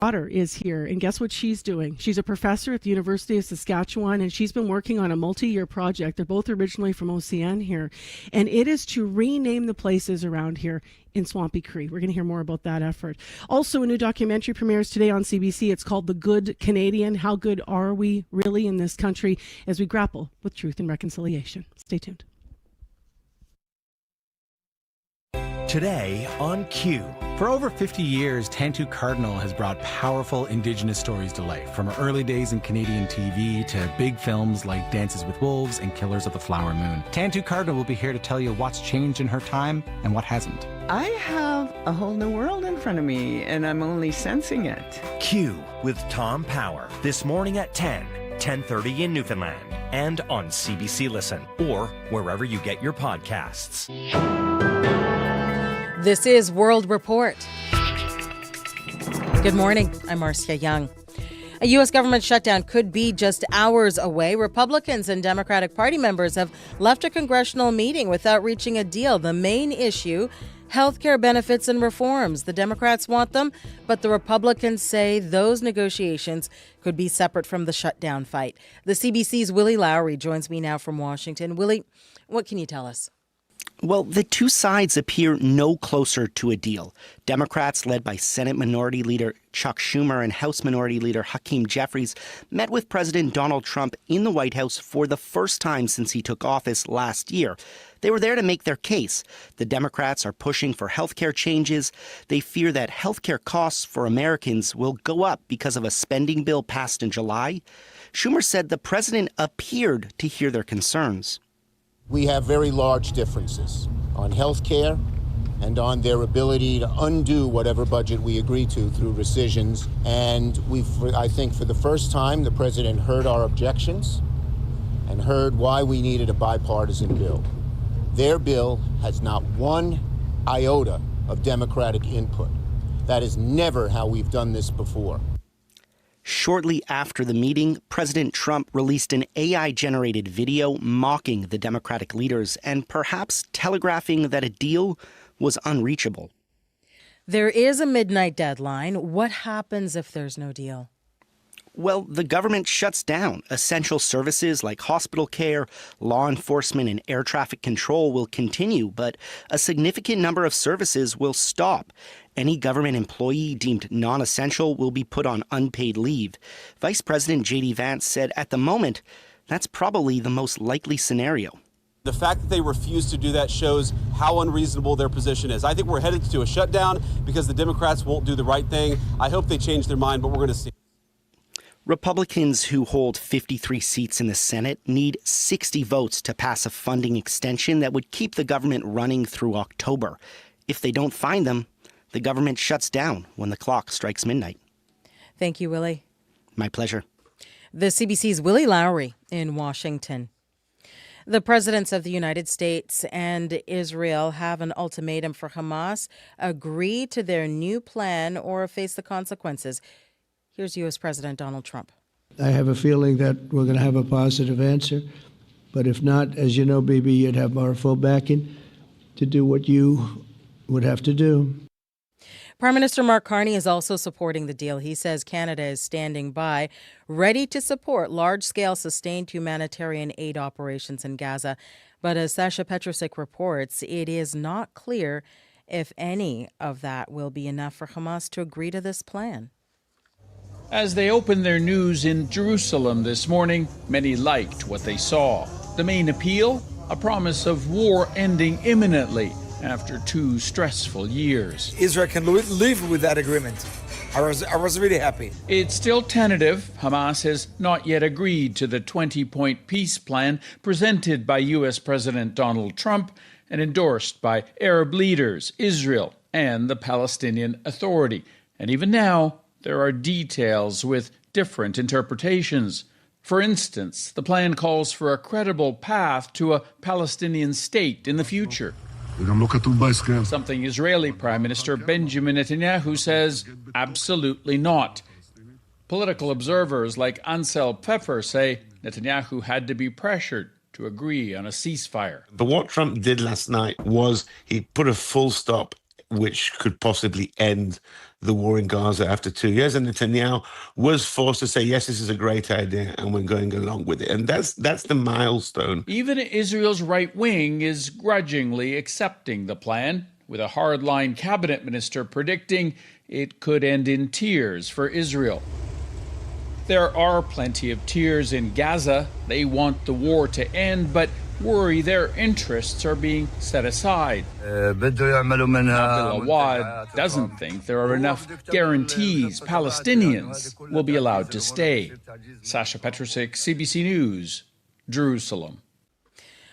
daughter is here, and guess what she's doing? She's a professor at the University of Saskatchewan, and she's been working on a multi-year project. They're both originally from OCN here, and it is to rename the places around here in Swampy Cree. We're going to hear more about that effort. Also, a new documentary premieres today on CBC. It's called The Good Canadian. How good are we really in this country as we grapple with truth and reconciliation? Stay tuned. Today on Q. For over 50 years, Tantu Cardinal has brought powerful Indigenous stories to life, from her early days in Canadian TV to big films like Dances with Wolves and Killers of the Flower Moon. Tantu Cardinal will be here to tell you what's changed in her time and what hasn't. I have a whole new world in front of me, and I'm only sensing it. Q with Tom Power, this morning at 10:30 in Newfoundland, and on CBC Listen, or wherever you get your podcasts. This is World Report. Good morning. I'm Marcia Young. A U.S. government shutdown could be just hours away. Republicans and Democratic Party members have left a congressional meeting without reaching a deal. The main issue, health care benefits and reforms. The Democrats want them, but the Republicans say those negotiations could be separate from the shutdown fight. The CBC's Willie Lowry joins me now from Washington. Willie, what can you tell us? Well, the two sides appear no closer to a deal. Democrats, led by Senate Minority Leader Chuck Schumer and House Minority Leader Hakeem Jeffries, met with President Donald Trump in the White House for the first time since he took office last year. They were there to make their case. The Democrats are pushing for health care changes. They fear that health care costs for Americans will go up because of a spending bill passed in July. Schumer said the president appeared to hear their concerns. We have very large differences on health care and on their ability to undo whatever budget we agree to through rescissions. And I think for the first time, the president heard our objections and heard why we needed a bipartisan bill. Their bill has not one iota of Democratic input. That is never how we've done this before. Shortly after the meeting, President Trump released an AI-generated video mocking the Democratic leaders and perhaps telegraphing that a deal was unreachable. There is a midnight deadline. What happens if there's no deal? Well, the government shuts down. Essential services like hospital care, law enforcement, and air traffic control will continue, but a significant number of services will stop. Any government employee deemed non-essential will be put on unpaid leave. Vice President J.D. Vance said at the moment, that's probably the most likely scenario. The fact that they refuse to do that shows how unreasonable their position is. I think we're headed to a shutdown because the Democrats won't do the right thing. I hope they change their mind, but we're going to see. Republicans, who hold 53 seats in the Senate, need 60 votes to pass a funding extension that would keep the government running through October. If they don't find them, the government shuts down when the clock strikes midnight. Thank you, Willie. My pleasure. The CBC's Willie Lowry in Washington. The presidents of the United States and Israel have an ultimatum for Hamas: agree to their new plan or face the consequences. Here's U.S. President Donald Trump. I have a feeling that we're going to have a positive answer. But if not, as you know, Bibi, you'd have our full backing to do what you would have to do. Prime Minister Mark Carney is also supporting the deal. He says Canada is standing by, ready to support large-scale sustained humanitarian aid operations in Gaza. But as Sasha Petrusik reports, it is not clear if any of that will be enough for Hamas to agree to this plan. As they opened their news in Jerusalem this morning, many liked what they saw. The main appeal? A promise of war ending imminently after 2 stressful years. Israel can live with that agreement. I was really happy. It's still tentative. Hamas has not yet agreed to the 20-point peace plan presented by U.S. President Donald Trump and endorsed by Arab leaders, Israel, and the Palestinian Authority. And even now, there are details with different interpretations. For instance, the plan calls for a credible path to a Palestinian state in the future. Something Israeli Prime Minister Benjamin Netanyahu says absolutely not. Political observers like Ansel Pfeffer say Netanyahu had to be pressured to agree on a ceasefire. But what Trump did last night was he put a full stop which could possibly end the war in Gaza after 2 years. And Netanyahu was forced to say, yes, this is a great idea, and we're going along with it. And that's the milestone. Even Israel's right wing is grudgingly accepting the plan, with a hardline cabinet minister predicting it could end in tears for Israel. There are plenty of tears in Gaza. They want the war to end, but worry their interests are being set aside. Nabil Awad doesn't think there are enough guarantees Palestinians will be allowed to stay. Sasha Petrusik, CBC News, Jerusalem.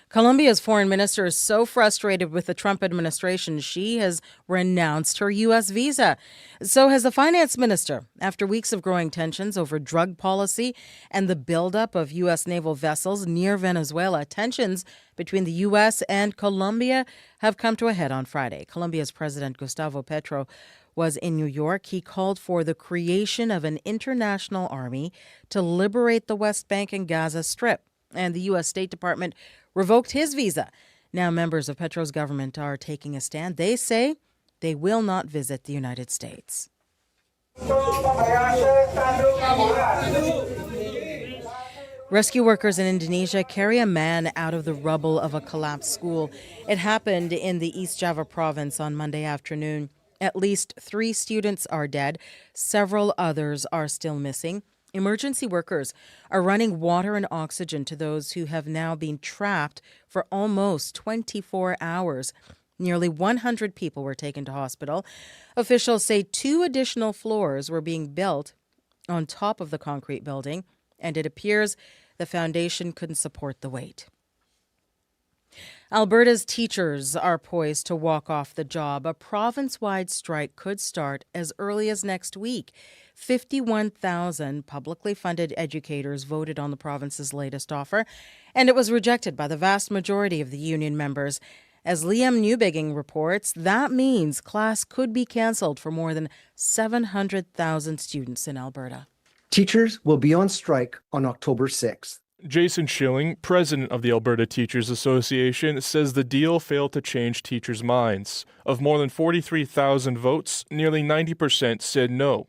Colombia's foreign minister is so frustrated with the Trump administration, she has renounced her U.S. visa. So has the finance minister, after weeks of growing tensions over drug policy and the buildup of U.S. naval vessels near Venezuela. Tensions between the U.S. and Colombia have come to a head on Friday. Colombia's President Gustavo Petro was in New York. He called for the creation of an international army to liberate the West Bank and Gaza Strip. And the U.S. State Department revoked his visa. Now members of Petro's government are taking a stand. They say they will not visit the United States. Rescue workers in Indonesia carry a man out of the rubble of a collapsed school. It happened in the East Java province on Monday afternoon. At least 3 students are dead. Several others are still missing. Emergency workers are running water and oxygen to those who have now been trapped for almost 24 hours. Nearly 100 people were taken to hospital. Officials say 2 additional floors were being built on top of the concrete building, and it appears the foundation couldn't support the weight. Alberta's teachers are poised to walk off the job. A province-wide strike could start as early as next week. 51,000 publicly funded educators voted on the province's latest offer, and it was rejected by the vast majority of the union members. As Liam Newbigging reports, that means class could be cancelled for more than 700,000 students in Alberta. Teachers will be on strike on October 6th. Jason Schilling, president of the Alberta Teachers Association, says the deal failed to change teachers' minds. Of more than 43,000 votes, nearly 90% said no.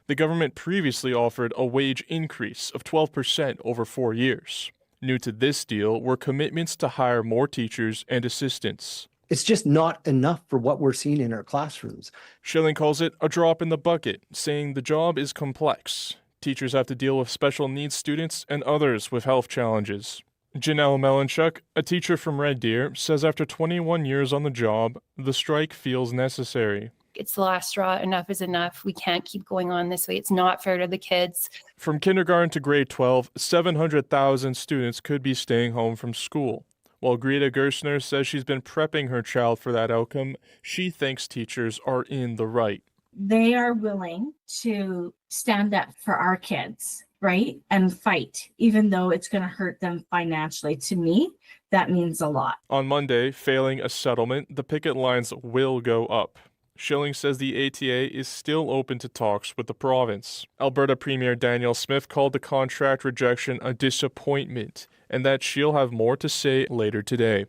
The government previously offered a wage increase of 12% over 4 years. New to this deal were commitments to hire more teachers and assistants. It's just not enough for what we're seeing in our classrooms. Schilling calls it a drop in the bucket, saying the job is complex. Teachers have to deal with special needs students and others with health challenges. Janelle Melanchuk, a teacher from Red Deer, says after 21 years on the job, the strike feels necessary. It's the last straw. Enough is enough. We can't keep going on this way. It's not fair to the kids. From kindergarten to grade 12, 700,000 students could be staying home from school. While Greta Gerstner says she's been prepping her child for that outcome, she thinks teachers are in the right. They are willing to stand up for our kids, right? And fight, even though it's going to hurt them financially. To me, that means a lot. On Monday, failing a settlement, the picket lines will go up. Schilling says the ATA is still open to talks with the province. Alberta Premier Danielle Smith called the contract rejection a disappointment and that she'll have more to say later today.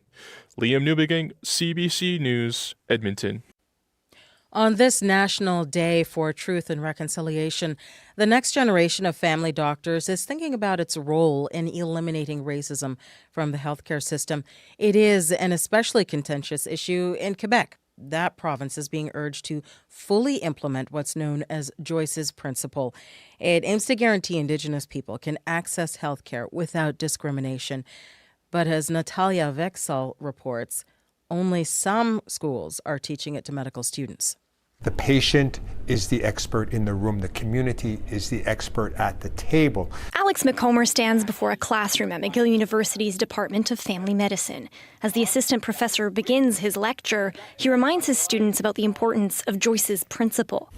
Liam Newbigging, CBC News, Edmonton. On this National Day for Truth and Reconciliation, the next generation of family doctors is thinking about its role in eliminating racism from the healthcare system. It is an especially contentious issue in Quebec. That province is being urged to fully implement what's known as Joyce's Principle. It aims to guarantee Indigenous people can access healthcare without discrimination. But as Natalia Vexel reports, only some schools are teaching it to medical students. The patient is the expert in the room. The community is the expert at the table. Alex McComber stands before a classroom at McGill University's Department of Family Medicine. As the assistant professor begins his lecture, he reminds his students about the importance of Joyce's Principle.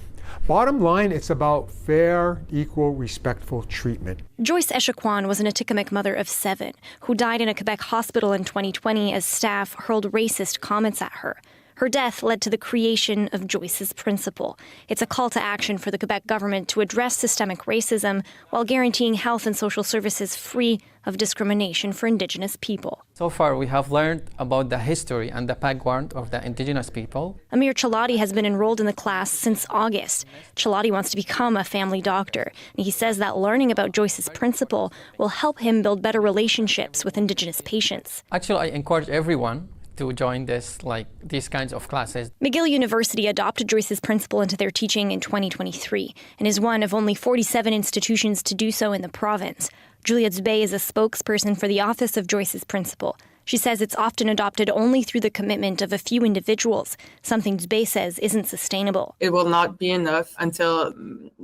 Bottom line, it's about fair, equal, respectful treatment. Joyce Echaquan was an Atikamekw mother of 7 who died in a Quebec hospital in 2020 as staff hurled racist comments at her. Her death led to the creation of Joyce's Principle. It's a call to action for the Quebec government to address systemic racism while guaranteeing health and social services free of discrimination for Indigenous people. So far, we have learned about the history and the background of the Indigenous people. Amir Chalati has been enrolled in the class since August. Chalati wants to become a family doctor. And he says that learning about Joyce's Principle will help him build better relationships with Indigenous patients. Actually, I encourage everyone to join these kinds of classes. McGill University adopted Joyce's Principle into their teaching in 2023 and is one of only 47 institutions to do so in the province. Julia Dubé is a spokesperson for the Office of Joyce's Principle. She says it's often adopted only through the commitment of a few individuals, something Dubé says isn't sustainable. It will not be enough until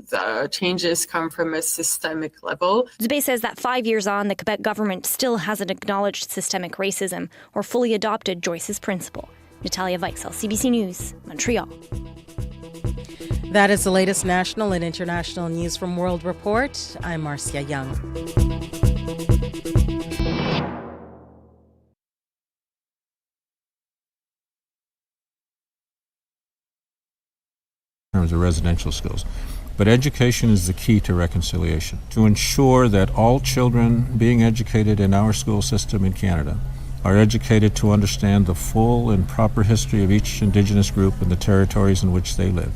the changes come from a systemic level. Dubé says that 5 years on, the Quebec government still hasn't acknowledged systemic racism or fully adopted Joyce's Principle. Natalia Weichsel, CBC News, Montreal. That is the latest national and international news from World Report. I'm Marcia Young. In terms of residential skills. But education is the key to reconciliation, to ensure that all children being educated in our school system in Canada are educated to understand the full and proper history of each Indigenous group and the territories in which they live,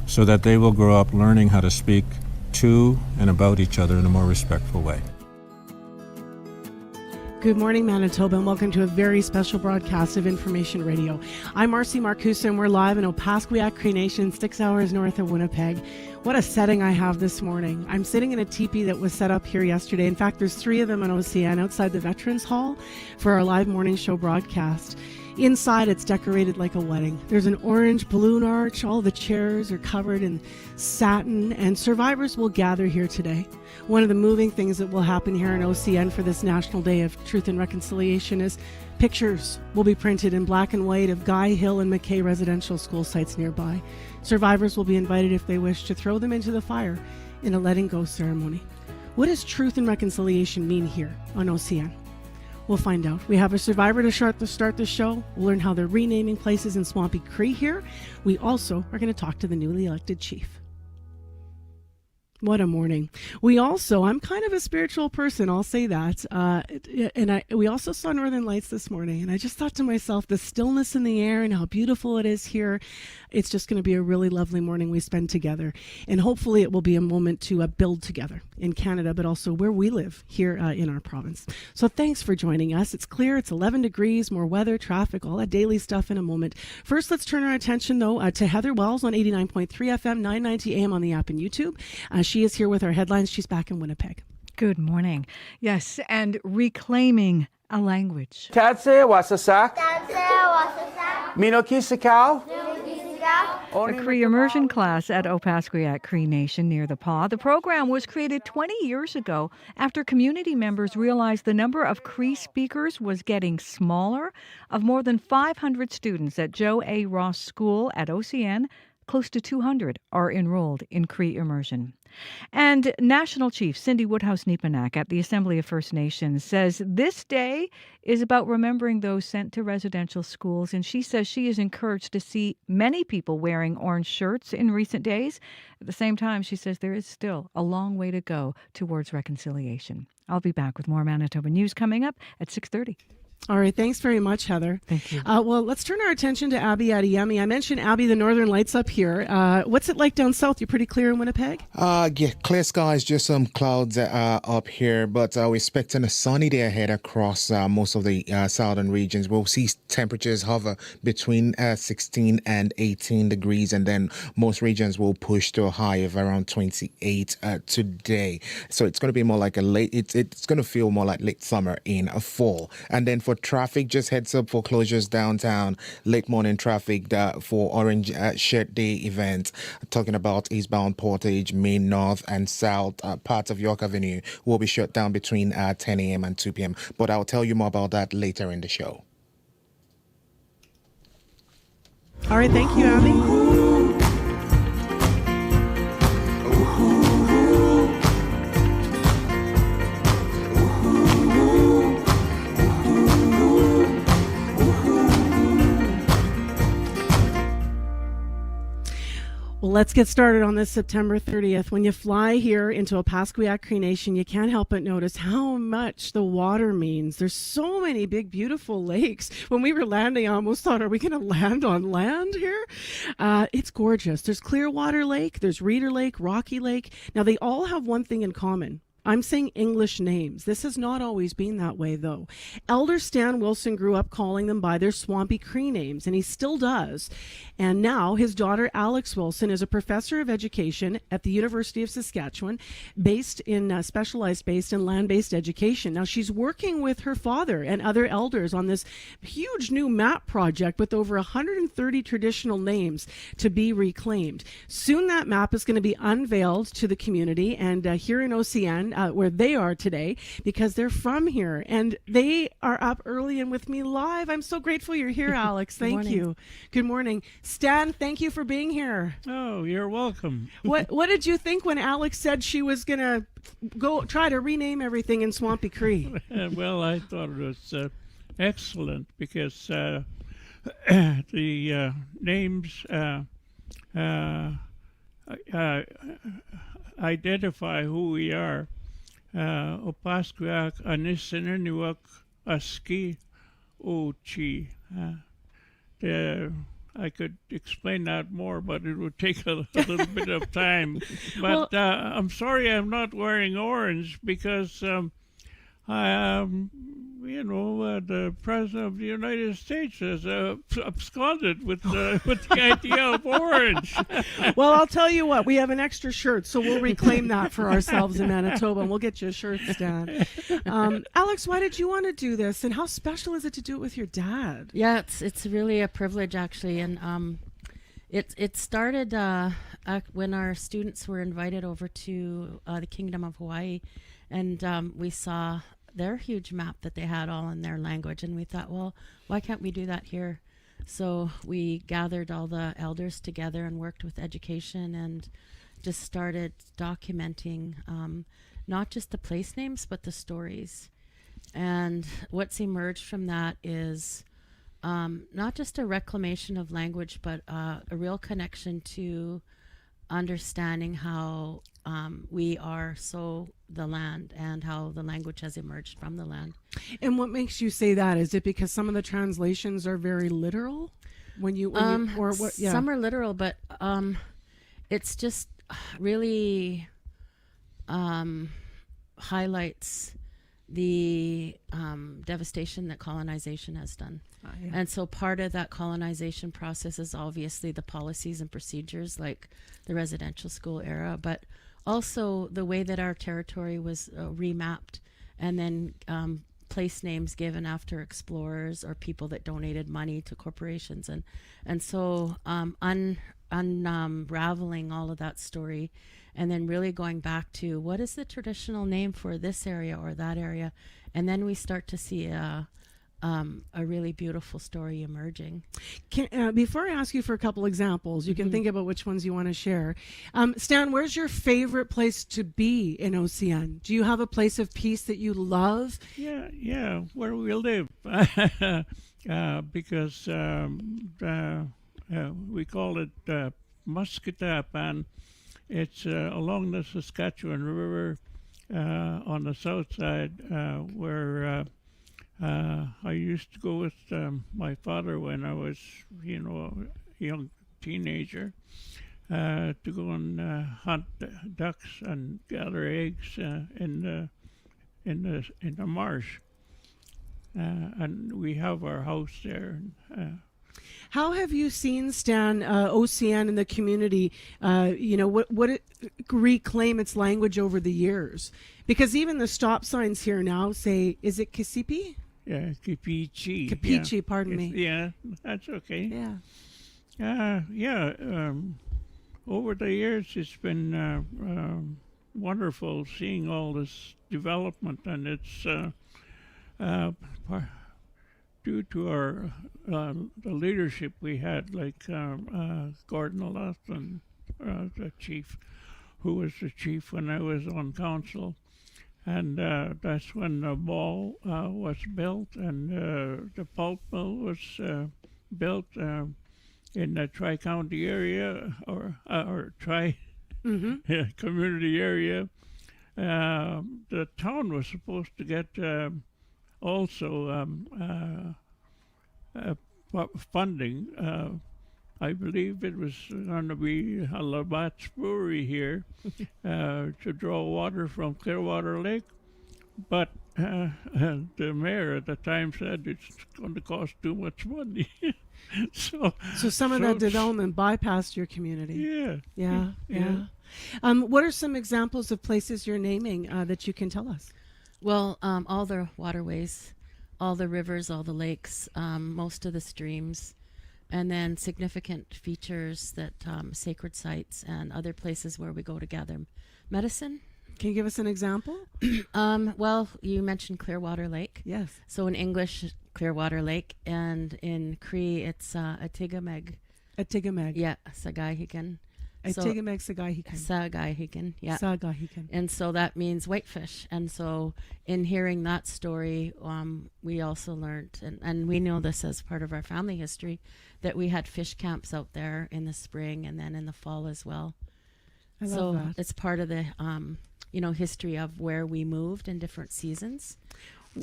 so that they will grow up learning how to speak to and about each other in a more respectful way. Good morning, Manitoba, and welcome to a very special broadcast of Information Radio. I'm Marcy Marcusa, and we're live in Opaskwayak, Cree Nation, 6 hours north of Winnipeg. What a setting I have this morning. I'm sitting in a teepee that was set up here yesterday. In fact, there's 3 of them in OCN outside the Veterans Hall for our live morning show broadcast. Inside, it's decorated like a wedding. There's an orange balloon arch. All the chairs are covered in satin, and survivors will gather here today. One of the moving things that will happen here in OCN for this National Day of Truth and Reconciliation is pictures will be printed in black and white of Guy Hill and McKay residential school sites nearby. Survivors will be invited, if they wish, to throw them into the fire in a letting go ceremony. What does truth and reconciliation mean here on OCN? We'll find out. We have a survivor to start the show. We'll learn how they're renaming places in Swampy Cree here. We also are going to talk to the newly elected chief. What a morning. I'm kind of a spiritual person, I'll say that. We also saw Northern Lights this morning, and I just thought to myself, the stillness in the air and how beautiful it is here, it's just going to be a really lovely morning we spend together. And hopefully it will be a moment to build together in Canada, but also where we live here in our province. So thanks for joining us. It's clear, it's 11 degrees, more weather, traffic, all that daily stuff in a moment. First, let's turn our attention, though, to Heather Wells on 89.3 FM, 990 AM on the app and YouTube. She is here with our headlines. She's back in Winnipeg. Good morning. Yes, and reclaiming a language. Tatse wasasak. Minoki sakau. A Cree immersion class at Opaskwayak Cree Nation near the Paw. The program was created 20 years ago after community members realized the number of Cree speakers was getting smaller. Of more than 500 students at Joe A. Ross School at OCN, close to 200 are enrolled in Cree immersion. And National Chief Cindy Woodhouse-Neepanak at the Assembly of First Nations says this day is about remembering those sent to residential schools, and she says she is encouraged to see many people wearing orange shirts in recent days. At the same time, she says there is still a long way to go towards reconciliation. I'll be back with more Manitoba news coming up at 6:30. All right. Thanks very much, Heather. Thank you. Well, let's turn our attention to Abby Adeyemi. I mentioned, Abby, the Northern Lights up here. What's it like down south? You're pretty clear in Winnipeg? Yeah, clear skies, just some clouds up here, but we're expecting a sunny day ahead across most of the southern regions. We'll see temperatures hover between 16 and 18 degrees, and then most regions will push to a high of around 28 today. So it's going to be more like it's going to feel more like late summer in a fall. And then for traffic, just heads up for closures downtown, late morning traffic for Orange Shirt Day event, talking about eastbound Portage, Main, North and South parts of York Avenue will be shut down between 10 a.m. and 2 p.m. But I'll tell you more about that later in the show. All right, thank you, Abby. Let's get started on this September 30th. When you fly here into Opaskwayak Cree Nation, you can't help but notice how much the water means. There's so many big, beautiful lakes. When we were landing, I almost thought, are we going to land on land here? It's gorgeous. There's Clearwater Lake, there's Reeder Lake, Rocky Lake. Now, they all have one thing in common. I'm saying English names. This has not always been that way, though. Elder Stan Wilson grew up calling them by their swampy Cree names, and he still does. And now his daughter, Alex Wilson, is a professor of education at the University of Saskatchewan, specialized based in land-based education. Now, she's working with her father and other elders on this huge new map project with over 130 traditional names to be reclaimed. Soon that map is going to be unveiled to the community, and here in OCN, where they are today, because they're from here and they are up early and with me live. I'm so grateful you're here, Alex. Thank you. Good morning. Stan, thank you for being here. Oh, you're welcome. What did you think when Alex said she was going to go try to rename everything in Swampy Cree? Well, I thought it was excellent because the names identify who we are. Opaskwayak, Anisinanuak, Aski, Ochi. I could explain that more, but it would take a little bit of time. But I'm sorry I'm not wearing orange because, the President of the United States has absconded with the idea of orange. Well, I'll tell you what, we have an extra shirt, so we'll reclaim that for ourselves in Manitoba, and we'll get you a shirt, Stan. Alex, why did you want to do this, and how special is it to do it with your dad? Yeah, it's really a privilege, actually, and it started when our students were invited over to the Kingdom of Hawaii, and we saw their huge map that they had all in their language, and we thought, well, why can't we do that here? So we gathered all the elders together and worked with education and just started documenting not just the place names but the stories. And what's emerged from that is not just a reclamation of language, but a real connection to understanding how we are the land and how the language has emerged from the land. And what makes you say that? Is it because some of the translations are very literal? Some are literal, but it's just really highlights the devastation that colonization has done. Yeah. And so part of that colonization process is obviously the policies and procedures like the residential school era, but also the way that our territory was remapped and then place names given after explorers or people that donated money to corporations. And so unraveling all of that story and then really going back to what is the traditional name for this area or that area. And then we start to see a really beautiful story emerging. Before I ask you for a couple examples, you can think about which ones you want to share. Stan, where's your favorite place to be in OCN? Do you have a place of peace that you love? Yeah, where we live. Because we call it Musketapan. It's along the Saskatchewan River on the south side where I used to go with my father when I was, a young teenager, to go and hunt ducks and gather eggs in the marsh. And we have our house there. How have you seen, Stan, OCN and the community, what it reclaim its language over the years? Because even the stop signs here now say, is it Kisipi? Yeah, Kipichi. Kipichi, pardon me. Yeah, that's okay. Yeah. Over the years, it's been wonderful seeing all this development, and it's due to our the leadership we had, like Gordon O'Loughlin, the chief, who was the chief when I was on council. And that's when the mall was built and the pulp mill was built. in the Tri-County area or community area. The town was supposed to get also funding. I believe it was going to be a Labatt's Brewery here to draw water from Clearwater Lake. But the mayor at the time said it's going to cost too much money. so some of that development bypassed your community. Yeah. What are some examples of places you're naming that you can tell us? Well, all the waterways, all the rivers, all the lakes, most of the streams, and then significant features that sacred sites and other places where we go to gather medicine. Can you give us an example? Well, you mentioned Clearwater Lake. Yes. So in English, Clearwater Lake, and in Cree, it's Atigameg. Atigameg. Yeah, Sagahigan. Atigameg Sagahigan. Sagahigan, yeah. Sagahigan. And so that means whitefish. And so in hearing that story, we also learned, and we know this as part of our family history, that we had fish camps out there in the spring and then in the fall as well. I love So that. it's part of the history of where we moved in different seasons.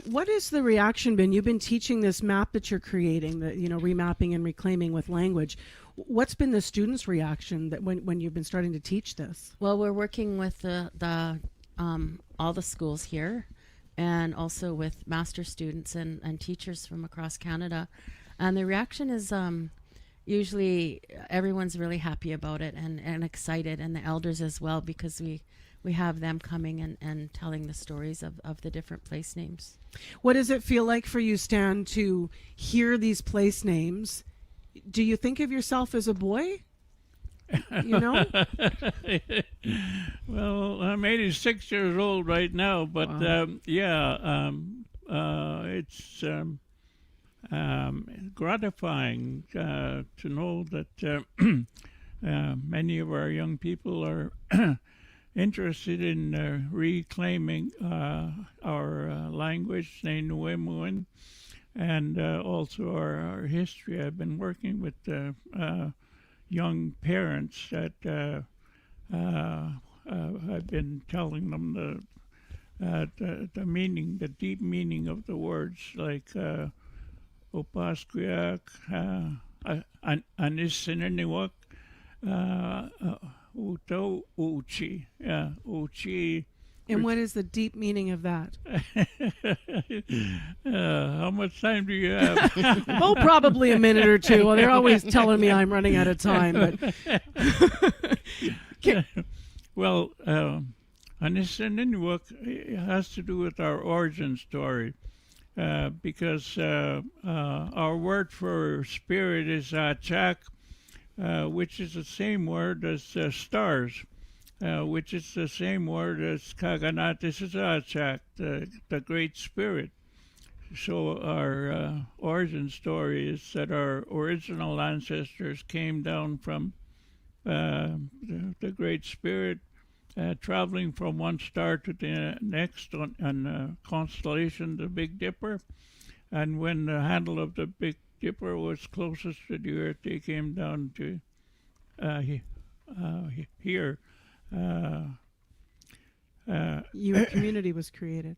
What has the reaction been? You've been teaching this map that you're creating, the remapping and reclaiming with language. What's been the students' reaction that when you've been starting to teach this? Well, we're working with all the schools here, and also with master students and teachers from across Canada, and the reaction is usually everyone's really happy about it and excited, and the elders as well, because we have them coming and telling the stories of the different place names. What does it feel like for you, Stan, to hear these place names? Do you think of yourself as a boy? Well, I'm 86 years old right now, but wow. It's gratifying to know that many of our young people are interested in reclaiming our language, Neinuemuin, and also our history. I've been working with young parents that I've been telling them the meaning, the deep meaning of the words, like Opaskwayak, Anisininiwak, Uto Uchi, Uchi. And what is the deep meaning of that? How much time do you have? Oh, probably a minute or two. Well, they're always telling me I'm running out of time. But well, Anisininiwak has to do with our origin story, because our word for spirit is Achak, which is the same word as stars. Which is the same word as Kaganatis Achak, the Great Spirit. So our origin story is that our original ancestors came down from the Great Spirit, traveling from one star to the next on the constellation, the Big Dipper. And when the handle of the Big Dipper was closest to the Earth, they came down to here. Your community was created.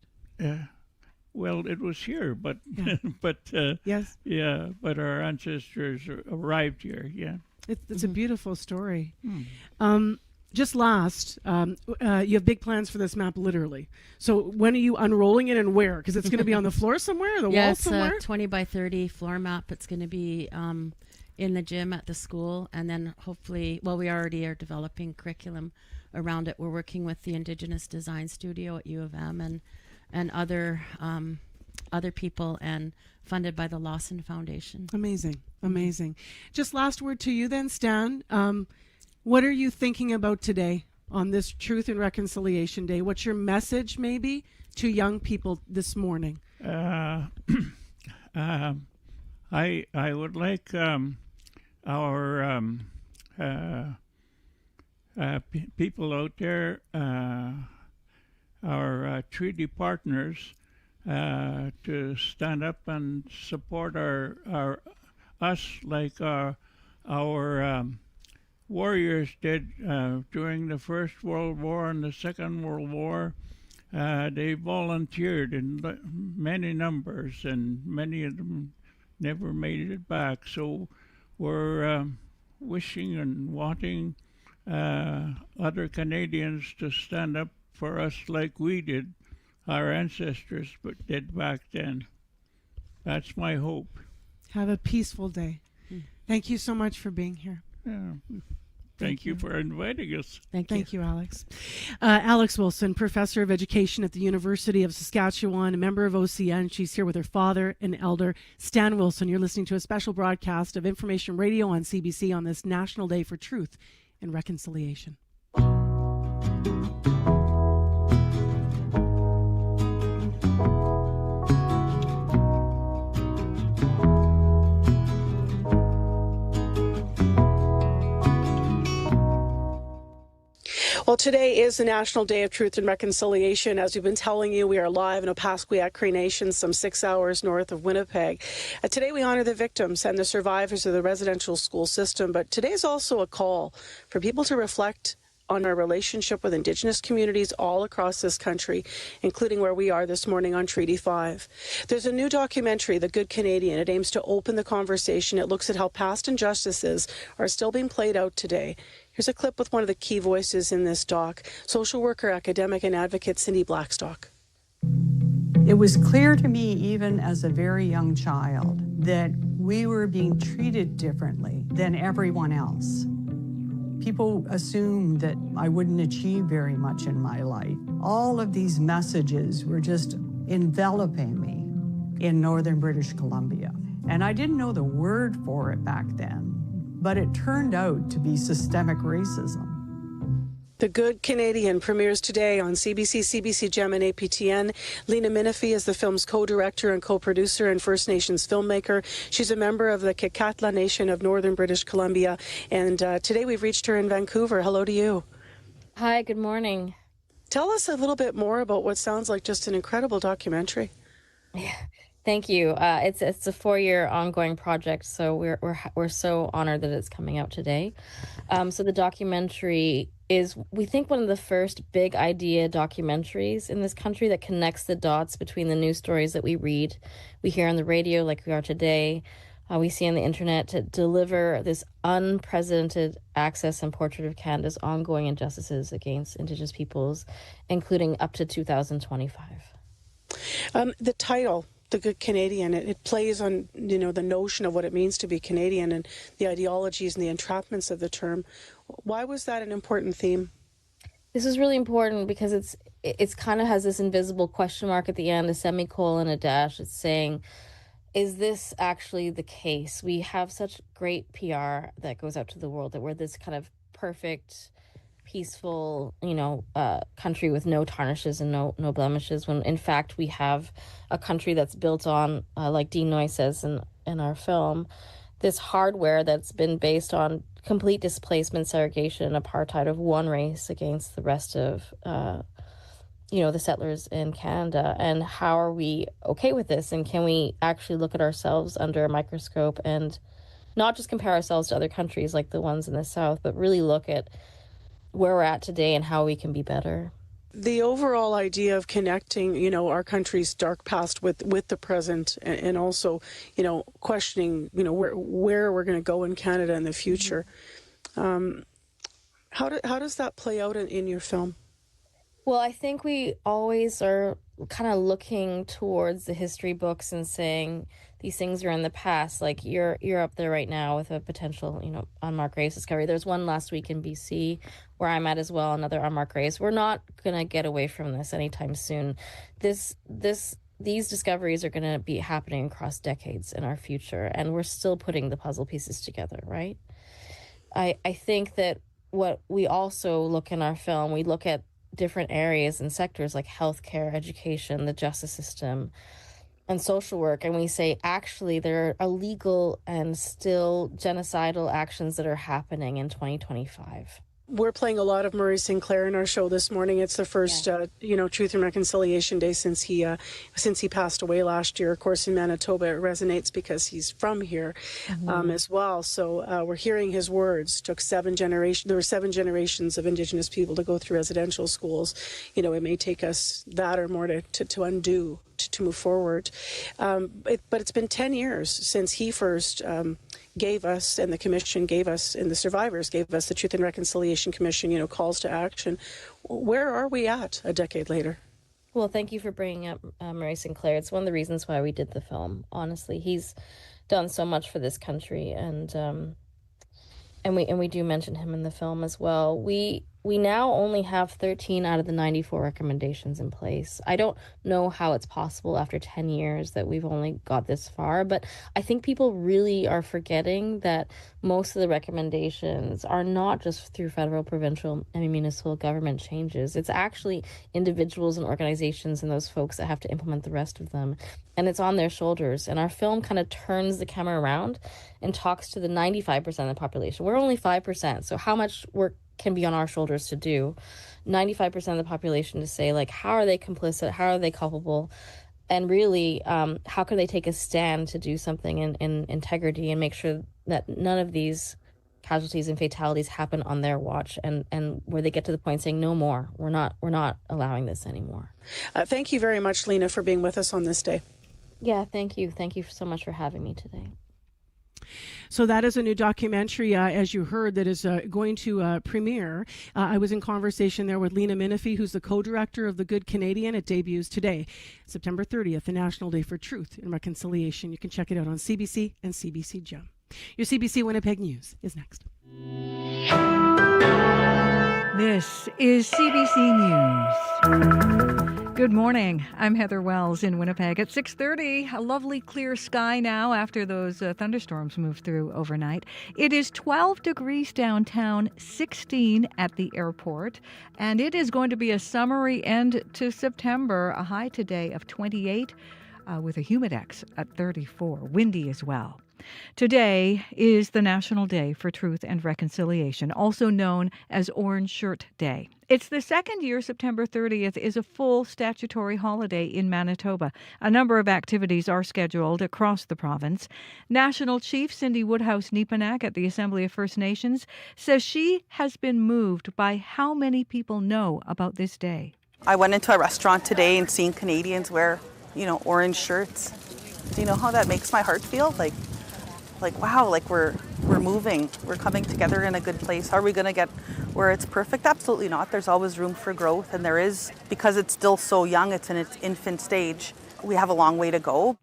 Well, it was here, but yes, but our ancestors arrived here. Yeah, it's a beautiful story. Just last, you have big plans for this map, literally. So when are you unrolling it and where? Because it's going to be on the floor somewhere, or the wall somewhere. It's a 20 by 30 floor map. It's going to be in the gym at the school, and then hopefully, well, we already are developing curriculum around it. We're working with the Indigenous Design Studio at U of M and other people, and funded by the Lawson Foundation. Amazing. Just last word to you then, Stan. What are you thinking about today on this Truth and Reconciliation Day? What's your message maybe to young people this morning? I would like our people out there, our treaty partners, to stand up and support us, like our warriors did during the First World War and the Second World War. They volunteered in many numbers, and many of them never made it back. So we're wishing and wanting other Canadians to stand up for us like we did, our ancestors did back then. That's my hope. Have a peaceful day. Thank you so much for being here. Yeah. Thank you for inviting us. Thank you, Alex. Alex Wilson, professor of education at the University of Saskatchewan, a member of OCN. She's here with her father and elder, Stan Wilson. You're listening to a special broadcast of Information Radio on CBC on this National Day for Truth and Reconciliation. Well, today is the National Day of Truth and Reconciliation. As we've been telling you, we are live in Opaskwayak, Cree Nation, some 6 hours north of Winnipeg. Today we honor the victims and the survivors of the residential school system, but today is also a call for people to reflect on our relationship with Indigenous communities all across this country, including where we are this morning on Treaty 5. There's a new documentary, The Good Canadian. It aims to open the conversation. It looks at how past injustices are still being played out today. Here's a clip with one of the key voices in this doc, social worker, academic, and advocate Cindy Blackstock. It was clear to me, even as a very young child, that we were being treated differently than everyone else. People assumed that I wouldn't achieve very much in my life. All of these messages were just enveloping me in northern British Columbia. And I didn't know the word for it back then, but it turned out to be systemic racism. The Good Canadian premieres today on CBC, CBC Gem, and APTN. Lena Minifee is the film's co-director and co-producer and First Nations filmmaker. She's a member of the Kikatla Nation of Northern British Columbia. And today we've reached her in Vancouver. Hello to you. Hi, good morning. Tell us a little bit more about what sounds like just an incredible documentary. Thank you. It's a 4-year ongoing project, so we're so honored that it's coming out today. So the documentary is, we think, one of the first big idea documentaries in this country that connects the dots between the news stories that we read, we hear on the radio like we are today, we see on the internet, to deliver this unprecedented access and portrait of Canada's ongoing injustices against Indigenous peoples, including up to 2025. The title, The Good Canadian, it plays on, the notion of what it means to be Canadian and the ideologies and the entrapments of the term. Why was that an important theme? This is really important because it's kind of has this invisible question mark at the end, a semicolon, a dash. It's saying, is this actually the case? We have such great PR that goes out to the world that we're this kind of perfect, peaceful, country with no tarnishes and no blemishes, when in fact we have a country that's built on, like Dean Noy says in our film, this hardware that's been based on complete displacement, segregation, and apartheid of one race against the rest of, the settlers in Canada. And how are we okay with this? And can we actually look at ourselves under a microscope and not just compare ourselves to other countries like the ones in the South, but really look at where we're at today and how we can be better? The overall idea of connecting, our country's dark past with the present, and also, questioning, where we're going to go in Canada in the future. How does that play out in your film? Well, I think we always are kind of looking towards the history books and saying these things are in the past. Like you're up there right now with a potential, unmarked race discovery. There's one last week in BC where I'm at as well, another unmarked race. We're not going to get away from this anytime soon. These discoveries are going to be happening across decades in our future, and we're still putting the puzzle pieces together, right? I think that what we also look in our film, we look at different areas and sectors like healthcare, education, the justice system, and social work, and we say, actually, there are illegal and still genocidal actions that are happening in 2025. We're playing a lot of Murray Sinclair in our show this morning. It's the first, Truth and Reconciliation Day since he passed away last year. Of course, in Manitoba, it resonates because he's from here as well. So we're hearing his words. There were 7 generations of Indigenous people to go through residential schools. It may take us that or more to undo, to move forward. But it's been 10 years since he first gave us, and the Commission gave us, and the survivors gave us the Truth and Reconciliation Commission, calls to action. Where are we at a decade later? Well, thank you for bringing up Murray Sinclair. It's one of the reasons why we did the film. Honestly, he's done so much for this country, and we do mention him in the film as well. We now only have 13 out of the 94 recommendations in place. I don't know how it's possible after 10 years that we've only got this far, but I think people really are forgetting that most of the recommendations are not just through federal, provincial, and municipal government changes. It's actually individuals and organizations and those folks that have to implement the rest of them. And it's on their shoulders. And our film kind of turns the camera around and talks to the 95% of the population. We're only 5%, so how much work can be on our shoulders to do? 95% of the population to say, like, how are they complicit? How are they culpable? And really, how can they take a stand to do something in integrity and make sure that none of these casualties and fatalities happen on their watch, and where they get to the point saying, no more, we're not allowing this anymore. Thank you very much, Lena, for being with us on this day. Yeah, thank you. Thank you so much for having me today. So that is a new documentary, as you heard, that is going to premiere. I was in conversation there with Lena Minifee, who's the co-director of The Good Canadian. It debuts today, September 30th, the National Day for Truth and Reconciliation. You can check it out on CBC and CBC Gem. Your CBC Winnipeg News is next. This is CBC News. Good morning. I'm Heather Wells in Winnipeg at 6:30. A lovely clear sky now after those thunderstorms moved through overnight. It is 12 degrees downtown, 16 at the airport, and it is going to be a summery end to September. A high today of 28 with a humidex at 34. Windy as well. Today is the National Day for Truth and Reconciliation, also known as Orange Shirt Day. It's the second year September 30th is a full statutory holiday in Manitoba. A number of activities are scheduled across the province. National Chief Cindy Woodhouse-Nepanak at the Assembly of First Nations says she has been moved by how many people know about this day. I went into a restaurant today and seen Canadians wear, orange shirts. Do you know how that makes my heart feel? Like wow, like we're moving, we're coming together in a good place. Are we going to get where it's perfect? Absolutely not. There's always room for growth, and there is, because it's still so young, it's in its infant stage. We have a long way to go.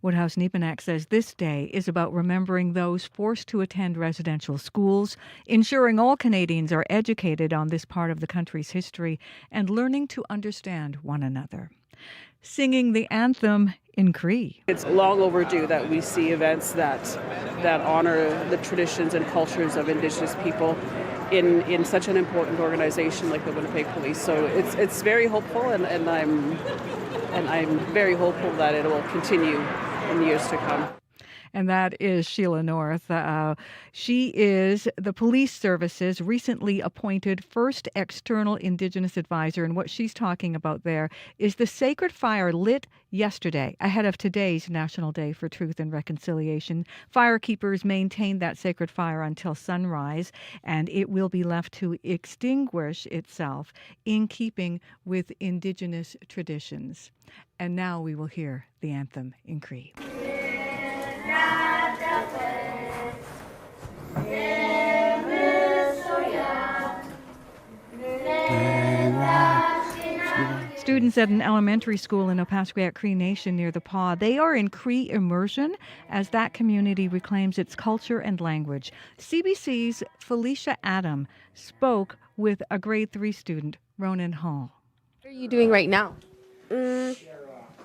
Woodhouse-Nepanak says this day is about remembering those forced to attend residential schools, ensuring all Canadians are educated on this part of the country's history, and learning to understand one another. Singing the anthem in Cree. It's long overdue that we see events that honor the traditions and cultures of Indigenous people in such an important organization like the Winnipeg Police. So it's very hopeful, and I'm very hopeful that it will continue in years to come. And that is Sheila North. She is the Police Service's recently appointed first external Indigenous advisor. And what she's talking about there is the sacred fire lit yesterday ahead of today's National Day for Truth and Reconciliation. Firekeepers maintained that sacred fire until sunrise, and it will be left to extinguish itself in keeping with Indigenous traditions. And now we will hear the anthem in Cree. Students at an elementary school in Opaskwayak Cree Nation near the Paw, they are in Cree immersion as that community reclaims its culture and language. CBC's Felicia Adam spoke with a grade 3 student, Ronan Hall. What are you doing right now?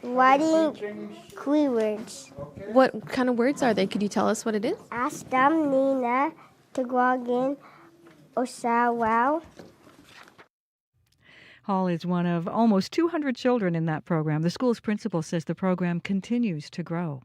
Writing Cree words. What kind of words are they? Could you tell us what it is? Astam, Nina, Tagwagin, Osawaw. Hall is one of almost 200 children in that program. The school's principal says the program continues to grow.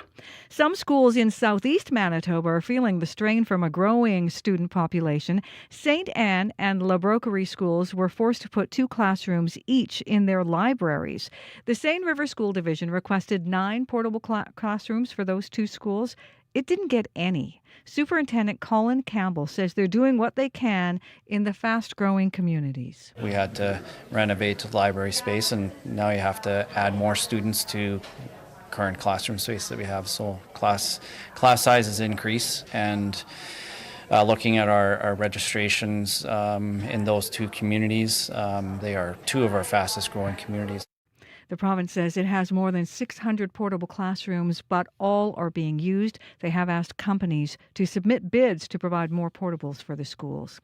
Some schools in southeast Manitoba are feeling the strain from a growing student population. St. Anne and La Broquerie schools were forced to put 2 classrooms each in their libraries. The Seine River School Division requested 9 portable classrooms for those 2 schools. It didn't get any. Superintendent Colin Campbell says they're doing what they can in the fast-growing communities. We had to renovate the library space, and now you have to add more students to current classroom space that we have. So class sizes increase, and looking at our registrations in those 2 communities, they are 2 of our fastest-growing communities. The province says it has more than 600 portable classrooms, but all are being used. They have asked companies to submit bids to provide more portables for the schools.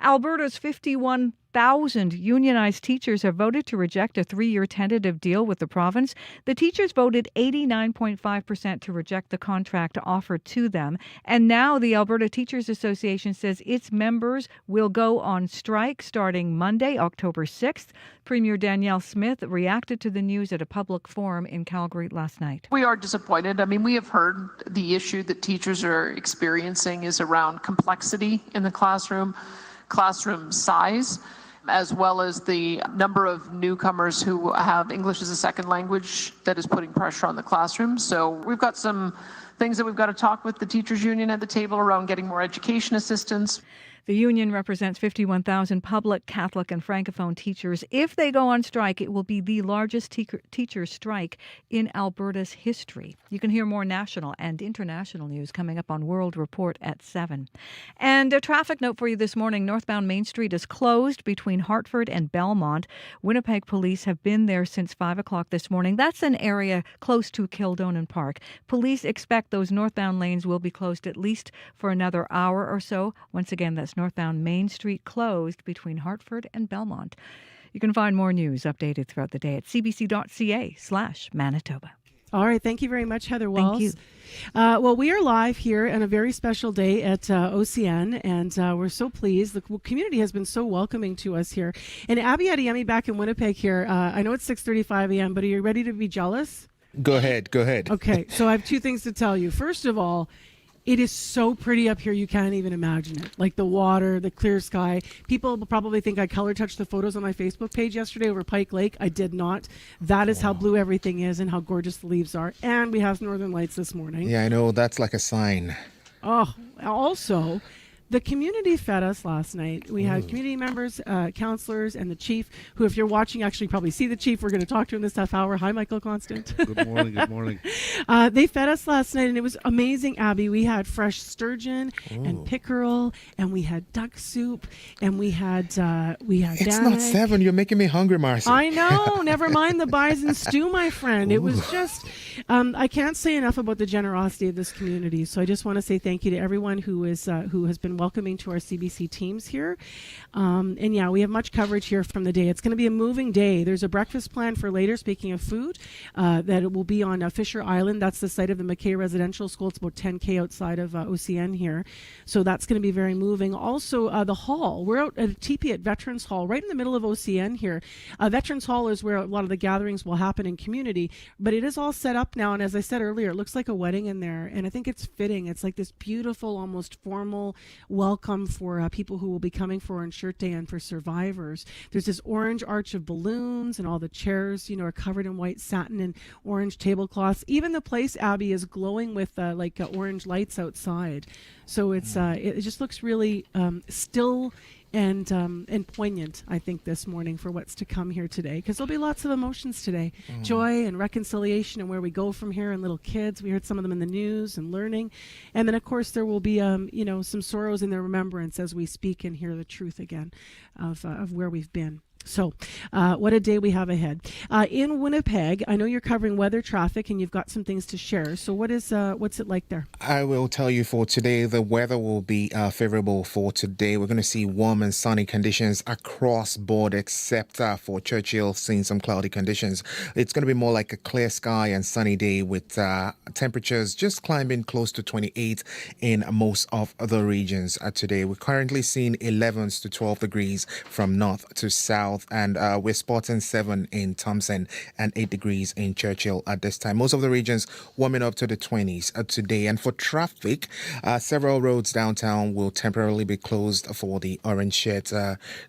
Alberta's 51,000 unionized teachers have voted to reject a 3-year tentative deal with the province. The teachers voted 89.5% to reject the contract offered to them. And now the Alberta Teachers Association says its members will go on strike starting Monday, October 6th. Premier Danielle Smith reacted to the news at a public forum in Calgary last night. We are disappointed. I mean, we have heard the issue that teachers are experiencing is around complexity in the classroom size, as well as the number of newcomers who have English as a second language that is putting pressure on the classroom. So we've got some things that we've got to talk with the teachers union at the table around getting more education assistance. The union represents 51,000 public, Catholic, and Francophone teachers. If they go on strike, it will be the largest teacher strike in Alberta's history. You can hear more national and international news coming up on World Report at 7. And a traffic note for you this morning. Northbound Main Street is closed between Hartford and Belmont. Winnipeg police have been there since 5 o'clock this morning. That's an area close to Kildonan Park. Police expect those northbound lanes will be closed at least for another hour or so. Once again, that's northbound Main Street closed between Hartford and Belmont. You can find more news updated throughout the day at cbc.ca/Manitoba. All right. Thank you very much, Heather Wells. Thank you. Well, we are live here on a very special day at OCN, and we're so pleased. The community has been so welcoming to us here. And Abby Adeyemi back in Winnipeg here. I know it's 6:35 a.m., but are you ready to be jealous? Go ahead. Okay. So I have 2 things to tell you. First of all, it is so pretty up here, you can't even imagine it. Like the water, the clear sky. People will probably think I color touched the photos on my Facebook page yesterday over Pike Lake. I did not. That is how blue everything is and how gorgeous the leaves are. And we have northern lights this morning. Yeah, I know. That's like a sign. Oh, also, the community fed us last night. We had community members, counselors, and the chief, who, if you're watching, actually probably see the chief. We're going to talk to him this half hour. Hi, Michael Constant. Good morning. Good morning. They fed us last night, and it was amazing, Abby. We had fresh sturgeon and pickerel, and we had duck soup, and we had It's Danek. not 7. You're making me hungry, Marcy. I know. Never mind the bison stew, my friend. It was just, I can't say enough about the generosity of this community. So I just want to say thank you to everyone who has been welcoming to our CBC teams here. And yeah, we have much coverage here from the day. It's going to be a moving day. There's a breakfast plan for later, speaking of food, that it will be on Fisher Island. That's the site of the McKay Residential School. It's about 10K outside of OCN here. So that's going to be very moving. Also, the hall. We're out at a teepee at Veterans Hall, right in the middle of OCN here. Veterans Hall is where a lot of the gatherings will happen in community, but it is all set up now. And as I said earlier, it looks like a wedding in there. And I think it's fitting. It's like this beautiful, almost formal welcome for people who will be coming for Orange Shirt Day and for survivors. There's this orange arch of balloons, and all the chairs, are covered in white satin and orange tablecloths. Even the place, Abby, is glowing with orange lights outside. So it's it just looks really still and poignant, I think, this morning for what's to come here today, because there'll be lots of emotions today. Joy and reconciliation and where we go from here, and little kids. We heard some of them in the news, and learning. And then, of course, there will be some sorrows in their remembrance as we speak and hear the truth again of where we've been. So what a day we have ahead. In Winnipeg, I know you're covering weather, traffic, and you've got some things to share. So what's it like there? I will tell you for today, the weather will be favorable for today. We're going to see warm and sunny conditions across board, except for Churchill, seeing some cloudy conditions. It's going to be more like a clear sky and sunny day with temperatures just climbing close to 28 in most of the regions today. We're currently seeing 11 to 12 degrees from north to south. south, and we're spotting 7 in Thompson and 8 degrees in Churchill at this time. Most of the regions warming up to the 20s today. And for traffic, several roads downtown will temporarily be closed for the Orange Shirt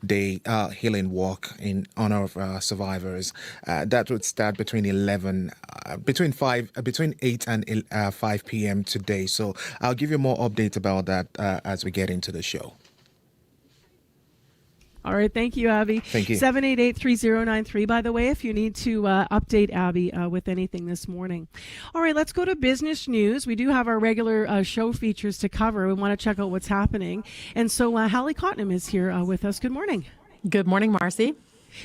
Day Healing Walk in honor of survivors. That would start between 8 and 5 p.m. today. So I'll give you more updates about that as we get into the show. All right. Thank you, Abby. Thank you. 788-3093, by the way, if you need to update Abby with anything this morning. All right. Let's go to business news. We do have our regular show features to cover. We want to check out what's happening. And so Hallie Cotnam is here with us. Good morning. Good morning, Marcy.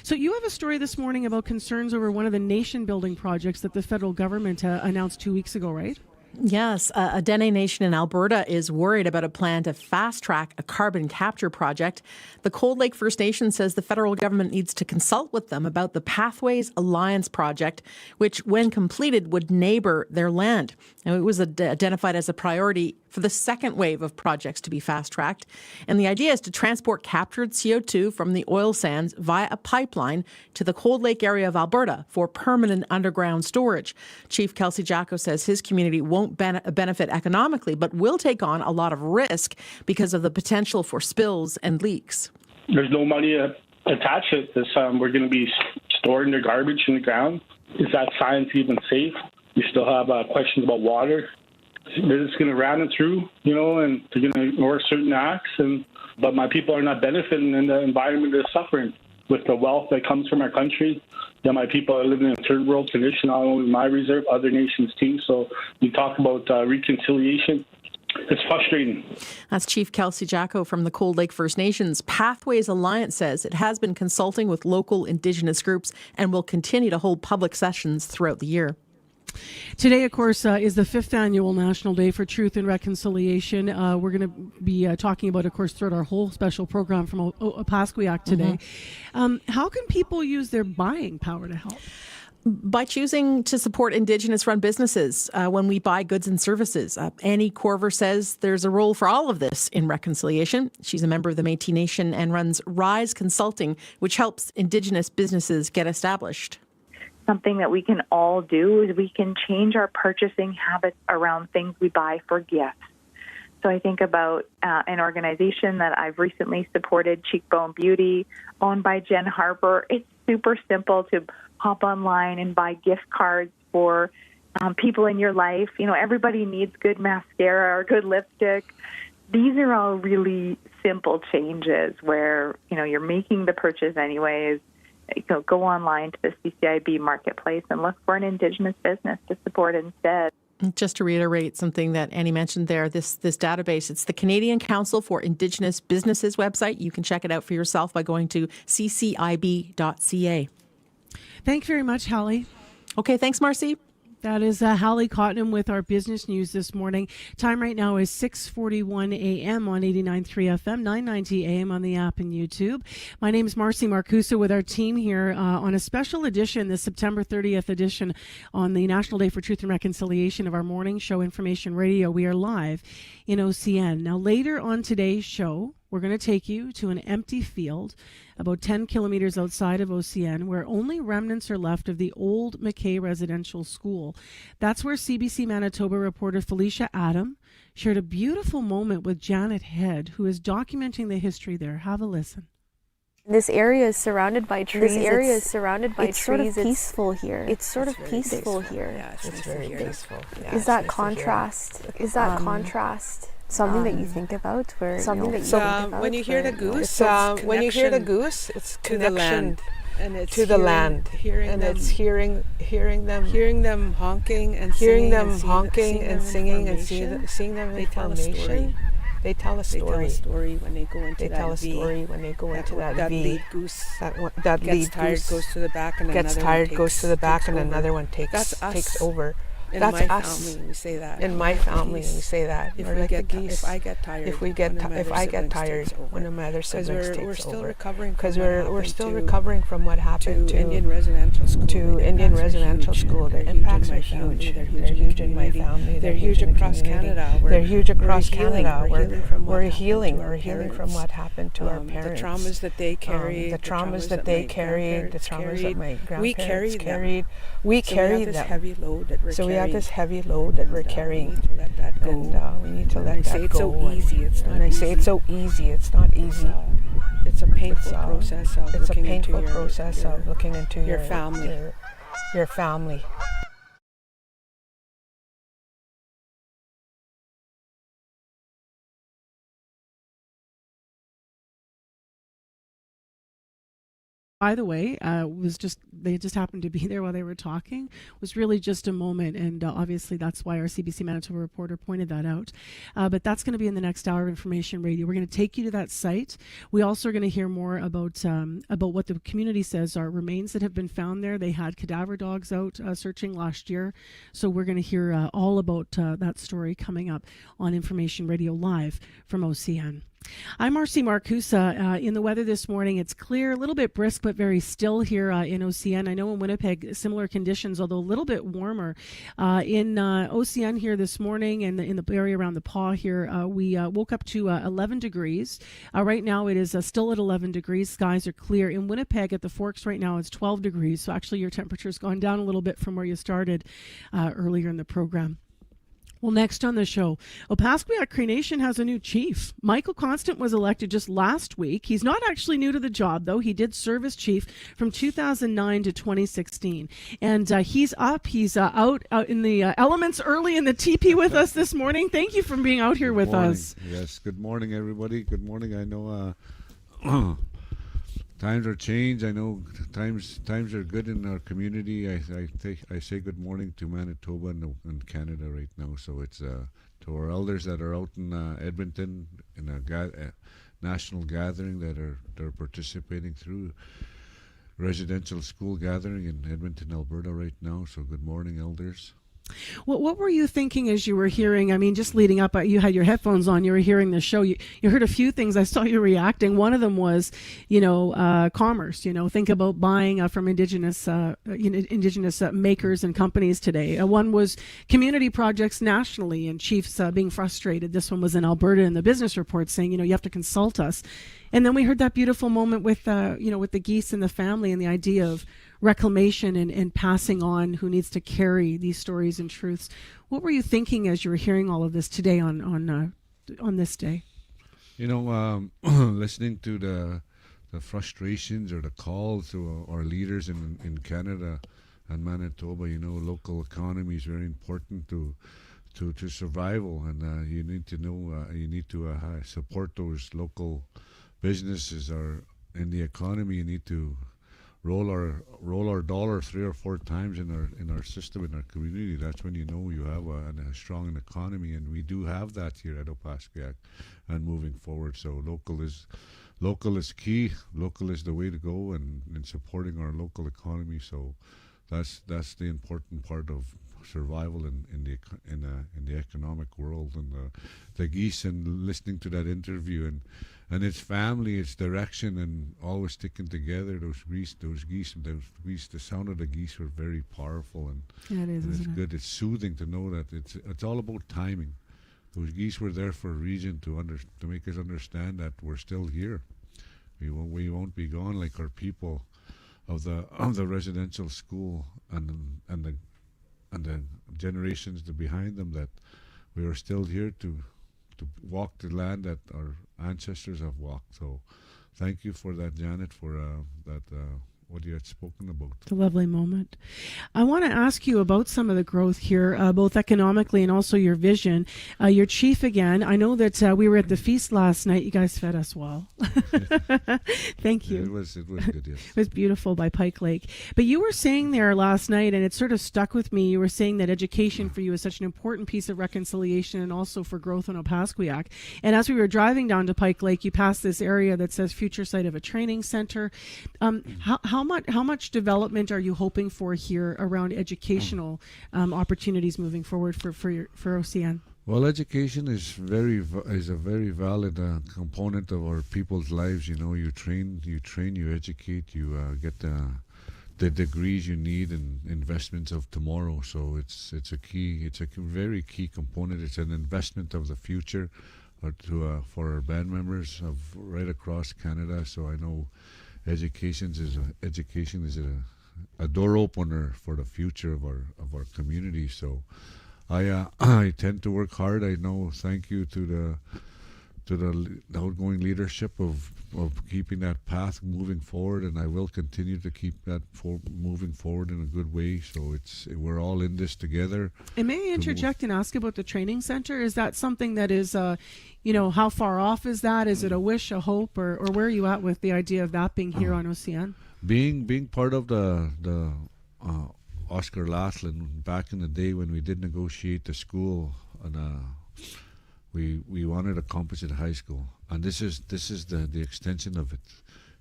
So you have a story this morning about concerns over one of the nation-building projects that the federal government announced 2 weeks ago, right? Yes, a Dene Nation in Alberta is worried about a plan to fast-track a carbon capture project. The Cold Lake First Nation says the federal government needs to consult with them about the Pathways Alliance project, which, when completed, would neighbor their land. And it was identified as a priority for the second wave of projects to be fast-tracked. And the idea is to transport captured CO2 from the oil sands via a pipeline to the Cold Lake area of Alberta for permanent underground storage. Chief Kelsey Jacko says his community won't benefit economically, but will take on a lot of risk because of the potential for spills and leaks. There's no money attached to this. We're going to be storing the garbage in the ground. Is that science even safe? We still have questions about water. They're just going to ram it through, and they're going to ignore certain acts. But my people are not benefiting, and the environment is suffering with the wealth that comes from our country. That my people are living in a third world condition, not only my reserve, other nations too. So we talk about reconciliation. It's frustrating. That's Chief Kelsey Jacko from the Cold Lake First Nations. Pathways Alliance says it has been consulting with local Indigenous groups and will continue to hold public sessions throughout the year. Today, of course, is the 5th annual National Day for Truth and Reconciliation. We're going to be talking about, of course, throughout our whole special program from Opaskwayak today. How can people use their buying power to help? By choosing to support Indigenous-run businesses when we buy goods and services. Annie Corver says there's a role for all of this in reconciliation. She's a member of the Métis Nation and runs Rise Consulting, which helps Indigenous businesses get established. Something that we can all do is we can change our purchasing habits around things we buy for gifts. So I think about an organization that I've recently supported, Cheekbone Beauty, owned by Jen Harper. It's super simple to hop online and buy gift cards for people in your life. Everybody needs good mascara or good lipstick. These are all really simple changes where, you're making the purchase anyways. Go online to the CCIB marketplace and look for an Indigenous business to support instead. Just to reiterate something that Annie mentioned there, this database, it's the Canadian Council for Indigenous Businesses website. You can check it out for yourself by going to ccib.ca. Thanks very much, Hallie. Okay, thanks, Marcy. That is Hallie Cotnam with our business news this morning. Time right now is 6:41 a.m. on 89.3 FM, 990 a.m. on the app and YouTube. My name is Marcy Marcusa with our team here on a special edition, the September 30th edition on the National Day for Truth and Reconciliation of our morning show, Information Radio. We are live in OCN. Now, later on today's show, we're going to take you to an empty field about 10 kilometers outside of OCN where only remnants are left of the old McKay residential school. That's where CBC Manitoba reporter Felicia Adam shared a beautiful moment with Janet Head, who is documenting the history there. Have a listen. This area is surrounded by trees. It's sort of peaceful here. Yeah, it's very peaceful. Yeah, Is that contrast? Something that you think about, when you hear the goose, it's connection to the land, and it's hearing them honking and singing and seeing them in formation. They tell a story when they go into that V. That lead goose goes to the back, and another one takes over. That's us. Family, we say that. In my family, we say that. If I get tired, one of my other siblings takes over. We're still recovering because we're still recovering from what happened to Indian residential school. The impacts are huge. They're huge in my family. They're huge across Canada. They're huge across Canada. We're healing. We're healing from what happened to our parents. The traumas that they carried. The traumas that they carried. The traumas that my grandparents carried. We carry them. So we have this heavy load that we're carrying. And we need to let that go. And I say it's so easy. It's not easy. It's a painful process of looking into your family. Your family. By the way, they just happened to be there while they were talking. It was really just a moment, and obviously that's why our CBC Manitoba reporter pointed that out. But that's going to be in the next hour of Information Radio. We're going to take you to that site. We also are going to hear more about what the community says are remains that have been found there. They had cadaver dogs out searching last year, so we're going to hear all about that story coming up on Information Radio live from OCN. I'm Marcy Marcusa. In the weather this morning, it's clear, a little bit brisk, but very still here in OCN. I know in Winnipeg, similar conditions, although a little bit warmer. In OCN here this morning and in the area around the Paw here, we woke up to 11 degrees. Right now, it is still at 11 degrees. Skies are clear. In Winnipeg at the Forks right now, it's 12 degrees. So actually, your temperature's gone down a little bit from where you started earlier in the program. Well, next on the show, Opaskwayak Cree Nation has a new chief. Michael Constant was elected just last week. He's not actually new to the job, though. He did serve as chief from 2009 to 2016. And he's up. He's out in the elements early in the teepee with us this morning. Thank you for being out here with us. Yes, good morning, everybody. Good morning. I know times are changed. I know times are good in our community. I say good morning to Manitoba and Canada right now. So it's to our elders that are out in Edmonton in a national gathering that are participating through residential school gathering in Edmonton, Alberta right now. So good morning, elders. What were you thinking as you were hearing? I mean, just leading up, you had your headphones on, you were hearing the show. You heard a few things. I saw you reacting. One of them was, commerce. Think about buying from Indigenous makers and companies today. One was community projects nationally and chiefs being frustrated. This one was in Alberta in the business report saying, you have to consult us. And then we heard that beautiful moment with the geese and the family and the idea of reclamation and passing on who needs to carry these stories and truths. What were you thinking as you were hearing all of this today on this day? Listening to the frustrations or the calls to our leaders in Canada and Manitoba, local economy is very important to survival, and you need to know you need to support those local businesses are in the economy. You need to roll our dollar 3 or 4 times in our system, in our community. That's when you know you have a strong economy, and we do have that here at Opaskwayak and moving forward. So local is key. Local is the way to go, and in supporting our local economy. So that's the important part of survival in the economic world. And the geese, and listening to that interview, and its family, its direction, and always sticking together. Those geese, the sound of the geese were very powerful, and it's good. It's soothing to know that it's all about timing. Those geese were there for a reason, to make us understand that we're still here. We won't be gone, like our people of the residential school and the generations behind them, that we are still here to walk the land that our ancestors have walked. So thank you for that, Janet, for what you had spoken about. It's a lovely moment. I want to ask you about some of the growth here, both economically and also your vision. Your chief again, I know that we were at the feast last night. You guys fed us well. Thank you. It was good, yes. It was beautiful by Pike Lake. But you were saying there last night, and it sort of stuck with me, you were saying that education for you is such an important piece of reconciliation and also for growth in Opaskwayak. And as we were driving down to Pike Lake, you passed this area that says future site of a training center. How how much development are you hoping for here around educational opportunities moving forward for OCN? Well, education is a very valid component of our people's lives. You know, you train, you educate, you get the degrees you need and investments of tomorrow. So it's a very key component. It's an investment of the future for our band members of right across Canada. So I know education is a door opener for the future of our community. So I tend to work hard. I know, thank you to the outgoing leadership of keeping that path moving forward, and I will continue to keep that moving forward in a good way. So we're all in this together. And may I interject and ask about the training center? Is that something that is, how far off is that? Is it a wish, a hope, or where are you at with the idea of that being here on OCN? Being part of the Oscar Laughlin back in the day when we did negotiate the school, and we wanted to accomplish it at high school, and this is the extension of it.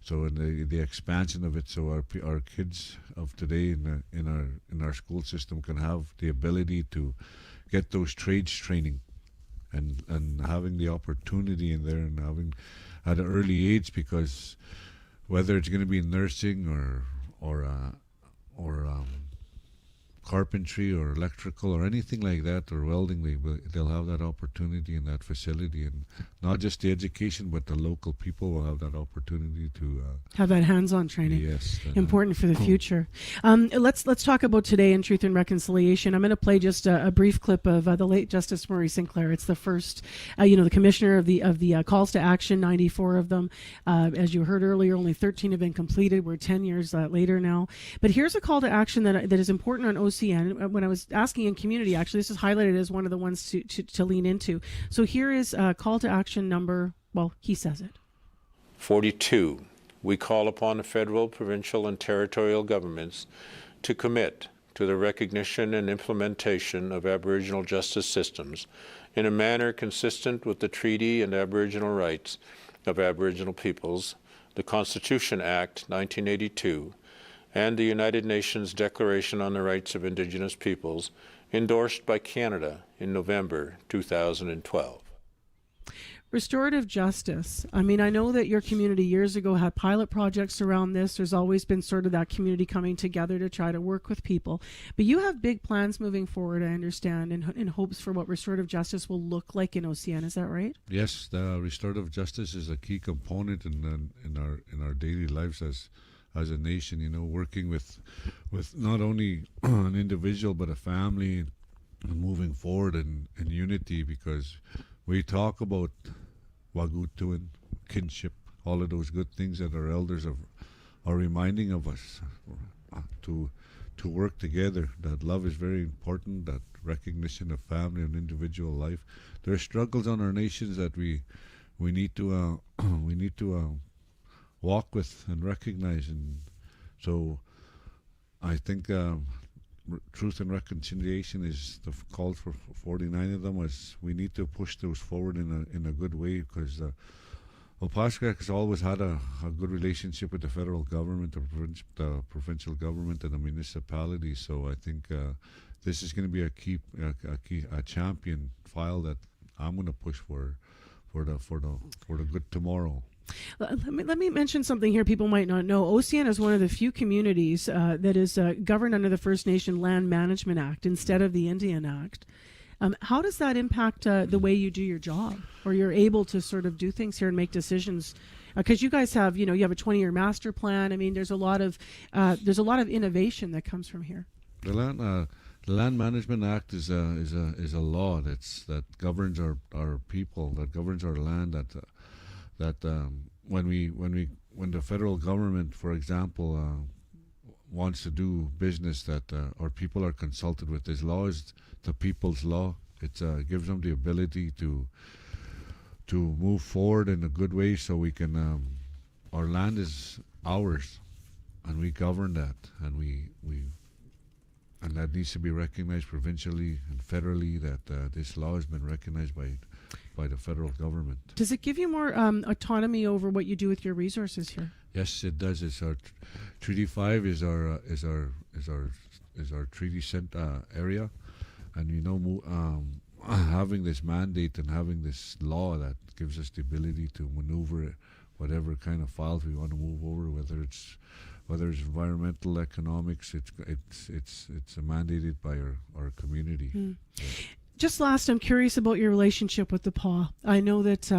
So the expansion of it, so our kids of today in our school system can have the ability to get those trades training, and having the opportunity in there, and having at an early age, because whether it's going to be nursing or carpentry or electrical or anything like that, or welding, they'll have that opportunity in that facility, and not just the education, but the local people will have that opportunity to have that hands-on training. Yes, important for the future. Let's talk about today in Truth and Reconciliation. I'm going to play just a brief clip of the late Justice Murray Sinclair. It's the first, the commissioner of the calls to action, 94 of them. As you heard earlier, only 13 have been completed. We're 10 years later now. But here's a call to action that is important on OCN. When I was asking in community, actually, this is highlighted as one of the ones to lean into. So here is call to action number, well, he says it. 42. We call upon the federal, provincial, and territorial governments to commit to the recognition and implementation of Aboriginal justice systems in a manner consistent with the Treaty and Aboriginal Rights of Aboriginal Peoples, the Constitution Act 1982, and the United Nations Declaration on the Rights of Indigenous Peoples, endorsed by Canada in November 2012. Restorative justice. I mean, I know that your community years ago had pilot projects around this. There's always been sort of that community coming together to try to work with people. But you have big plans moving forward, I understand, in hopes for what restorative justice will look like in OCN. Is that right? Yes, the restorative justice is a key component in our daily lives as a nation, working with not only an individual but a family, and moving forward in unity, because we talk about wagutuin, kinship, all of those good things that our elders are reminding of us to work together. That love is very important, that recognition of family and individual life. There are struggles on our nations that we need to walk with and recognize, and so I think Truth and Reconciliation is the call for 49 of them. As we need to push those forward in a good way, because Opaskwayak has always had a good relationship with the federal government, the provincial government, and the municipality. So I think this is going to be a champion file that I'm going to push for the good tomorrow. Let me mention something here people might not know. OCN is one of the few communities that is governed under the First Nation Land Management Act instead of the Indian Act. How does that impact the way you do your job, or you're able to sort of do things here and make decisions? Because you guys have, you have a 20-year master plan. I mean, there's a lot of innovation that comes from here. The Land Management Act is a law that governs our people, that governs our land. That when the federal government, for example, wants to do business, that our people are consulted with. This law is the people's law. It gives them the ability to move forward in a good way, so we can. Our land is ours, and we govern that, and and that needs to be recognized provincially and federally. That this law has been recognized by by the federal government. Does it give you more autonomy over what you do with your resources here? Yes, it does. It's our Treaty 5 is our treaty area, and having this mandate and having this law that gives us the ability to maneuver whatever kind of files we want to move over, whether it's environmental, economics, it's mandated by our community. Yeah. Just last, I'm curious about your relationship with the PAW. I know that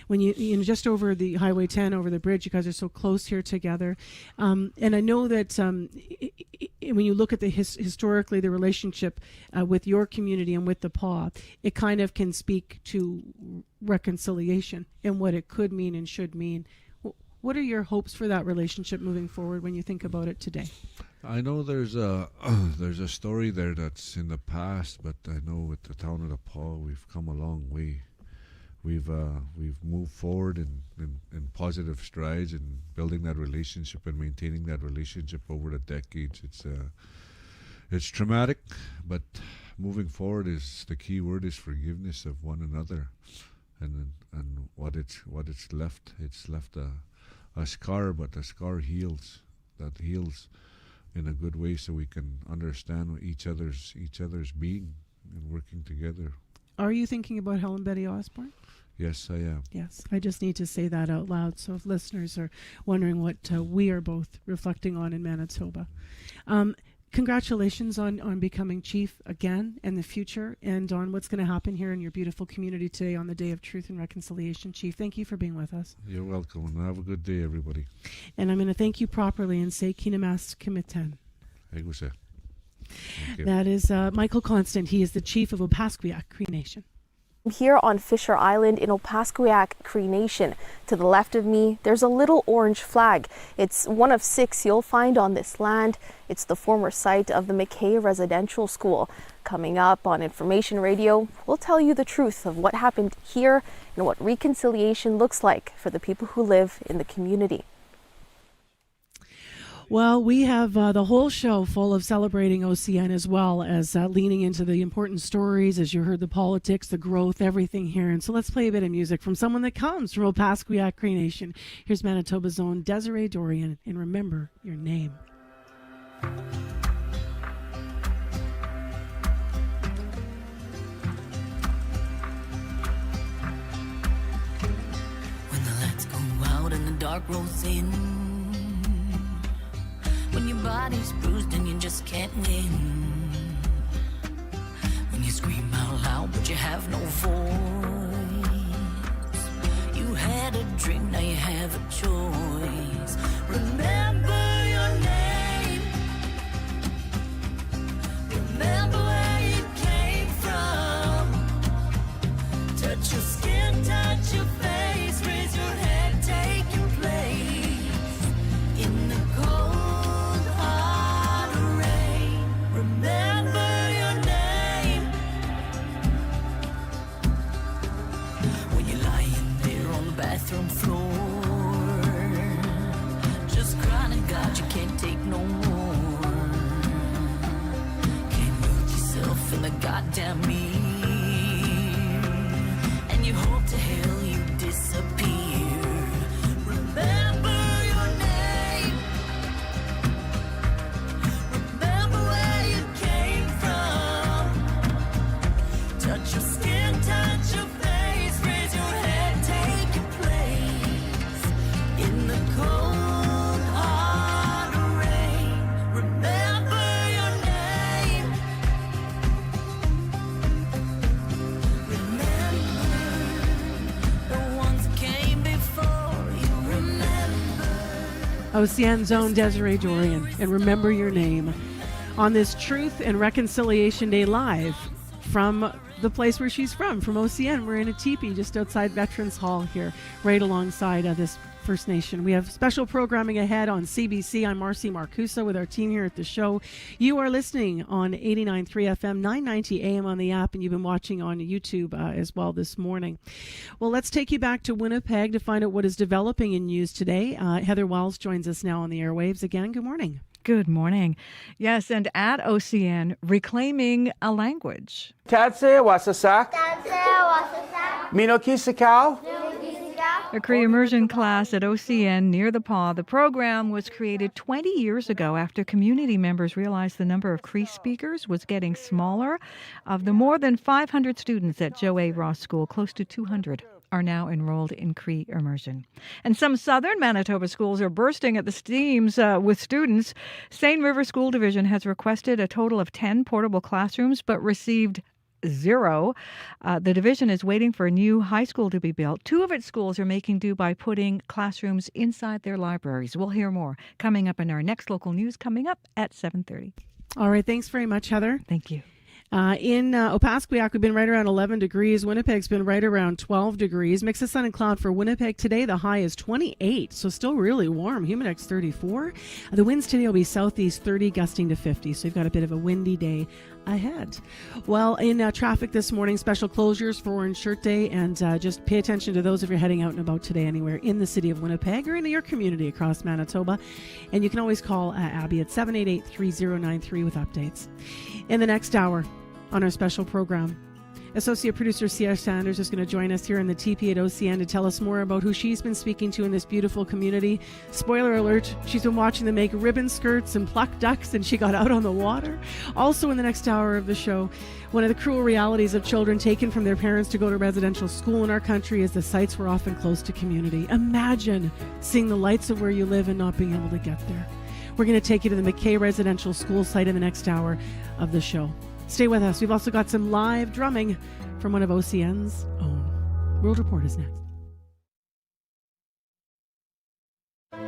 when you just over the Highway 10, over the bridge, you guys are so close here together. And I know that when you look at historically the relationship with your community and with the PAW, it kind of can speak to reconciliation and what it could mean and should mean. What are your hopes for that relationship moving forward when you think about it today? I know there's a story there that's in the past, but I know with the town of the Paw, we've come a long way. We've moved forward in positive strides in building that relationship and maintaining that relationship over the decades. It's traumatic, but moving forward is the key word is forgiveness of one another, and what it's left. It's left a scar, but the scar heals. That heals in a good way, so we can understand each other's being and working together. Are you thinking about Helen Betty Osborne? Yes, I am. Yes, I just need to say that out loud, so if listeners are wondering what we are both reflecting on in Manitoba. Congratulations on becoming chief again in the future, and on what's going to happen here in your beautiful community today on the Day of Truth and Reconciliation. Chief, thank you for being with us. You're welcome, and have a good day, everybody. And I'm going to thank you properly and say Kinamas Kimiten. That is Michael Constant. He is the chief of Opaskwayak Cree Nation. Here on Fisher Island in Opaskwayak Cree Nation. To the left of me, there's a little orange flag. It's one of 6 you'll find on this land. It's the former site of the McKay Residential School. Coming up on Information Radio, we'll tell you the truth of what happened here and what reconciliation looks like for the people who live in the community. Well, we have the whole show full of celebrating OCN, as well as leaning into the important stories, as you heard, the politics, the growth, everything here. And so let's play a bit of music from someone that comes from Opaskwayak Cree Nation. Here's Manitoba's own Desiree Dorian, and Remember Your Name. When the lights go out and the dark rolls in, when your body's bruised and you just can't win, when you scream out loud but you have no voice, you had a dream, now you have a choice. Remember your name, remember where you came from, touch your skin, touch your face, raise your head, take your place in the cold. Bathroom floor, just crying to God you can't take no more. Can't look yourself in the goddamn mirror, and you hope to hell you disappear. Remember your name, remember where you came from, touch your skin, touch your face, raise your head, take your in the cold hard rain. Remember your name, remember the ones that came before you. Remember OCN's own Desiree Dorian, and Remember Your Name on this Truth and Reconciliation Day live from the place where she's from OCN. We're in a teepee just outside Veterans Hall here, right alongside this First Nation. We have special programming ahead on CBC. I'm Marcy Marcusa with our team here at the show. You are listening on 89.3 FM, 990 AM on the app, and you've been watching on YouTube as well this morning. Well, let's take you back to Winnipeg to find out what is developing in news today. Heather Wells joins us now on the airwaves again. Good morning. Good morning. Yes, and at OCN, reclaiming a language. Tatse wasasak. Minokisakau. A Cree immersion class at OCN near the Paw. The program was created 20 years ago after community members realized the number of Cree speakers was getting smaller. Of the more than 500 students at Joe A. Ross School, close to 200 are now enrolled in Cree immersion. And some southern Manitoba schools are bursting at the seams with students. Seine River School Division has requested a total of 10 portable classrooms but received 0. The division is waiting for a new high school to be built. 2 of its schools are making do by putting classrooms inside their libraries. We'll hear more coming up in our next local news coming up at 7:30. All right. Thanks very much, Heather. Thank you. In Opaskwayak, we've been right around 11 degrees. Winnipeg's been right around 12 degrees. Mix of sun and cloud for Winnipeg today. The high is 28, so still really warm. Humidex 34. The winds today will be southeast 30, gusting to 50, so you've got a bit of a windy day ahead. Well, in traffic this morning, special closures for Orange Shirt Day, and just pay attention to those if you're heading out and about today anywhere in the city of Winnipeg or in your community across Manitoba. And you can always call Abby at 788-3093 with updates. In the next hour on our special program, Associate Producer C.R. Sanders is going to join us here in the TP at OCN to tell us more about who she's been speaking to in this beautiful community. Spoiler alert, she's been watching them make ribbon skirts and pluck ducks, and she got out on the water. Also in the next hour of the show, one of the cruel realities of children taken from their parents to go to residential school in our country is the sites were often close to community. Imagine seeing the lights of where you live and not being able to get there. We're going to take you to the McKay residential school site in the next hour of the show. Stay with us. We've also got some live drumming from one of OCN's own. World Report is next.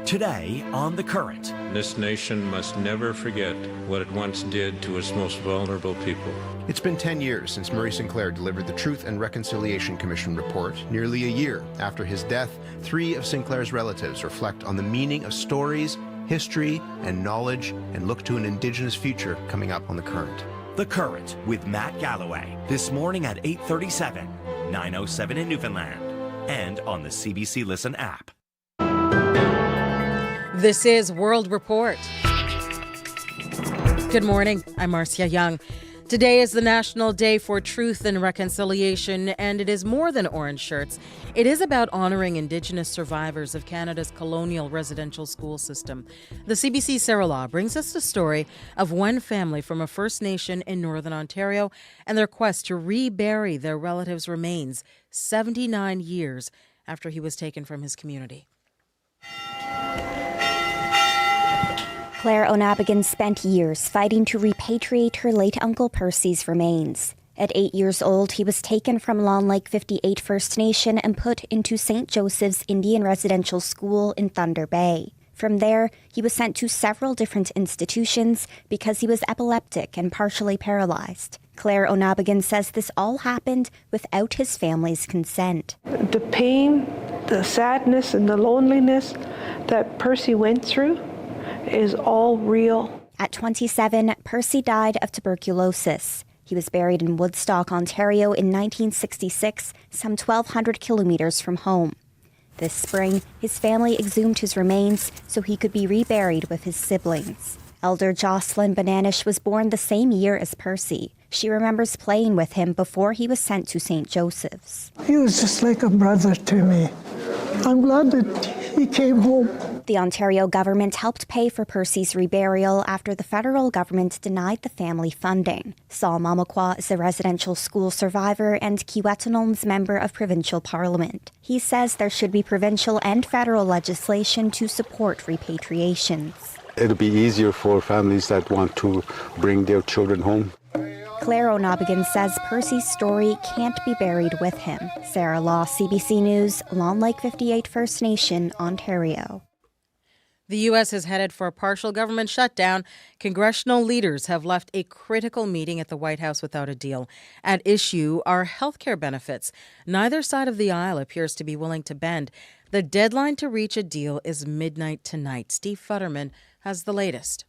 Today on The Current. This nation must never forget what it once did to its most vulnerable people. It's been 10 years since Murray Sinclair delivered the Truth and Reconciliation Commission report. Nearly a year after his death, 3 of Sinclair's relatives reflect on the meaning of stories, history, and knowledge, and look to an Indigenous future coming up on The Current. The Current with Matt Galloway. This morning at 8:37, 9:07 in Newfoundland, and on the CBC Listen app. This is World Report. Good morning. I'm Marcia Young. Today is the National Day for Truth and Reconciliation, and it is more than orange shirts. It is about honoring Indigenous survivors of Canada's colonial residential school system. The CBC Sarah Law brings us the story of one family from a First Nation in Northern Ontario and their quest to rebury their relative's remains 79 years after he was taken from his community. Claire O'Nabigan spent years fighting to repatriate her late Uncle Percy's remains. At 8 years old, he was taken from Long Lake 58 First Nation and put into St. Joseph's Indian Residential School in Thunder Bay. From there, he was sent to several different institutions because he was epileptic and partially paralyzed. Claire O'Nabigan says this all happened without his family's consent. The pain, the sadness, and the loneliness that Percy went through is all real. At 27, Percy died of tuberculosis. He was buried in Woodstock, Ontario in 1966, some 1,200 kilometers from home. This spring, his family exhumed his remains so he could be reburied with his siblings. Elder Jocelyn Bananish was born the same year as Percy. She remembers playing with him before he was sent to St. Joseph's. He was just like a brother to me. I'm glad that he came home. The Ontario government helped pay for Percy's reburial after the federal government denied the family funding. Saul Mamakwa is a residential school survivor and Kiiwetinoong's member of provincial parliament. He says there should be provincial and federal legislation to support repatriations. It'll be easier for families that want to bring their children home. Claire O'Nabigan says Percy's story can't be buried with him. Sarah Law, CBC News, Long Lake 58 First Nation, Ontario. The U.S. is headed for a partial government shutdown. Congressional leaders have left a critical meeting at the White House without a deal. At issue are health care benefits. Neither side of the aisle appears to be willing to bend. The deadline to reach a deal is midnight tonight. Steve Futterman has the latest.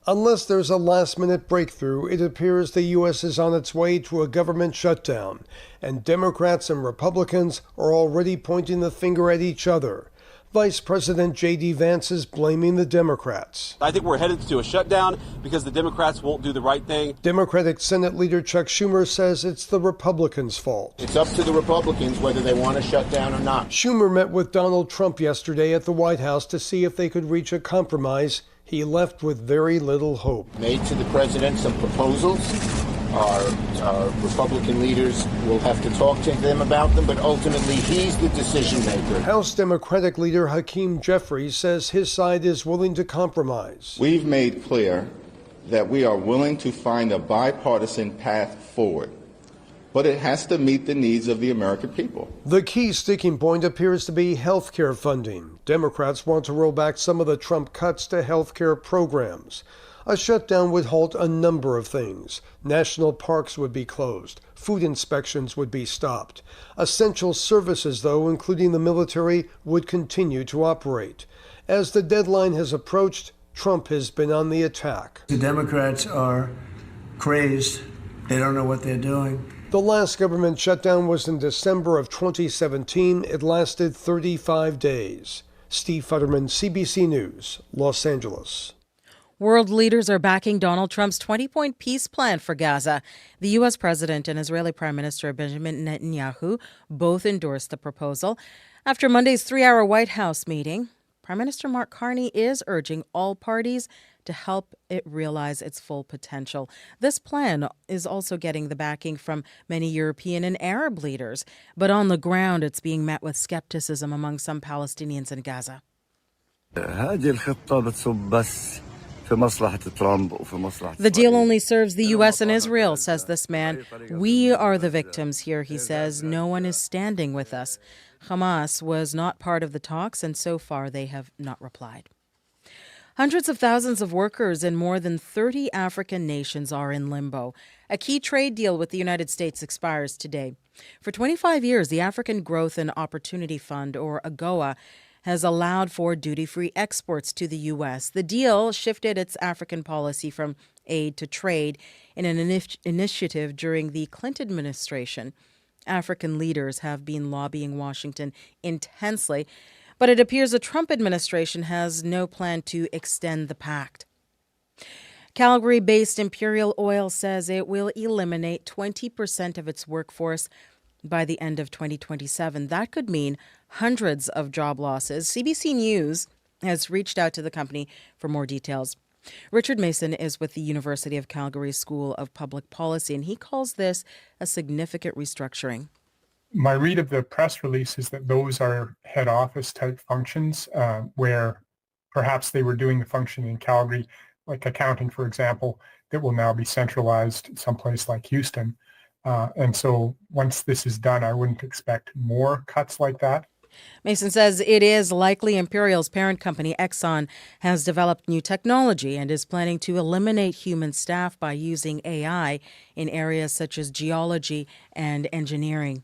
Unless there's a last-minute breakthrough, it appears the U.S. is on its way to a government shutdown, and Democrats and Republicans are already pointing the finger at each other. Vice President J.D. Vance is blaming the Democrats. I think we're headed to a shutdown because the Democrats won't do the right thing. Democratic Senate Leader Chuck Schumer says it's the Republicans' fault. It's up to the Republicans whether they want to shut down or not. Schumer met with Donald Trump yesterday at the White House to see if they could reach a compromise. He left with very little hope. Made to the president some proposals. Our Republican leaders will have to talk to them about them, but ultimately he's the decision maker. House Democratic leader Hakeem Jeffries says his side is willing to compromise. We've made clear that we are willing to find a bipartisan path forward, but it has to meet the needs of the American people. The key sticking point appears to be health care funding. Democrats want to roll back some of the Trump cuts to health care programs. A shutdown would halt a number of things. National parks would be closed. Food inspections would be stopped. Essential services, though, including the military, would continue to operate. As the deadline has approached, Trump has been on the attack. The Democrats are crazed. They don't know what they're doing. The last government shutdown was in December of 2017. It lasted 35 days. Steve Futterman, CBC News, Los Angeles. World leaders are backing Donald Trump's 20-point peace plan for Gaza. The U.S. President and Israeli Prime Minister Benjamin Netanyahu both endorsed the proposal. After Monday's 3-hour White House meeting, Prime Minister Mark Carney is urging all parties to help it realize its full potential. This plan is also getting the backing from many European and Arab leaders, but on the ground it's being met with skepticism among some Palestinians in Gaza. The deal only serves the U.S. and Israel, says this man. We are the victims here, he says. No one is standing with us. Hamas was not part of the talks, and so far they have not replied. Hundreds of thousands of workers in more than 30 African nations are in limbo. A key trade deal with the United States expires today. For 25 years, the African Growth and Opportunity Fund, or AGOA, has allowed for duty-free exports to the U.S. The deal shifted its African policy from aid to trade in an initiative during the Clinton administration. African leaders have been lobbying Washington intensely, but it appears the Trump administration has no plan to extend the pact. Calgary-based Imperial Oil says it will eliminate 20% of its workforce by the end of 2027. That could mean hundreds of job losses. CBC News has reached out to the company for more details. Richard Mason is with the University of Calgary School of Public Policy, and he calls this a significant restructuring. My read of the press release is that those are head office type functions where perhaps they were doing the function in Calgary, like accounting, for example, that will now be centralized someplace like Houston. And so once this is done, I wouldn't expect more cuts like that. Mason says it is likely Imperial's parent company, Exxon, has developed new technology and is planning to eliminate human staff by using AI in areas such as geology and engineering.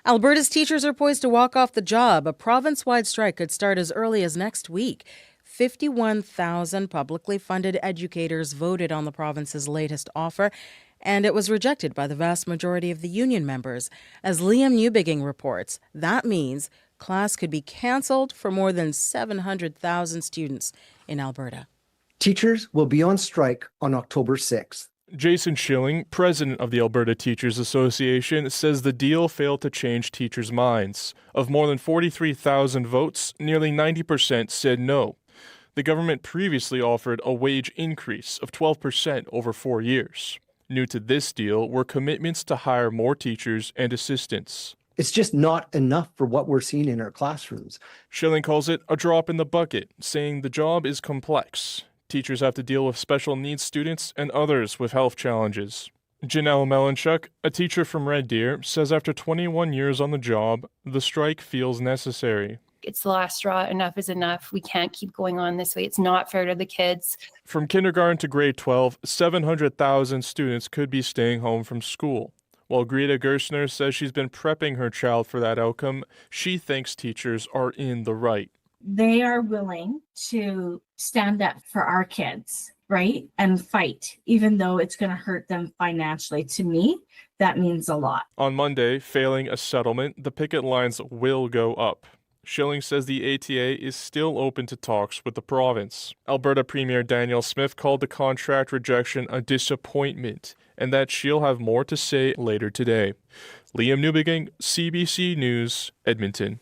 Alberta's teachers are poised to walk off the job. A province-wide strike could start as early as next week. 51,000 publicly funded educators voted on the province's latest offer, and it was rejected by the vast majority of the union members. As Liam Newbigging reports, that means class could be cancelled for more than 700,000 students in Alberta. Teachers will be on strike on October 6th. Jason Schilling, president of the Alberta Teachers Association, says the deal failed to change teachers' minds. Of more than 43,000 votes, nearly 90% said no. The government previously offered a wage increase of 12% over 4 years. New to this deal were commitments to hire more teachers and assistants. It's just not enough for what we're seeing in our classrooms. Schilling calls it a drop in the bucket, saying the job is complex. Teachers have to deal with special needs students and others with health challenges. Janelle Melanchuk, a teacher from Red Deer, says after 21 years on the job, the strike feels necessary. It's the last straw. Enough is enough. We can't keep going on this way. It's not fair to the kids. From kindergarten to grade 12, 700,000 students could be staying home from school. While Greta Gerstner says she's been prepping her child for that outcome, she thinks teachers are in the right. They are willing to stand up for our kids, right? And fight, even though it's going to hurt them financially. To me, that means a lot. On Monday, failing a settlement, the picket lines will go up. Schilling says the ATA is still open to talks with the province. Alberta Premier Danielle Smith called the contract rejection a disappointment and that she'll have more to say later today. Liam Newbegin, CBC News, Edmonton.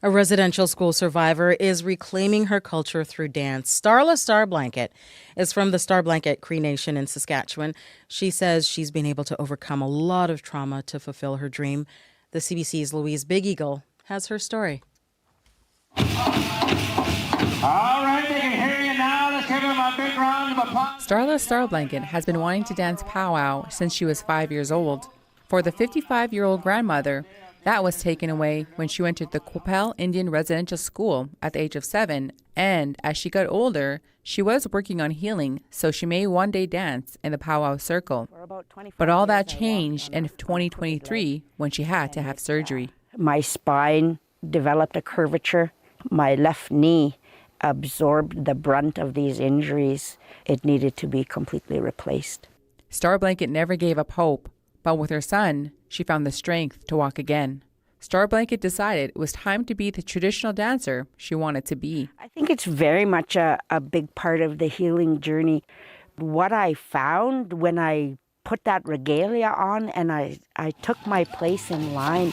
A residential school survivor is reclaiming her culture through dance. Starla Starblanket is from the Starblanket Cree Nation in Saskatchewan. She says she's been able to overcome a lot of trauma to fulfill her dream. The CBC's Louise Big Eagle has her story. All right, they can hear you now. Let's give them a big round of applause. Starla Starblanket has been wanting to dance powwow since she was 5 years old. For the 55-year-old grandmother, that was taken away when she entered the Qu'Appelle Indian Residential School at the age of 7, and as she got older, she was working on healing, so she may one day dance in the powwow circle. But all that changed in 2023 when she had to have surgery. My spine developed a curvature. My left knee absorbed the brunt of these injuries. It needed to be completely replaced. Starblanket never gave up hope, but with her son, she found the strength to walk again. Starblanket decided it was time to be the traditional dancer she wanted to be. I think it's very much a big part of the healing journey. What I found when I put that regalia on and I took my place in line.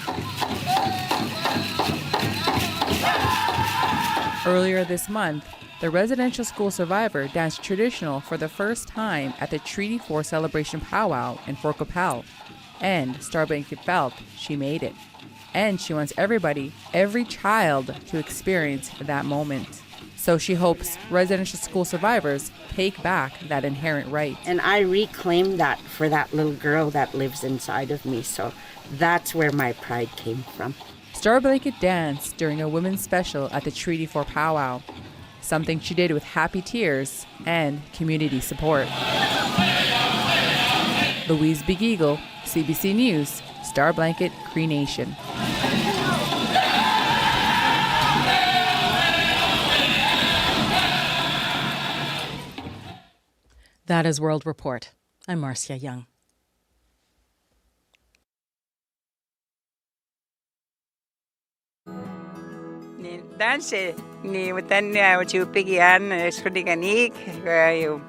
Earlier this month, the residential school survivor danced traditional for the first time at the Treaty 4 celebration powwow in Fort Qu'Appelle. And Starblanket felt she made it. And she wants everybody, every child, to experience that moment. So she hopes residential school survivors take back that inherent right. And I reclaimed that for that little girl that lives inside of me. So that's where my pride came from. Starblanket danced during a women's special at the Treaty 4 powwow, something she did with happy tears and community support. Louise Big Eagle, CBC News, Starblanket, Cree Nation. That is World Report. I'm Marcia Young. Danse ni watan chupigian suniganik yo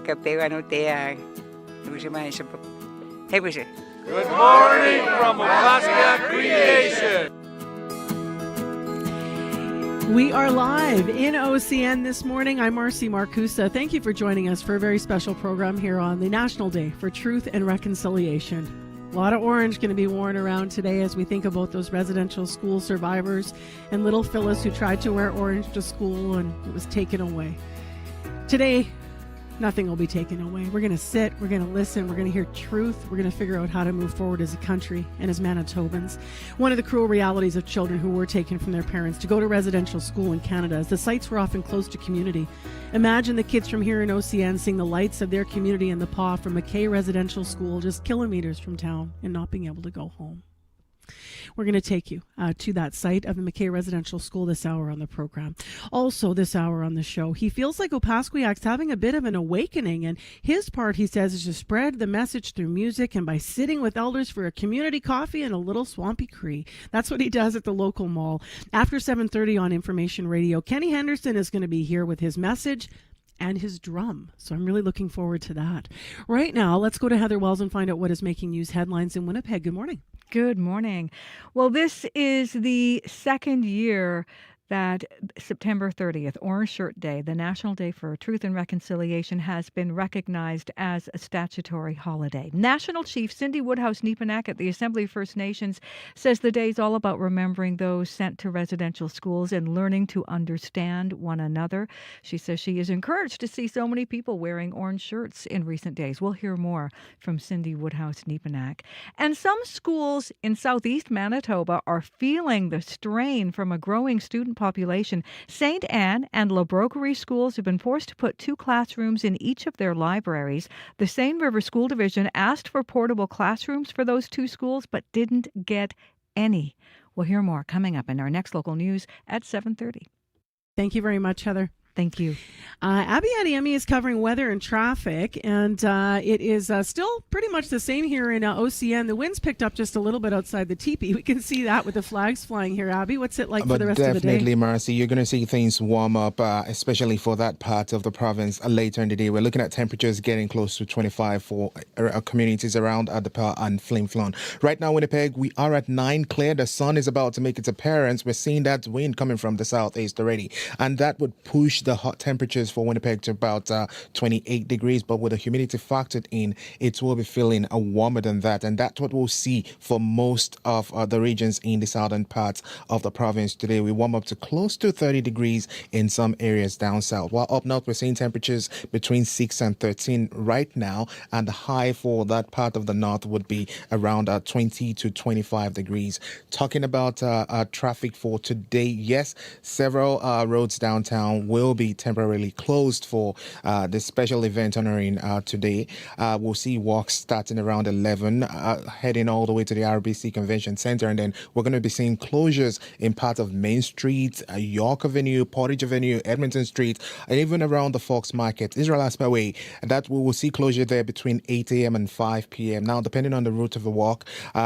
kapewanotea Good morning from Opaskwayak Cree Nation. We are live in OCN this morning. I'm Marcy Marcusa. Thank you for joining us for a very special program here on the National Day for Truth and Reconciliation. A lot of orange going to be worn around today as we think about those residential school survivors and little Phyllis who tried to wear orange to school and it was taken away. Today, nothing will be taken away. We're going to sit, we're going to listen, we're going to hear truth, we're going to figure out how to move forward as a country and as Manitobans. One of the cruel realities of children who were taken from their parents to go to residential school in Canada is the sites were often close to community. Imagine the kids from here in OCN seeing the lights of their community in the paw from McKay Residential School just kilometers from town and not being able to go home. We're going to take you to that site of the McKay Residential School this hour on the program. Also this hour on the show, he feels like Opaskwaяк's having a bit of an awakening, and his part, he says, is to spread the message through music and by sitting with elders for a community coffee and a little swampy Cree. That's what he does at the local mall. After 7:30 on Information Radio, Kenny Henderson is going to be here with his message and his drum. So I'm really looking forward to that. Right now, let's go to Heather Wells and find out what is making news headlines in Winnipeg. Good morning. Good morning. Well, this is the second year that September 30th, Orange Shirt Day, the National Day for Truth and Reconciliation, has been recognized as a statutory holiday. National Chief Cindy Woodhouse-Neepanak at the Assembly of First Nations says the day is all about remembering those sent to residential schools and learning to understand one another. She says she is encouraged to see so many people wearing orange shirts in recent days. We'll hear more from Cindy Woodhouse-Neepanak. And some schools in southeast Manitoba are feeling the strain from a growing student population. St. Anne and La Broquerie schools have been forced to put 2 classrooms in each of their libraries. The Seine River School Division asked for portable classrooms for those 2 schools, but didn't get any. We'll hear more coming up in our next local news at 7:30. Thank you very much, Heather. Thank you. Abby Adiemi is covering weather and traffic, and it is still pretty much the same here in OCN. The wind's picked up just a little bit outside the teepee. We can see that with the flags flying here. Abby, what's it like for the rest of the day? Definitely, Marcy, you're going to see things warm up, especially for that part of the province later in the day. We're looking at temperatures getting close to 25 for communities around Adapa and Flin Flon. Right now, Winnipeg, we are at 9 clear. The sun is about to make its appearance. We're seeing that wind coming from the southeast already, and that would push the hot temperatures for Winnipeg to about 28 degrees, but with the humidity factored in, it will be feeling warmer than that, and that's what we'll see for most of the regions in the southern parts of the province today. We warm up to close to 30 degrees in some areas down south, while up north we're seeing temperatures between 6 and 13 right now, and the high for that part of the north would be around 20 to 25 degrees. Talking about traffic for today, yes, several roads downtown will be temporarily closed for the special event honoring today. We'll see walks starting around 11, heading all the way to the RBC Convention Center, and then we're going to be seeing closures in part of Main Street, York Avenue, Portage Avenue, Edmonton Street, and even around the Fox Market, Israel Aspaway. That we will see closure there between 8 a.m. and 5 p.m. Now, depending on the route of the walk,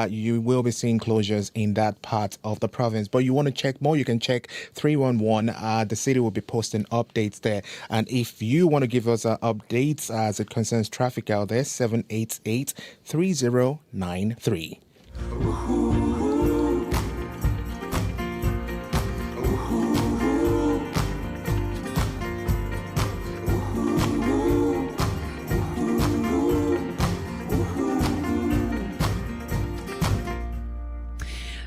you will be seeing closures in that part of the province. But you want to check more, you can check 311. The city will be posting updates there. And if you want to give us updates as it concerns traffic out there, 788-3093.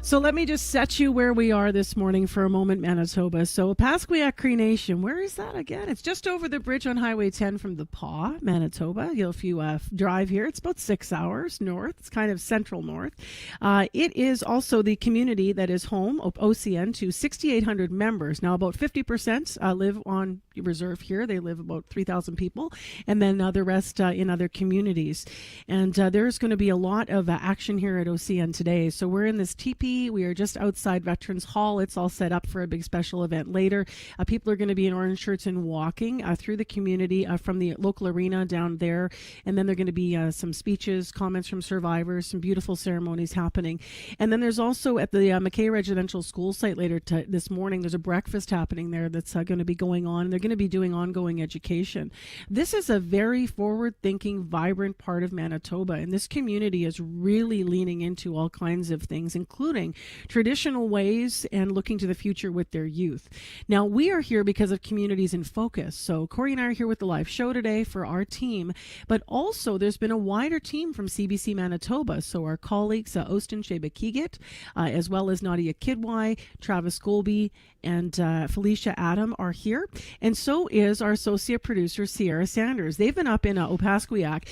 So let me just set you where we are this morning for a moment, Manitoba. So Opaskwayak Cree Nation, where is that again? It's just over the bridge on Highway 10 from the Paw, Manitoba. If you drive here, it's about 6 hours north. It's kind of central north. It is also the community that is home, OCN, to 6,800 members. Now, about 50% live on reserve here. They live about 3,000 people, and then the rest in other communities. And there's going to be a lot of action here at OCN today. So we're in this teepee. We are just outside Veterans Hall. It's all set up for a big special event later. People are going to be in orange shirts and walking through the community from the local arena down there. And then there are going to be some speeches, comments from survivors, some beautiful ceremonies happening. And then there's also at the McKay Residential School site later this morning, there's a breakfast happening there that's going to be going on. They're going to be doing ongoing education. This is a very forward-thinking, vibrant part of Manitoba. And this community is really leaning into all kinds of things, including traditional ways and looking to the future with their youth. Now, we are here because of Communities in Focus. So Corey and I are here with the live show today for our team, but also there's been a wider team from CBC Manitoba. So our colleagues, Austin Shebakigit, as well as Nadia Kidwai, Travis Golby, and Felicia Adam are here. And so is our associate producer, Sierra Sanders. They've been up in Opaskwayak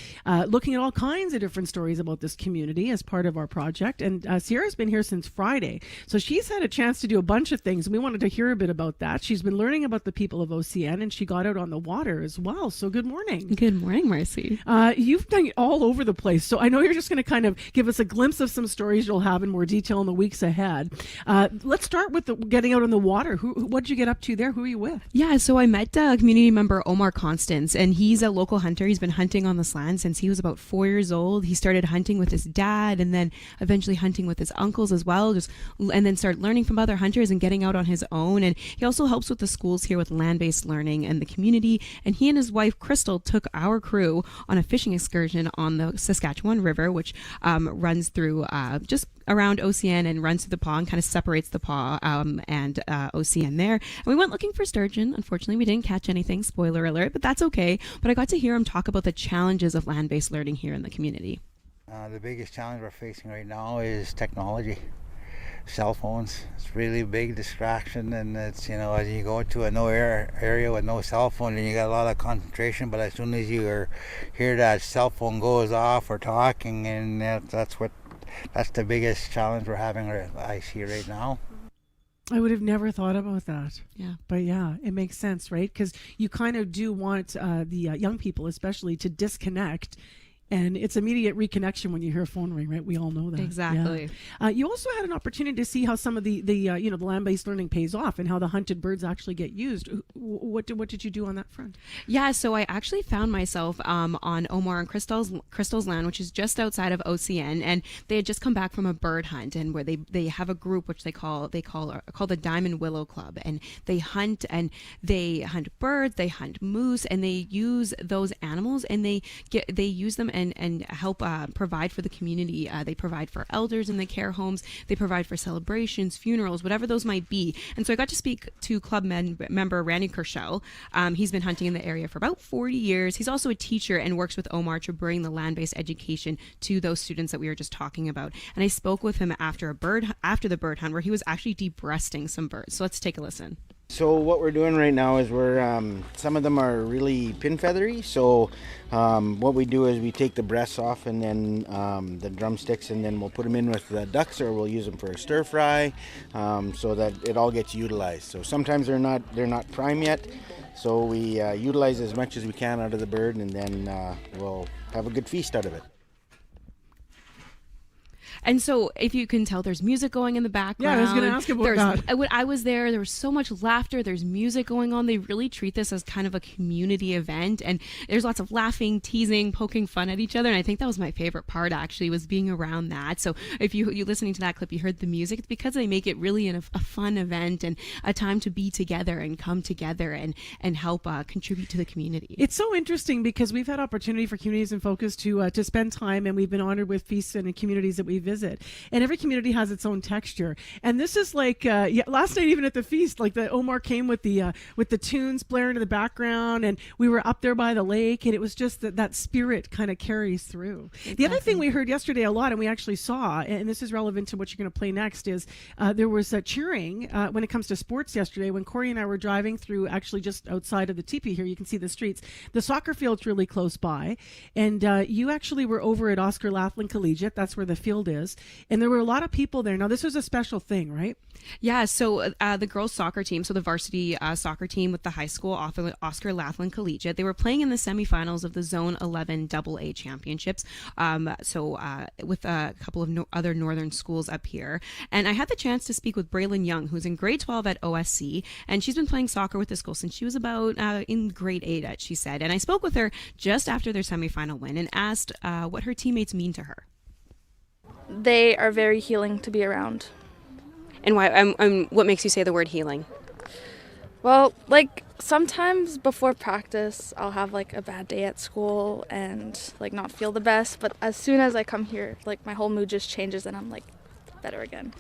looking at all kinds of different stories about this community as part of our project. And Sierra's been here since Friday. So she's had a chance to do a bunch of things. We wanted to hear a bit about that. She's been learning about the people of OCN, and she got out on the water as well. So good morning. Good morning, Marcy. You've been all over the place. So I know you're just going to kind of give us a glimpse of some stories you'll have in more detail in the weeks ahead. Let's start with getting out on the water. What did you get up to there? Who are you with? Yeah, so I met community member Omar Constance, and he's a local hunter. He's been hunting on this land since he was about 4 years old. He started hunting with his dad and then eventually hunting with his uncles as well, and then started learning from other hunters and getting out on his own. And he also helps with the schools here with land-based learning and the community. And he and his wife, Crystal, took our crew on a fishing excursion on the Saskatchewan River, which runs through just around OCN and runs through the Paw and kind of separates the Paw and OCN there. And we went looking for sturgeon. Unfortunately, we didn't catch anything, spoiler alert, but that's okay. But I got to hear him talk about the challenges of land-based learning here in the community. The biggest challenge we're facing right now is technology. Cell phones. It's really a big distraction, and it's, as you go to a no area with no cell phone, and you got a lot of concentration, but as soon as you hear that cell phone goes off or talking, and that's the biggest challenge we're having, I see right now. I would have never thought about that. Yeah. But yeah, it makes sense, right? Because you kind of do want the young people especially to disconnect And it's immediate reconnection when you hear a phone ring, right? We all know that. Exactly. Yeah. You also had an opportunity to see how some of the land-based learning pays off and how the hunted birds actually get used. What did you do on that front? Yeah, so I actually found myself on Omar and Crystal's land, which is just outside of OCN, and they had just come back from a bird hunt, and where they have a group which they call the Diamond Willow Club, and they hunt birds, they hunt moose, and they use those animals, and they use them and help provide for the community. They provide for elders in the care homes. They provide for celebrations, funerals, whatever those might be. And so I got to speak to club member Randy Kershell. He's been hunting in the area for about 40 years. He's also a teacher and works with Omar to bring the land-based education to those students that we were just talking about. And I spoke with him after the bird hunt, where he was actually debreasting some birds. So let's take a listen. So what we're doing right now is some of them are really pin feathery. So what we do is we take the breasts off and then the drumsticks, and then we'll put them in with the ducks, or we'll use them for a stir fry, so that it all gets utilized. So sometimes they're not prime yet, so we utilize as much as we can out of the bird, and then we'll have a good feast out of it. And so, if you can tell, there's music going in the background. Yeah, I was going to ask about that. When I was there was so much laughter. There's music going on. They really treat this as kind of a community event, and there's lots of laughing, teasing, poking fun at each other. And I think that was my favorite part, actually, was being around that. So, if you listening to that clip, you heard the music. It's because they make it really a fun event and a time to be together and come together and help contribute to the community. It's so interesting because we've had opportunity for Communities in Focus to spend time, and we've been honored with feasts and communities that we visit. And every community has its own texture. And this is like last night, even at the feast, like the Omar came with the tunes blaring in the background, and we were up there by the lake, and it was just that spirit kind of carries through. Exactly. The other thing we heard yesterday a lot, and we actually saw, and this is relevant to what you're going to play next, is there was cheering when it comes to sports yesterday. When Corey and I were driving through, actually just outside of the teepee here, you can see the streets. The soccer field's really close by, and you actually were over at Oscar Laughlin Collegiate. That's where the field is. And there were a lot of people there. Now, this was a special thing, right? Yeah, so the girls' soccer team, so the varsity soccer team with the high school, Oscar Laughlin Collegiate, they were playing in the semifinals of the Zone 11 AA Championships, with a couple of other northern schools up here. And I had the chance to speak with Braylon Young, who's in grade 12 at OSC, and she's been playing soccer with the school since she was about in grade 8, she said. And I spoke with her just after their semifinal win and asked what her teammates mean to her. They are very healing to be around. And why? What makes you say the word healing? Well, like sometimes before practice, I'll have like a bad day at school and like not feel the best. But as soon as I come here, like my whole mood just changes and I'm like better again.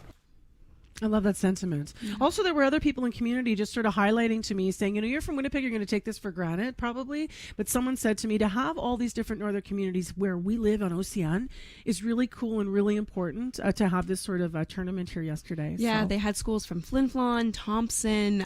I love that sentiment. Mm-hmm. Also, there were other people in community just sort of highlighting to me, saying, you're from Winnipeg, you're going to take this for granted, probably. But someone said to me, to have all these different northern communities where we live on OCN is really cool and really important to have this sort of tournament here yesterday. Yeah, they had schools from Flin Flon, Thompson,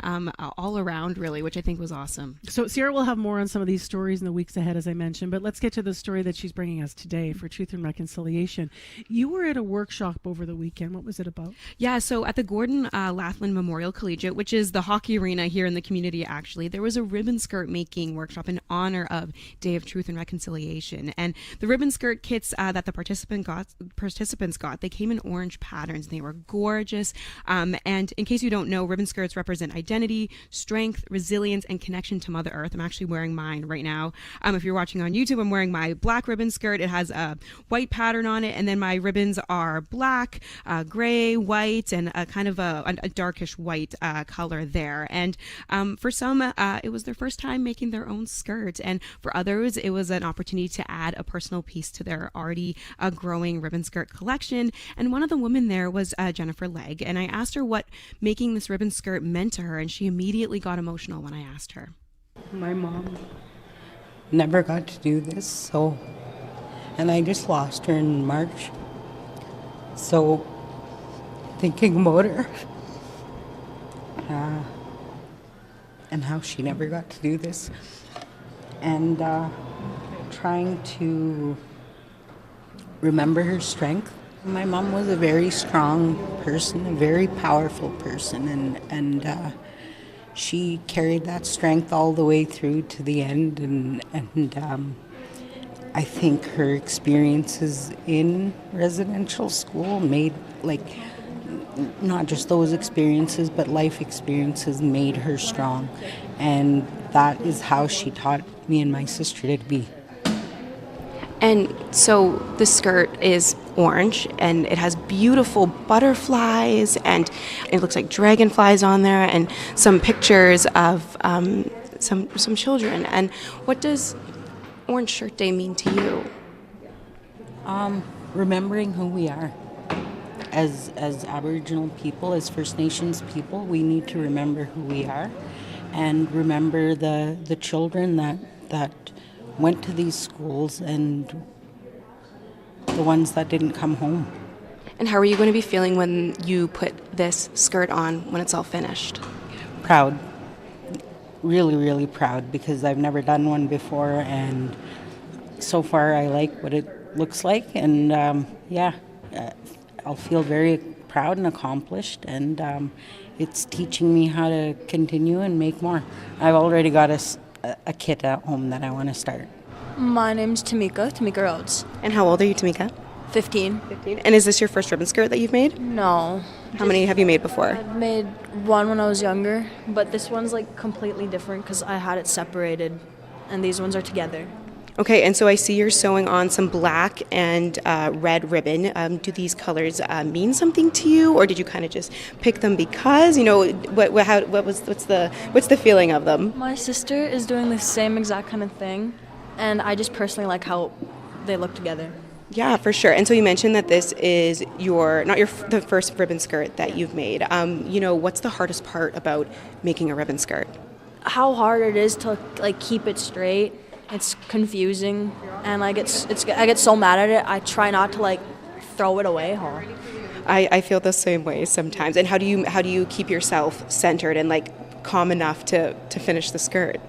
all around, really, which I think was awesome. So Sierra will have more on some of these stories in the weeks ahead, as I mentioned. But let's get to the story that she's bringing us today for Truth and Reconciliation. You were at a workshop over the weekend. What was it about? Yeah, so at the Gordon Laughlin Memorial Collegiate, which is the hockey arena here in the community, actually, there was a ribbon skirt making workshop in honor of Day of Truth and Reconciliation. And the ribbon skirt kits that the participants got, they came in orange patterns. They were gorgeous. And in case you don't know, ribbon skirts represent identity, strength, resilience, and connection to Mother Earth. I'm actually wearing mine right now. If you're watching on YouTube, I'm wearing my black ribbon skirt. It has a white pattern on it, and then my ribbons are black, gray, white, and a kind of a darkish white color there. And for some, it was their first time making their own skirt, and for others, it was an opportunity to add a personal piece to their already growing ribbon skirt collection. And one of the women there was Jennifer Legg, and I asked her what making this ribbon skirt meant to her, and she immediately got emotional when I asked her. My mom never got to do this, and I just lost her in March. So thinking about her and how she never got to do this, and trying to remember her strength. My mom was a very strong person, a very powerful person, and she carried that strength all the way through to the end, and I think her experiences in residential school made, not just those experiences, but life experiences made her strong. And that is how she taught me and my sister to be. And so the skirt is orange and it has beautiful butterflies and it looks like dragonflies on there and some pictures of some children. And what does Orange Shirt Day mean to you? Remembering who we are. As Aboriginal people, as First Nations people, we need to remember who we are and remember the children that went to these schools and the ones that didn't come home. And how are you going to be feeling when you put this skirt on when it's all finished? Proud. Really, really proud because I've never done one before and so far I like what it looks like and I'll feel very proud and accomplished and it's teaching me how to continue and make more. I've already got a kit at home that I want to start. My name's Tamika Rhodes. And how old are you, Tamika? 15. And is this your first ribbon skirt that you've made? No. How many have you made before? I've made one when I was younger, but this one's completely different because I had it separated and these ones are together. Okay, and so I see you're sewing on some black and red ribbon. Do these colors mean something to you, or did you kind of just pick them because? What's the feeling of them? My sister is doing the same exact kind of thing, and I just personally like how they look together. Yeah, for sure. And so you mentioned that this is the first ribbon skirt that you've made. What's the hardest part about making a ribbon skirt? How hard it is to keep it straight. It's confusing, and I get so mad at it. I try not to throw it away. I feel the same way sometimes. And how do you keep yourself centered and calm enough to finish the skirt?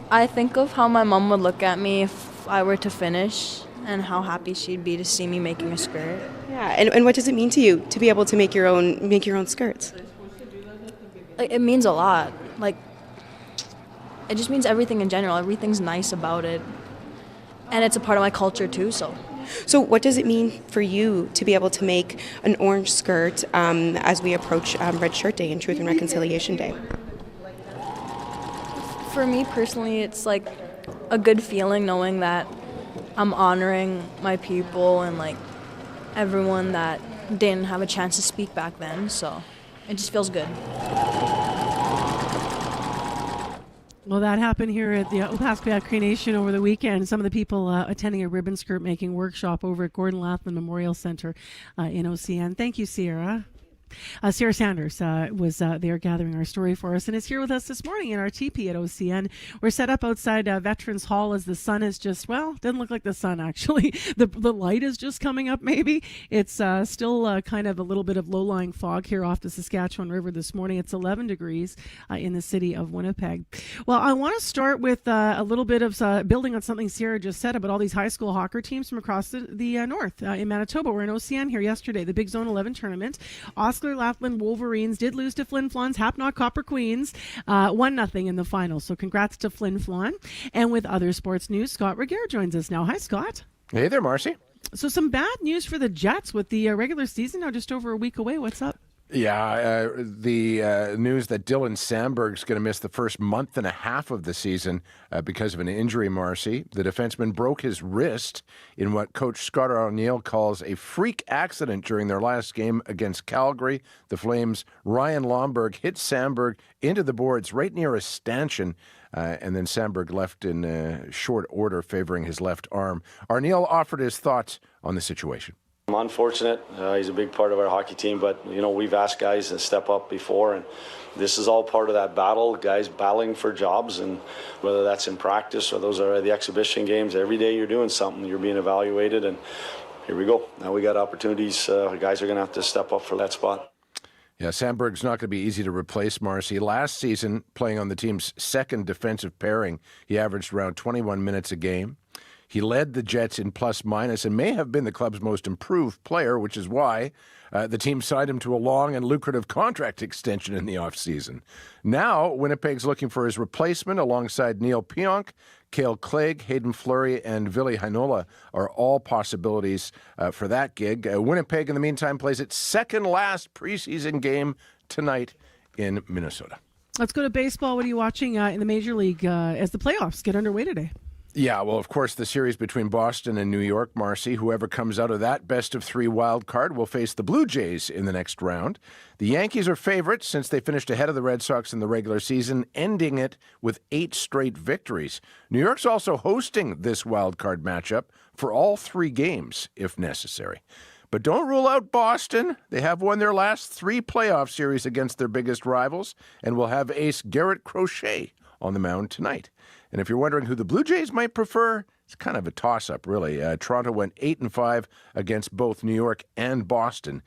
I think of how my mom would look at me if I were to finish, and how happy she'd be to see me making a skirt. Yeah, and what does it mean to you to be able to make your own skirts? It means a lot. It just means everything in general. Everything's nice about it. And it's a part of my culture too, so. So what does it mean for you to be able to make an orange skirt as we approach Red Shirt Day and Truth and Reconciliation Day? For me personally, it's a good feeling knowing that I'm honoring my people and everyone that didn't have a chance to speak back then, so it just feels good. Well, that happened here at the Opaskwayak Cree Nation over the weekend. Some of the people attending a ribbon skirt making workshop over at Gordon Lathman Memorial Centre in OCN. Thank you, Sierra. Sarah Sanders was there gathering our story for us and is here with us this morning in our teepee at OCN. We're set up outside Veterans Hall as the sun is doesn't look like the sun actually. The light is just coming up maybe. It's still kind of a little bit of low-lying fog here off the Saskatchewan River this morning. It's 11 degrees in the city of Winnipeg. Well, I want to start with a little bit of building on something Sierra just said about all these high school hockey teams from across the north in Manitoba. We're in OCN here yesterday, the Big Zone 11 tournament. Lathland Wolverines did lose to Flin Flon's Hapnock Copper Queens 1-0 in the final. So congrats to Flin Flon. And with other sports news, Scott Regehr joins us now. Hi, Scott. Hey there, Marcy. So some bad news for the Jets with the regular season now just over a week away. What's up? Yeah, the news that Dylan Sandberg's going to miss the first month and a half of the season because of an injury, Marcy. The defenseman broke his wrist in what Coach Scott O'Neill calls a freak accident during their last game against Calgary. The Flames' Ryan Lomberg hit Sandberg into the boards right near a stanchion, and then Sandberg left in short order, favoring his left arm. O'Neill offered his thoughts on the situation. I'm unfortunate. He's a big part of our hockey team, but we've asked guys to step up before, and this is all part of that battle. Guys battling for jobs, and whether that's in practice or those are the exhibition games, every day you're doing something, you're being evaluated, and here we go. Now we got opportunities. Guys are going to have to step up for that spot. Yeah, Sandberg's not going to be easy to replace, Marcy. Last season, playing on the team's second defensive pairing, he averaged around 21 minutes a game. He led the Jets in plus-minus and may have been the club's most improved player, which is why the team signed him to a long and lucrative contract extension in the offseason. Now, Winnipeg's looking for his replacement alongside Neil Pionk. Cale Clegg, Hayden Fleury, and Ville Heinola are all possibilities for that gig. Winnipeg, in the meantime, plays its second-last preseason game tonight in Minnesota. Let's go to baseball. What are you watching in the Major League as the playoffs get underway today? Yeah, well, of course, the series between Boston and New York, Marcy. Whoever comes out of that best-of-3 wild card will face the Blue Jays in the next round. The Yankees are favorites since they finished ahead of the Red Sox in the regular season, ending it with 8 straight victories. New York's also hosting this wild card matchup for all 3 games, if necessary. But don't rule out Boston. They have won their last 3 playoff series against their biggest rivals and will have ace Garrett Crochet on the mound tonight. And if you're wondering who the Blue Jays might prefer, it's kind of a toss-up, really. Toronto went 8-5 against both New York and Boston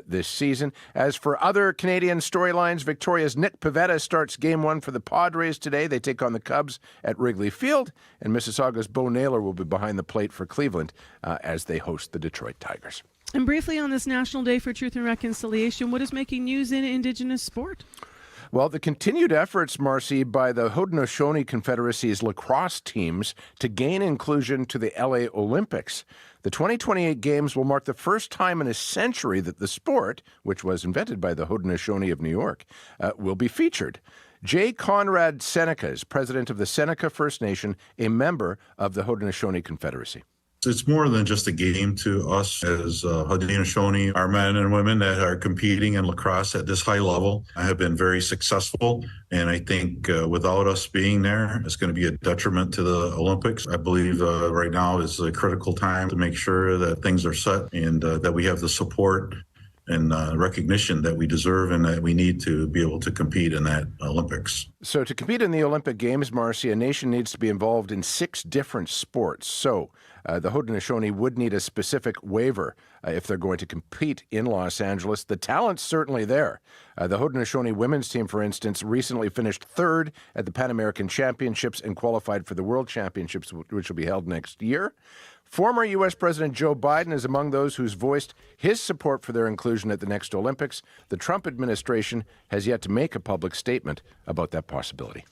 this season. As for other Canadian storylines, Victoria's Nick Pivetta starts Game 1 for the Padres today. They take on the Cubs at Wrigley Field, and Mississauga's Bo Naylor will be behind the plate for Cleveland as they host the Detroit Tigers. And briefly on this National Day for Truth and Reconciliation, what is making news in Indigenous sport? Well, the continued efforts, Marcy, by the Haudenosaunee Confederacy's lacrosse teams to gain inclusion to the LA Olympics. The 2028 Games will mark the first time in a century that the sport, which was invented by the Haudenosaunee of New York, will be featured. J. Conrad Seneca is president of the Seneca First Nation, a member of the Haudenosaunee Confederacy. It's more than just a game to us as Haudenosaunee. Our men and women that are competing in lacrosse at this high level have been very successful. And I think without us being there, it's going to be a detriment to the Olympics. I believe right now is a critical time to make sure that things are set and that we have the support and recognition that we deserve and that we need to be able to compete in that Olympics. So to compete in the Olympic Games, Marcy, a nation needs to be involved in 6 different sports. So the Haudenosaunee would need a specific waiver if they're going to compete in Los Angeles. The talent's certainly there. The Haudenosaunee women's team, for instance, recently finished 3rd at the Pan American Championships and qualified for the World Championships, which will be held next year. Former U.S. President Joe Biden is among those who's voiced his support for their inclusion at the next Olympics. The Trump administration has yet to make a public statement about that possibility.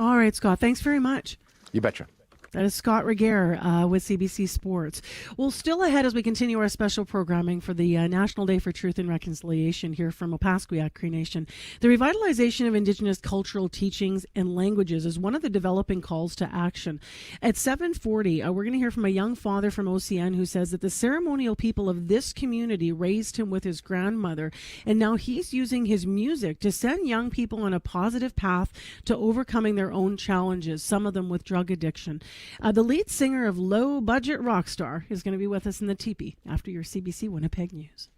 All right, Scott, thanks very much. You betcha. That is Scott Regehr with CBC Sports. Well, still ahead as we continue our special programming for the National Day for Truth and Reconciliation here from Opaskwayak, Cree Nation. The revitalization of Indigenous cultural teachings and languages is one of the developing calls to action. At 7:40, we're going to hear from a young father from OCN who says that the ceremonial people of this community raised him with his grandmother, and now he's using his music to send young people on a positive path to overcoming their own challenges, some of them with drug addiction. The lead singer of Low Budget Rockstar is going to be with us in the teepee after your CBC Winnipeg News.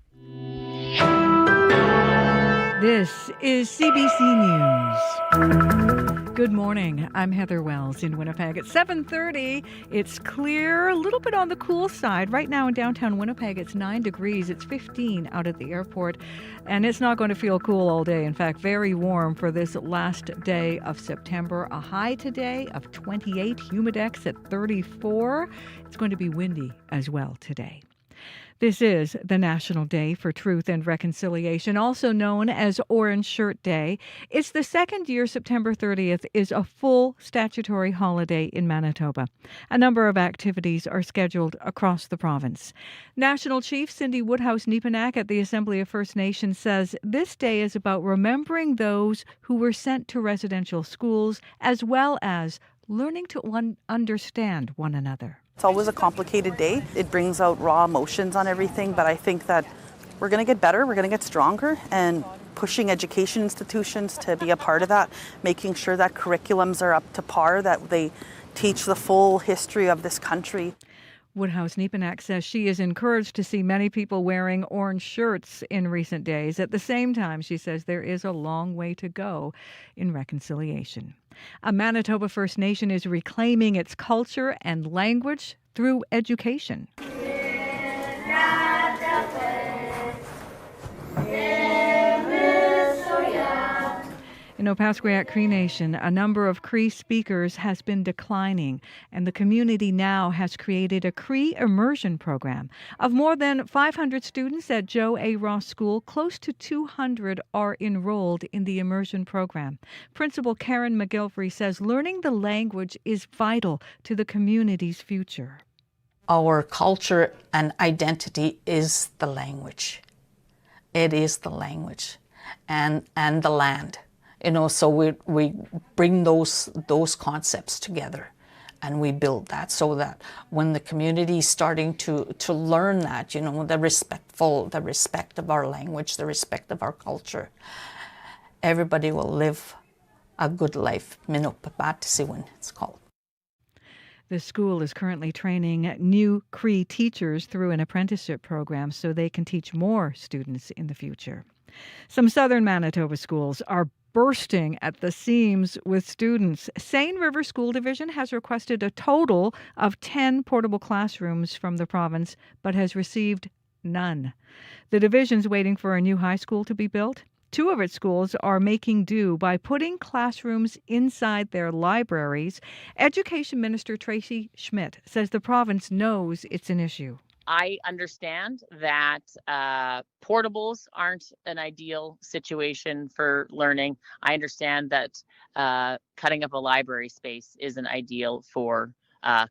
This is CBC News. Good morning. I'm Heather Wells in Winnipeg. At 7:30, it's clear, a little bit on the cool side. Right now in downtown Winnipeg, it's 9 degrees. It's 15 out at the airport. And it's not going to feel cool all day. In fact, very warm for this last day of September. A high today of 28, humidex at 34. It's going to be windy as well today. This is the National Day for Truth and Reconciliation, also known as Orange Shirt Day. It's the second year September 30th is a full statutory holiday in Manitoba. A number of activities are scheduled across the province. National Chief Cindy Woodhouse-Nepenak at the Assembly of First Nations says this day is about remembering those who were sent to residential schools, as well as learning to understand one another. It's always a complicated day. It brings out raw emotions on everything, but I think that we're going to get better, we're going to get stronger, and pushing education institutions to be a part of that, making sure that curriculums are up to par, that they teach the full history of this country. Woodhouse-Nepenak says she is encouraged to see many people wearing orange shirts in recent days. At the same time, she says there is a long way to go in reconciliation. A Manitoba First Nation is reclaiming its culture and language through education. In Opaskwayak Cree Nation, a number of Cree speakers has been declining, and the community now has created a Cree immersion program. Of more than 500 students at Joe A. Ross School, close to 200 are enrolled in the immersion program. Principal Karen McGilvery says learning the language is vital to the community's future. Our culture and identity is the language. It is the language and the land. So we bring those concepts together and we build that so that when the community is starting to learn that, the respect of our language, the respect of our culture, everybody will live a good life. Minupapatisiwin, it's called. The school is currently training new Cree teachers through an apprenticeship program so they can teach more students in the future. Some southern Manitoba schools are bursting at the seams with students. Seine River School Division has requested a total of 10 portable classrooms from the province, but has received none. The division's waiting for a new high school to be built. Two of its schools are making do by putting classrooms inside their libraries. Education Minister Tracy Schmidt says the province knows it's an issue. I understand that portables aren't an ideal situation for learning. I understand that cutting up a library space isn't ideal for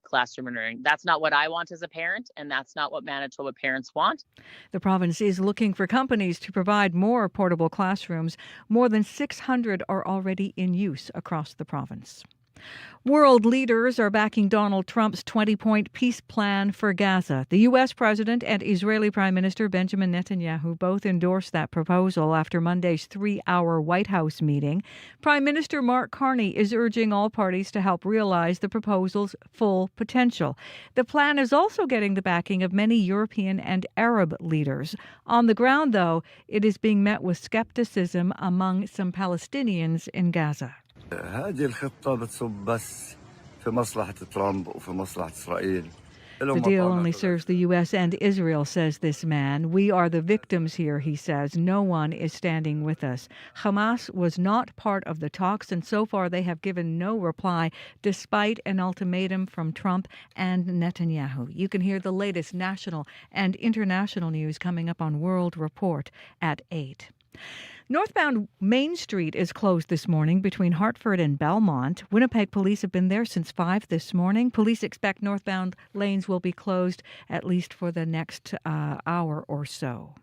classroom learning. That's not what I want as a parent, and that's not what Manitoba parents want. The province is looking for companies to provide more portable classrooms. More than 600 are already in use across the province. World leaders are backing Donald Trump's 20-point peace plan for Gaza. The U.S. President and Israeli Prime Minister Benjamin Netanyahu both endorsed that proposal after Monday's 3-hour White House meeting. Prime Minister Mark Carney is urging all parties to help realize the proposal's full potential. The plan is also getting the backing of many European and Arab leaders. On the ground, though, it is being met with skepticism among some Palestinians in Gaza. هذه الخطة بتصب بس في مصلحة ترامب وفي مصلحة إسرائيل. The deal only serves the U.S. and Israel, says this man. We are the victims here, he says. No one is standing with us. Hamas was not part of the talks, and so far they have given no reply, despite an ultimatum from Trump and Netanyahu. You can hear the latest national and international news coming up on World Report at 8. Northbound Main Street is closed this morning between Hartford and Belmont. Winnipeg police have been there since 5 this morning. Police expect northbound lanes will be closed at least for the next hour or so.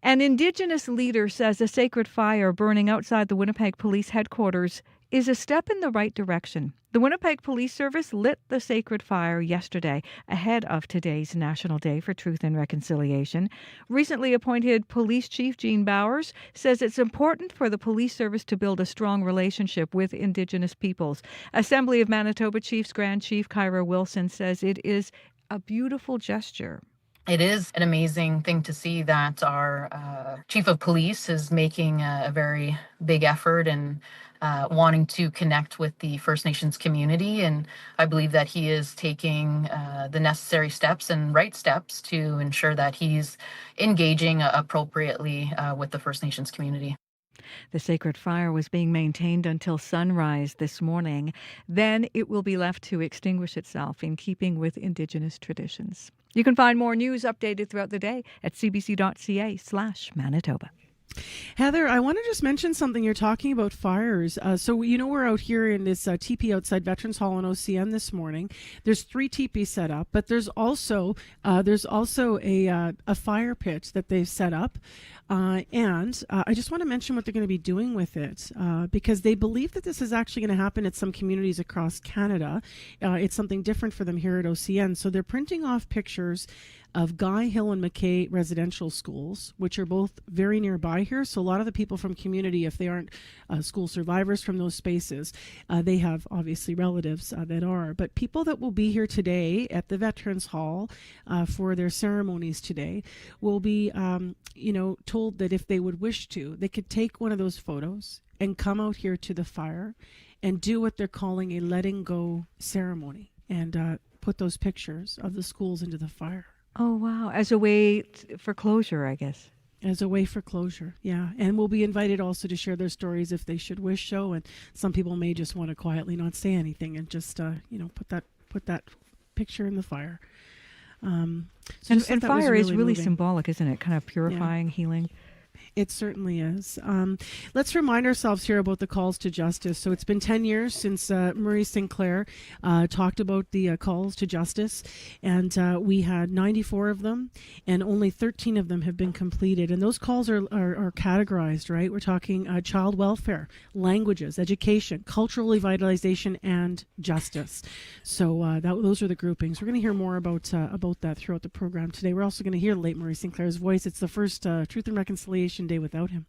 An Indigenous leader says a sacred fire burning outside the Winnipeg Police headquarters is a step in the right direction. The Winnipeg Police Service lit the sacred fire yesterday ahead of today's National Day for Truth and Reconciliation. Recently appointed Police Chief Gene Bowers says it's important for the police service to build a strong relationship with Indigenous peoples. Assembly of Manitoba Chiefs Grand Chief Kyra Wilson says it is a beautiful gesture. It is an amazing thing to see that our chief of police is making a very big effort and wanting to connect with the First Nations community. And I believe that he is taking the necessary steps and right steps to ensure that he's engaging appropriately with the First Nations community. The sacred fire was being maintained until sunrise this morning. Then it will be left to extinguish itself in keeping with Indigenous traditions. You can find more news updated throughout the day at cbc.ca/Manitoba. Heather, I want to just mention something. You're talking about fires. So, we're out here in this teepee outside Veterans Hall in OCN this morning. There's 3 teepees set up, but there's also a fire pit that they've set up. And I just want to mention what they're going to be doing with it because they believe that this is actually going to happen at some communities across Canada. It's something different for them here at OCN. So they're printing off pictures of Guy Hill and McKay residential schools, which are both very nearby here. So a lot of the people from community, if they aren't school survivors from those spaces, they have obviously relatives that are. But people that will be here today at the Veterans Hall for their ceremonies today will be, told that if they would wish to, they could take one of those photos and come out here to the fire and do what they're calling a letting go ceremony and put those pictures of the schools into the fire. Oh, wow. As a way for closure, I guess. As a way for closure, yeah. And we'll be invited also to share their stories if they should wish so. And some people may just want to quietly not say anything and just, put that picture in the fire. And fire is really moving. symbolic, isn't it? Kind of purifying, healing. It certainly is. Let's remind ourselves here about the calls to justice. So it's been 10 years since Murray Sinclair talked about the calls to justice, and we had 94 of them, and only 13 of them have been completed. And those calls are categorized, right? We're talking child welfare, languages, education, cultural revitalization, and justice. So those are the groupings. We're going to hear more about that throughout the program today. We're also going to hear late Murray Sinclair's voice. It's the first Truth and Reconciliation Day without him.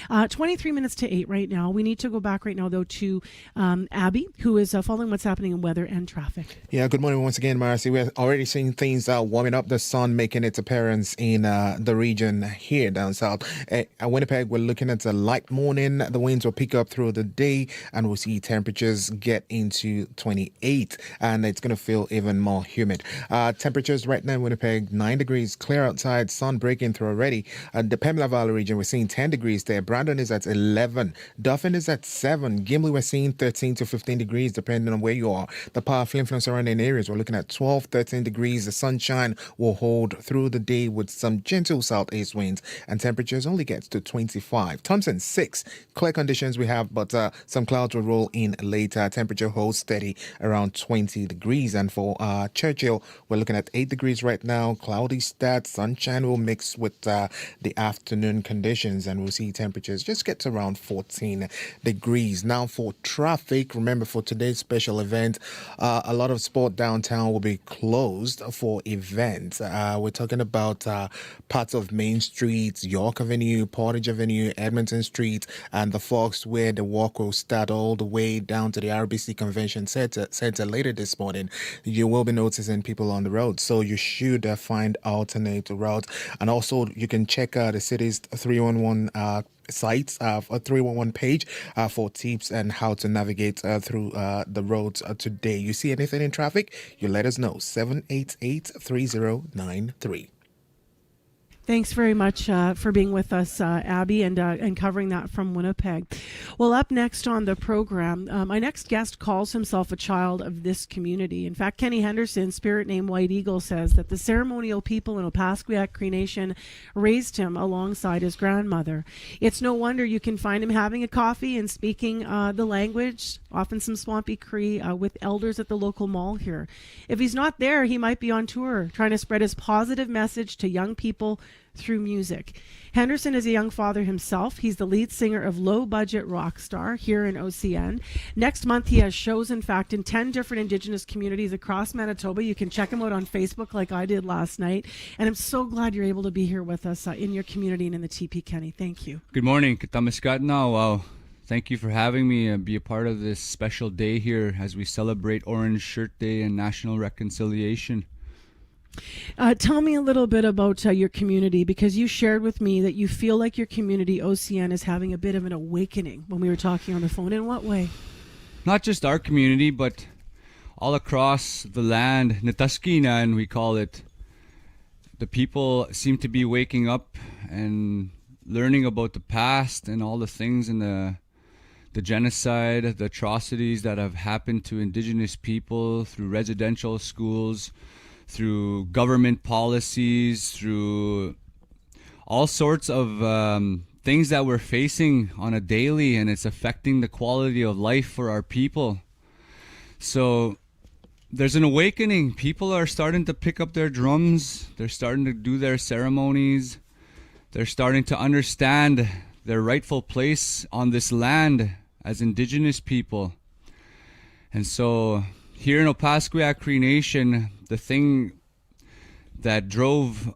23 minutes to 8 right now. We need to go back right now, though, to Abby, who is following what's happening in weather and traffic. Yeah, good morning once again, Marcy. We're already seeing things warming up. The sun making its appearance in the region here down south. At Winnipeg, we're looking at a light morning. The winds will pick up through the day, and we'll see temperatures get into 28, and it's going to feel even more humid. Temperatures right now in Winnipeg, 9 degrees, clear outside, sun breaking through already. The Pembina Valley region, we're seeing 10 degrees there. Brandon is at 11. Dauphin is at 7. Gimli, we're seeing 13 to 15 degrees, depending on where you are. The Power Flin Flon surrounding areas, we're looking at 12, 13 degrees. The sunshine will hold through the day with some gentle southeast winds, and temperatures only gets to 25. Thompson, 6. Clear conditions we have, but some clouds will roll in later. Temperature holds steady around 20 degrees. And for Churchill, we're looking at 8 degrees right now. Cloudy start. Sunshine will mix with the afternoon conditions, and we'll see temperatures just get to around 14 degrees. Now for traffic, remember for today's special event, a lot of sport downtown will be closed for events. We're talking about parts of Main Street, York Avenue, Portage Avenue, Edmonton Street, and the Fox, where the walk will start all the way down to the RBC Convention Center later this morning. You will be noticing people on the road, so you should find alternate routes. And also, you can check the city's 311 sites, a 311 page for tips and how to navigate through the roads today. You see anything in traffic, you let us know. 788-3093. Thanks very much for being with us, Abby, and covering that from Winnipeg. Well, up next on the program, my next guest calls himself a child of this community. In fact, Kenny Henderson, spirit name White Eagle, says that the ceremonial people in Opaskwayak Cree Nation raised him alongside his grandmother. It's no wonder you can find him having a coffee and speaking the language, often some swampy Cree, with elders at the local mall here. If he's not there, he might be on tour, trying to spread his positive message to young people through music. Henderson is a young father himself. He's the lead singer of Low Budget Rockstar here in OCN. Next month, he has shows, in fact, in 10 different Indigenous communities across Manitoba. You can check him out on Facebook like I did last night. And I'm so glad you're able to be here with us in your community and in the TP, Kenny. Thank you. Good morning. Katamiskat now. Wow. Thank you for having me and be a part of this special day here as we celebrate Orange Shirt Day and National Reconciliation. Tell me a little bit about your community, because you shared with me that you feel like your community, OCN, is having a bit of an awakening when we were talking on the phone. In what way? Not just our community, but all across the land, Nitaskinan, we call it. The people seem to be waking up and learning about the past and all the things in the genocide, the atrocities that have happened to Indigenous people through residential schools, through government policies, through all sorts of things that we're facing on a daily, and it's affecting the quality of life for our people. So there's an awakening. People are starting to pick up their drums. They're starting to do their ceremonies. They're starting to understand their rightful place on this land as Indigenous people. And so here in Opaskwayak Cree Nation, the thing that drove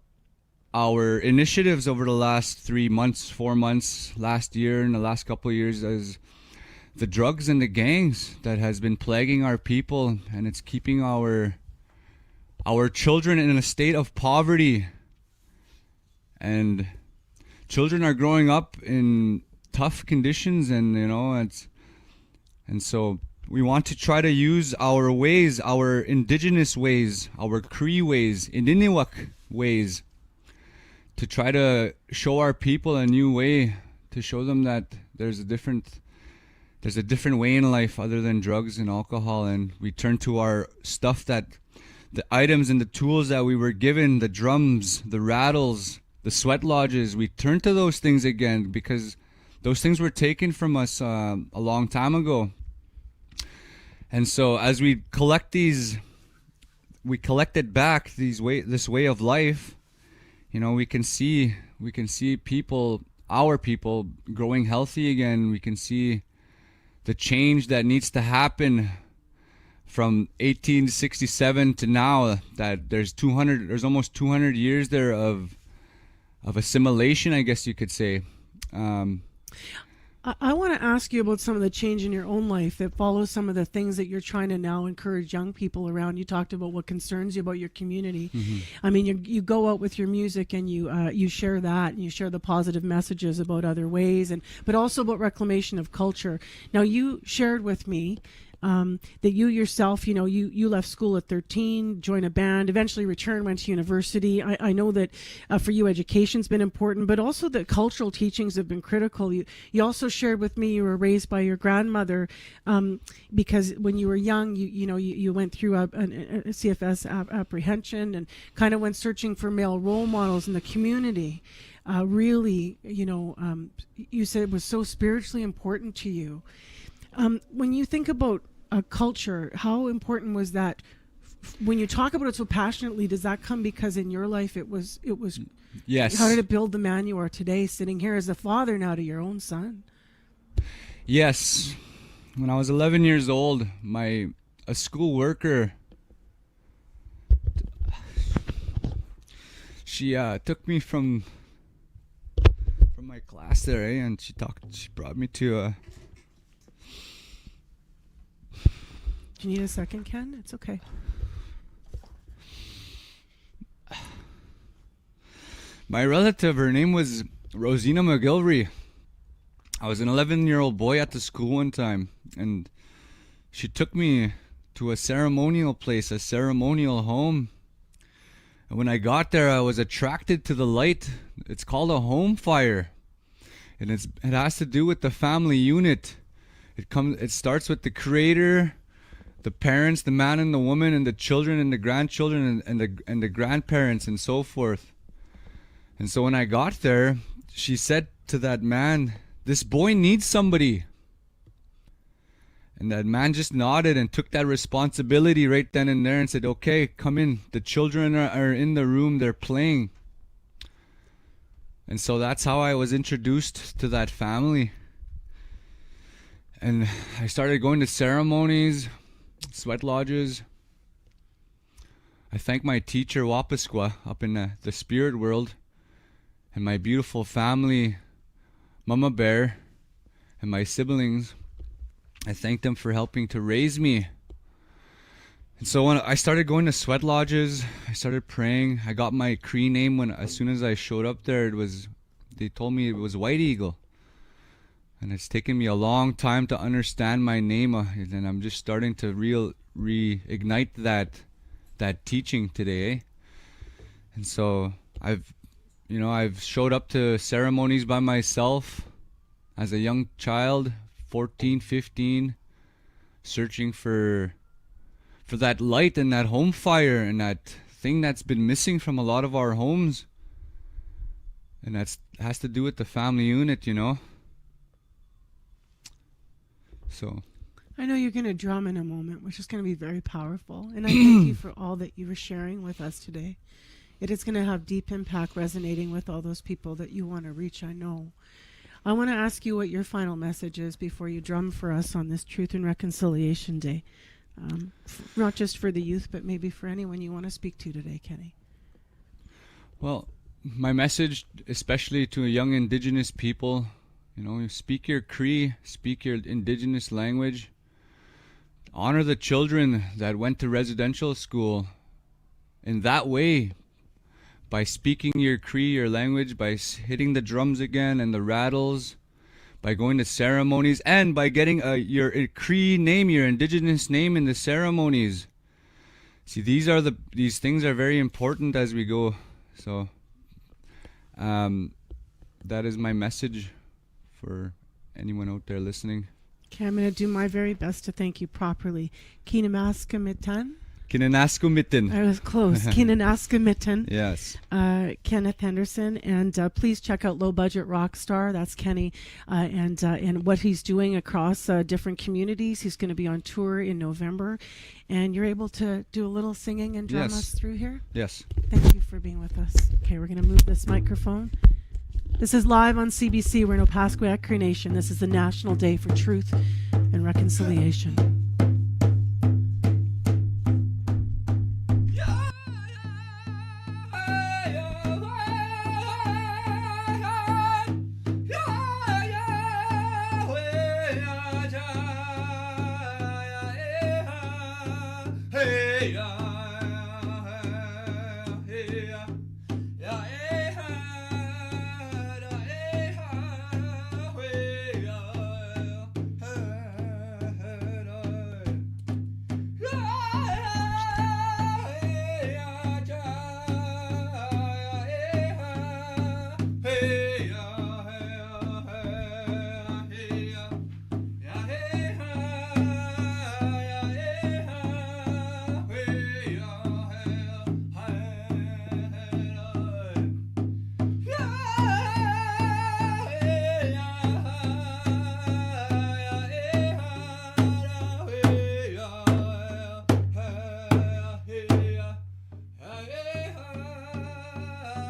our initiatives over the last 3 months, 4 months, last year and the last couple of years is the drugs and the gangs that has been plaguing our people, and it's keeping our children in a state of poverty. And children are growing up in tough conditions, and so we want to try to use our ways, our Indigenous ways, our Cree ways, Ininiwak ways, to try to show our people a new way, to show them that there's a different way in life other than drugs and alcohol. And we turn to our stuff, that the items and the tools that we were given, the drums, the rattles, the sweat lodges, we turn to those things again because those things were taken from us a long time ago. And so as we collect it back, this way of life, you know, we can see people, our people, growing healthy again. We can see the change that needs to happen from 1867 to now, that there's almost 200 years there of assimilation, I guess you could say. I want to ask you about some of the change in your own life that follows some of the things that you're trying to now encourage young people around. You talked about what concerns you about your community. Mm-hmm. I mean, you go out with your music and you share that, and you share the positive messages about other ways, but also about reclamation of culture. Now, you shared with me that you yourself, you left school at 13, joined a band, eventually returned, went to university. I know that for you, education's been important, but also that cultural teachings have been critical. You also shared with me you were raised by your grandmother because when you were young, you went through a CFS apprehension and kind of went searching for male role models in the community. Really, you said it was so spiritually important to you. When you think about culture, how important was that? When you talk about it so passionately, does that come because in your life it was? Yes. How did it build the man you are today, sitting here as a father now to your own son? Yes. When I was 11 years old, a school worker, she took me from my class there, and she brought me to Do you need a second, Ken? It's okay. My relative, her name was Rosina McGilvery. I was an 11-year-old boy at the school one time, and she took me to a ceremonial place, a ceremonial home. And when I got there, I was attracted to the light. It's called a home fire, and it has to do with the family unit. It starts with the creator, the parents, the man and the woman, and the children and the grandchildren and the grandparents and so forth. And so when I got there, she said to that man, "This boy needs somebody." And that man just nodded and took that responsibility right then and there and said, "Okay, come in. The children are in the room, they're playing." And so that's how I was introduced to that family. And I started going to ceremonies, sweat lodges. I thank my teacher, Opaskwayak, up in the spirit world, and my beautiful family, Mama Bear, and my siblings. I thank them for helping to raise me. And so when I started going to sweat lodges, I started praying. I got my Cree name as soon as I showed up there. They told me it was White Eagle. And it's taken me a long time to understand my name, and I'm just starting to reignite that teaching today. And so I've showed up to ceremonies by myself as a young child, 14, 15, searching for that light and that home fire and that thing that's been missing from a lot of our homes. And that has to do with the family unit, So I know you're going to drum in a moment, which is going to be very powerful. And I thank you for all that you were sharing with us today. It is going to have deep impact resonating with all those people that you want to reach, I know. I want to ask you what your final message is before you drum for us on this Truth and Reconciliation Day. Not just for the youth, but maybe for anyone you want to speak to today, Kenny. Well, my message, especially to young Indigenous people, speak your Cree, speak your Indigenous language. Honor the children that went to residential school in that way, by speaking your Cree, your language, by hitting the drums again and the rattles, by going to ceremonies, and by getting your Cree name, your Indigenous name in the ceremonies. See, these things are very important as we go. So That is my message for anyone out there listening. Okay, I'm going to do my very best to thank you properly. Kinamaskamitan. Kinanaskamitin. I was close. Kinanaskamitin. Yes. Kenneth Henderson. And please check out Low Budget Rockstar. That's Kenny. And what he's doing across different communities. He's going to be on tour in November. And you're able to do a little singing and drum us through here? Yes. Thank you for being with us. Okay, we're going to move this microphone. This is live on CBC. We're in Opaskwayak, Cree Nation. This is the National Day for Truth and Reconciliation.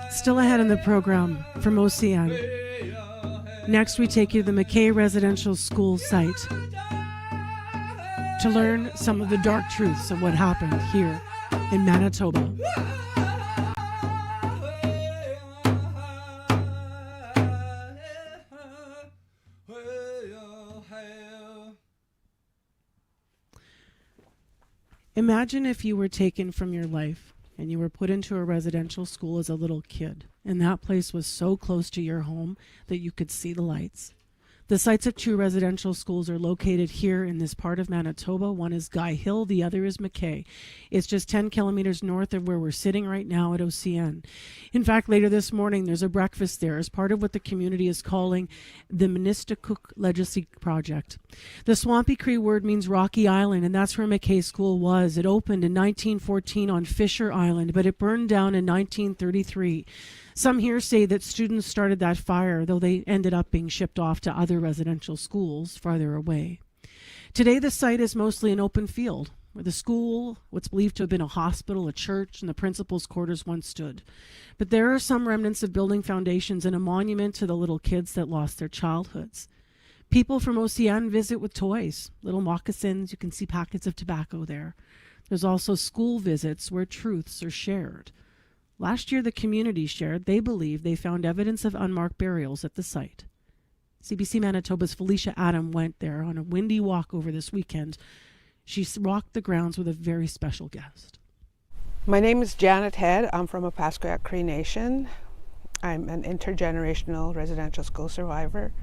Still ahead in the program from OCN. Next, we take you to the McKay Residential School site to learn some of the dark truths of what happened here in Manitoba. Imagine if you were taken from your life and you were put into a residential school as a little kid, and that place was so close to your home that you could see the lights. The sites of 2 residential schools are located here in this part of Manitoba. One is Guy Hill, the other is McKay. It's just 10 kilometers north of where we're sitting right now at OCN. In fact, later this morning, there's a breakfast there as part of what the community is calling the Ministikuk Legacy Project. The Swampy Cree word means Rocky Island, and that's where McKay School was. It opened in 1914 on Fisher Island, but it burned down in 1933. Some here say that students started that fire, though they ended up being shipped off to other residential schools farther away. Today, the site is mostly an open field, where the school, what's believed to have been a hospital, a church, and the principal's quarters once stood. But there are some remnants of building foundations and a monument to the little kids that lost their childhoods. People from OCN visit with toys, little moccasins. You can see packets of tobacco there. There's also school visits where truths are shared. Last year, the community shared they believe they found evidence of unmarked burials at the site. CBC Manitoba's Felicia Adam went there on a windy walk over this weekend. She walked the grounds with a very special guest. My name is Janet Head. I'm from Opaskwayak Cree Nation. I'm an intergenerational residential school survivor.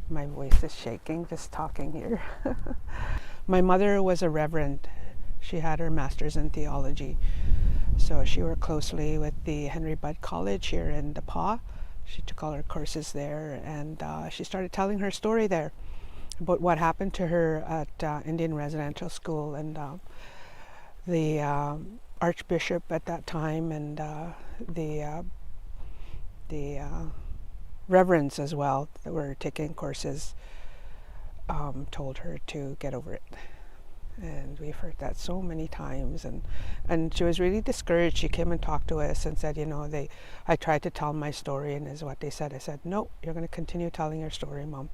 My voice is shaking just talking here. My mother was a reverend. She had her master's in theology. So she worked closely with the Henry Budd College here in the Paw. She took all her courses there, and she started telling her story there about what happened to her at Indian Residential School, and the Archbishop at that time and the reverends as well that were taking courses told her to get over it. And we've heard that so many times, and she was really discouraged. She came and talked to us and said, I tried to tell my story, and is what they said. I said, no, you're going to continue telling your story, Mom.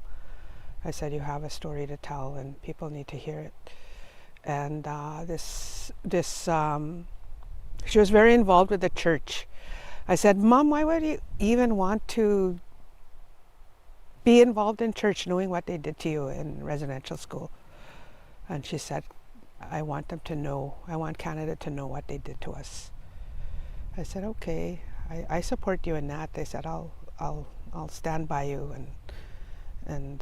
I said, you have a story to tell, and people need to hear it. And she was very involved with the church. I said, Mom, why would you even want to be involved in church knowing what they did to you in residential school? And she said, I want them to know, I want Canada to know what they did to us. I said, okay, I support you in that. They said, I'll stand by you, and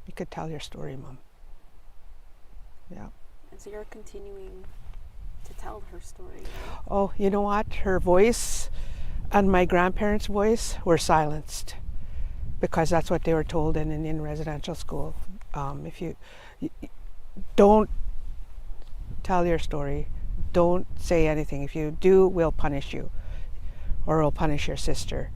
you could tell your story, Mom. Yeah. And so you're continuing to tell her story. Oh, you know what? Her voice, and my grandparents' voice were silenced because that's what they were told in Indian residential school. If you don't tell your story, don't say anything. If you do, we'll punish you, or we'll punish your sister,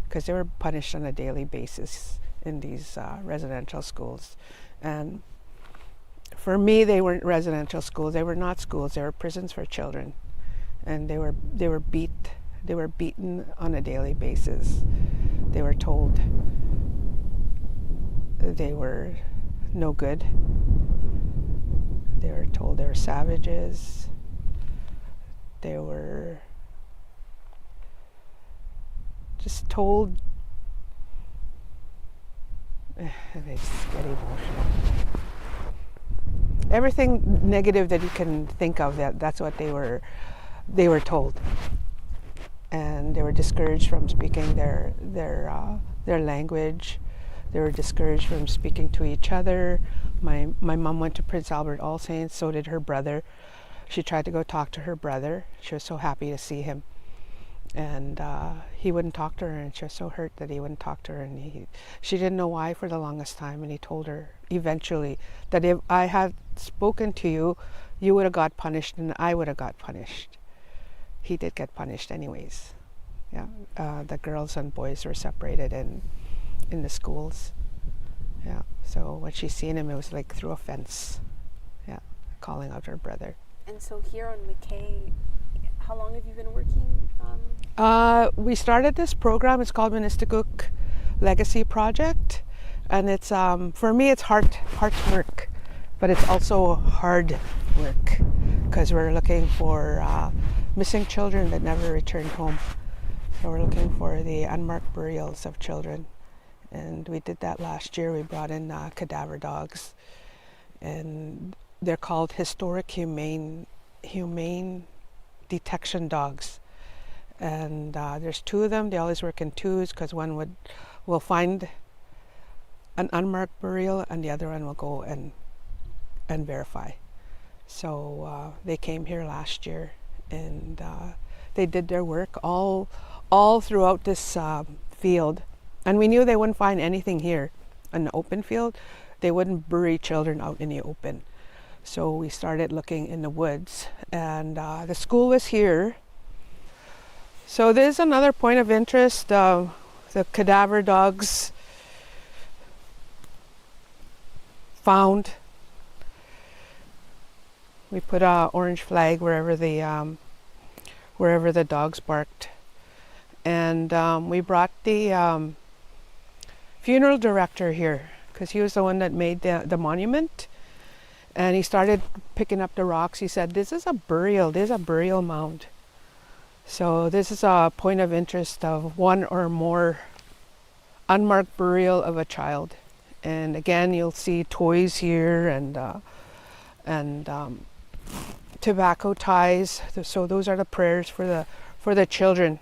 because they were punished on a daily basis in these residential schools. And for me, they weren't residential schools. They were not schools. They were prisons for children, and they were beaten on a daily basis. They were told they were no good. They were told they were savages. They were just told, and they just get emotional. Everything negative that you can think of, that's what they were told. And they were discouraged from speaking their language. They were discouraged from speaking to each other. My mom went to Prince Albert All Saints, so did her brother. She tried to go talk to her brother. She was so happy to see him. And he wouldn't talk to her, and she was so hurt that he wouldn't talk to her. And she didn't know why for the longest time, and he told her eventually that if I had spoken to you, you would have got punished and I would have got punished. He did get punished anyways. Yeah, the girls and boys were separated in the schools. Yeah, so when she seen him, it was like through a fence. Yeah, calling out her brother. And so here on McKay, how long have you been working? We started this program. It's called Ministiguk Legacy Project, and it's for me it's heart work, but it's also hard work because we're looking for missing children that never returned home. So we're looking for the unmarked burials of children, and we did that last year. We brought in cadaver dogs, and they're called historic humane detection dogs. And there's two of them. They always work in twos because one will find an unmarked burial and the other one will go and verify. So they came here last year, and they did their work all throughout this field. And we knew they wouldn't find anything here in the open field. They wouldn't bury children out in the open. So we started looking in the woods, and the school was here. So there's another point of interest. The cadaver dogs found. We put a orange flag wherever the dogs barked, and we brought the funeral director here because he was the one that made the monument. And he started picking up the rocks. He said, "This is a burial. There's a burial mound." So this is a point of interest of one or more unmarked burial of a child. And again, you'll see toys here and tobacco ties. So those are the prayers for the children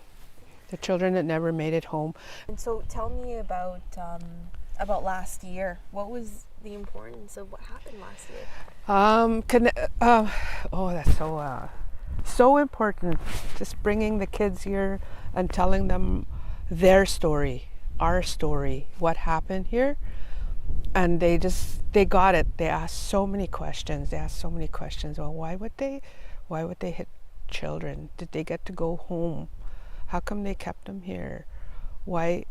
that never made it home. And so tell me about last year. What was the importance of what happened last year? That's so important. Just bringing the kids here and telling them their story, our story, what happened here. And they got it. They asked so many questions. Well, why would they hit children? Did they get to go home? How come they kept them here? Why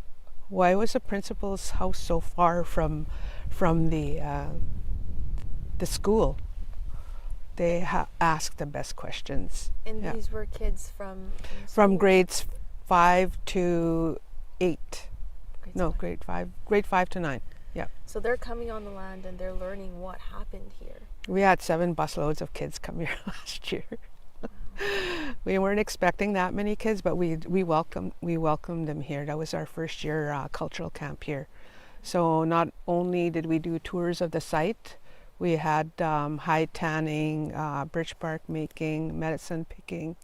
was the principal's house so far from the school? They asked the best questions. And yeah. These were kids from grades 5 to 8. Grade 5 to 9. Yeah. So they're coming on the land and they're learning what happened here. We had 7 busloads of kids come here last year. We weren't expecting that many kids, but we welcomed them here. That was our first year cultural camp here. So not only did we do tours of the site, we had hide tanning, birch bark making, medicine picking,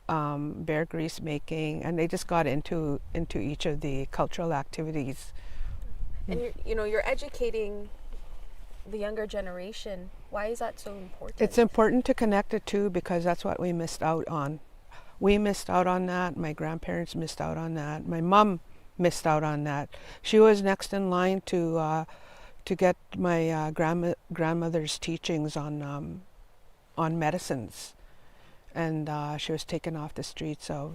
bear grease making, and they just got into each of the cultural activities. And you're educating the younger generation. Why is that so important? It's important to connect the two because that's what we missed out on. we missed out on that. My grandparents missed out on that. My mom missed out on that. She was next in line to get my grandmother's teachings on medicines, and she was taken off the streets of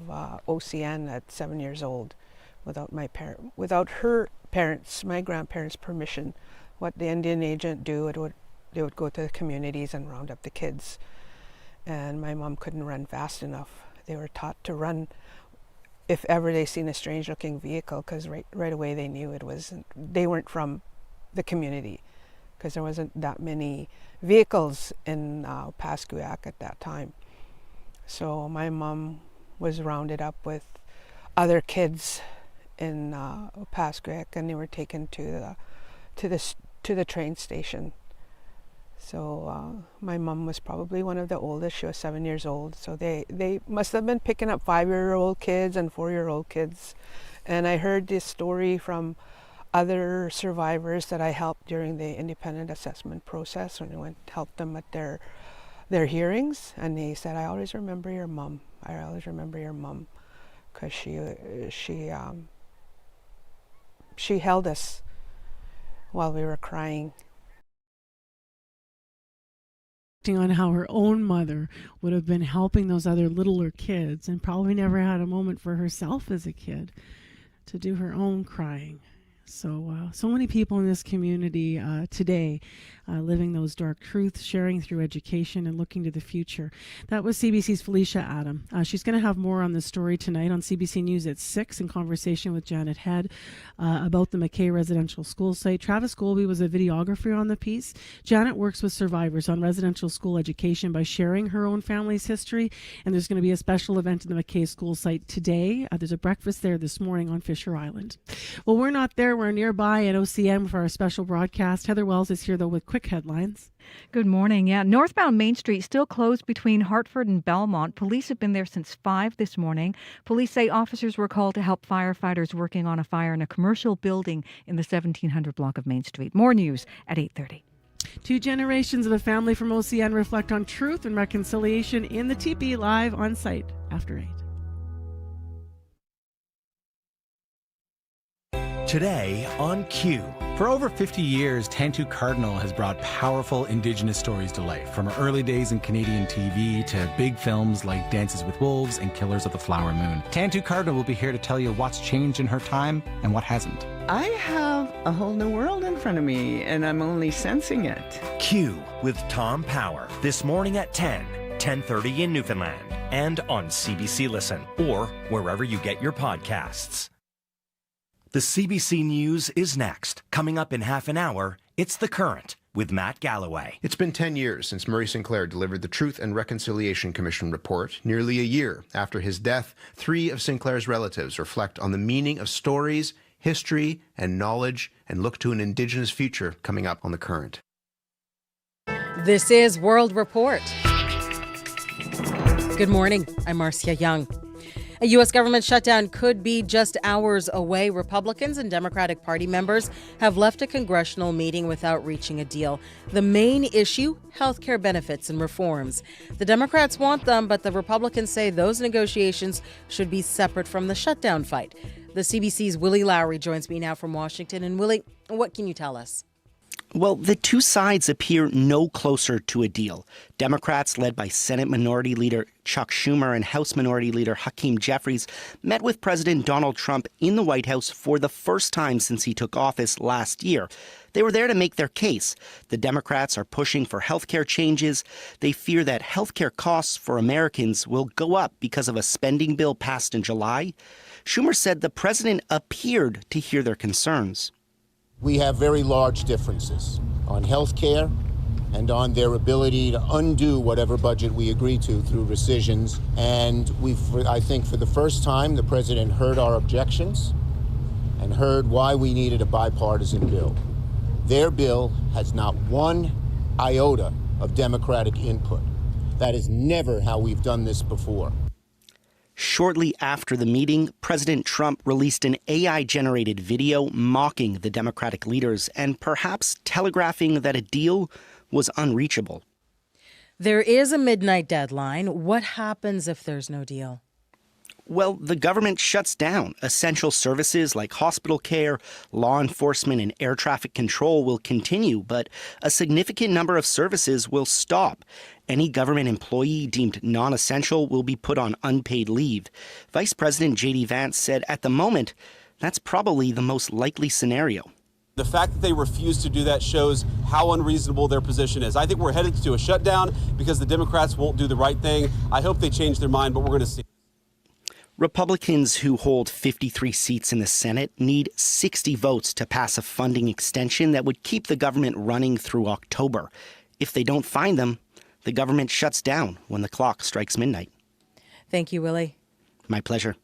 OCN at 7 years old, without her parents, my grandparents' permission. What the Indian agent do, they would go to the communities and round up the kids, and my mom couldn't run fast enough. They were taught to run if ever they seen a strange-looking vehicle, because right away they knew they weren't from the community, because there wasn't that many vehicles in Opaskwayak at that time. So my mom was rounded up with other kids in Opaskwayak, and they were taken to the train station. So my mom was probably one of the oldest. She was 7 years old. So they must have been picking up 5-year-old kids and 4-year-old kids. And I heard this story from other survivors that I helped during the independent assessment process when I went to help them at their hearings. And they said, I always remember your mom. I always remember your mom, because she held us while we were crying. On how her own mother would have been helping those other littler kids, and probably never had a moment for herself as a kid to do her own crying. So many people in this community today living those dark truths, sharing through education and looking to the future. That was CBC's Felicia Adam. She's going to have more on this story tonight on CBC News at 6 in conversation with Janet Head about the McKay residential school site. Travis Golby was a videographer on the piece. Janet works with survivors on residential school education by sharing her own family's history, and there's going to be a special event in the McKay school site today. There's a breakfast there this morning on Fisher Island. Well, we're not there. We're nearby at OCM for our special broadcast. Heather Wells is here, though, with quick headlines. Good morning. Yeah, northbound Main Street still closed between Hartford and Belmont. Police have been there since 5 this morning. Police say officers were called to help firefighters working on a fire in a commercial building in the 1700 block of Main Street. More news at 8:30. 2 generations of a family from OCN reflect on truth and reconciliation in the teepee, live on site after 8. Today on Q. For over 50 years, Tantu Cardinal has brought powerful Indigenous stories to life, from her early days in Canadian TV to big films like Dances with Wolves and Killers of the Flower Moon. Tantu Cardinal will be here to tell you what's changed in her time and what hasn't. I have a whole new world in front of me, and I'm only sensing it. Q with Tom Power, this morning at 10:30 in Newfoundland, and on CBC Listen, or wherever you get your podcasts. The CBC News is next. Coming up in half an hour, it's The Current with Matt Galloway. It's been 10 years since Murray Sinclair delivered the Truth and Reconciliation Commission report. Nearly a year after his death, 3 of Sinclair's relatives reflect on the meaning of stories, history, and knowledge, and look to an Indigenous future coming up on The Current. This is World Report. Good morning. I'm Marcia Young. A U.S. government shutdown could be just hours away. Republicans and Democratic Party members have left a congressional meeting without reaching a deal. The main issue, health care benefits and reforms. The Democrats want them, but the Republicans say those negotiations should be separate from the shutdown fight. The CBC's Willie Lowry joins me now from Washington. And Willie, what can you tell us? Well, the two sides appear no closer to a deal. Democrats, led by Senate Minority Leader Chuck Schumer and House Minority Leader Hakeem Jeffries, met with President Donald Trump in the White House for the first time since he took office last year. They were there to make their case. The Democrats are pushing for health care changes. They fear that health care costs for Americans will go up because of a spending bill passed in July. Schumer said the president appeared to hear their concerns. We have very large differences on health care and on their ability to undo whatever budget we agree to through rescissions. And I think for the first time, the president heard our objections and heard why we needed a bipartisan bill. Their bill has not one iota of Democratic input. That is never how we've done this before. Shortly after the meeting, President Trump released an AI-generated video mocking the Democratic leaders and perhaps telegraphing that a deal was unreachable. There is a midnight deadline. What happens if there's no deal? Well, the government shuts down. Essential services like hospital care, law enforcement, and air traffic control will continue, but a significant number of services will stop. Any government employee deemed non-essential will be put on unpaid leave. Vice President J.D. Vance said at the moment, that's probably the most likely scenario. The fact that they refuse to do that shows how unreasonable their position is. I think we're headed to a shutdown because the Democrats won't do the right thing. I hope they change their mind, but we're going to see. Republicans, who hold 53 seats in the Senate, need 60 votes to pass a funding extension that would keep the government running through October. If they don't find them, the government shuts down when the clock strikes midnight. Thank you, Willie. My pleasure.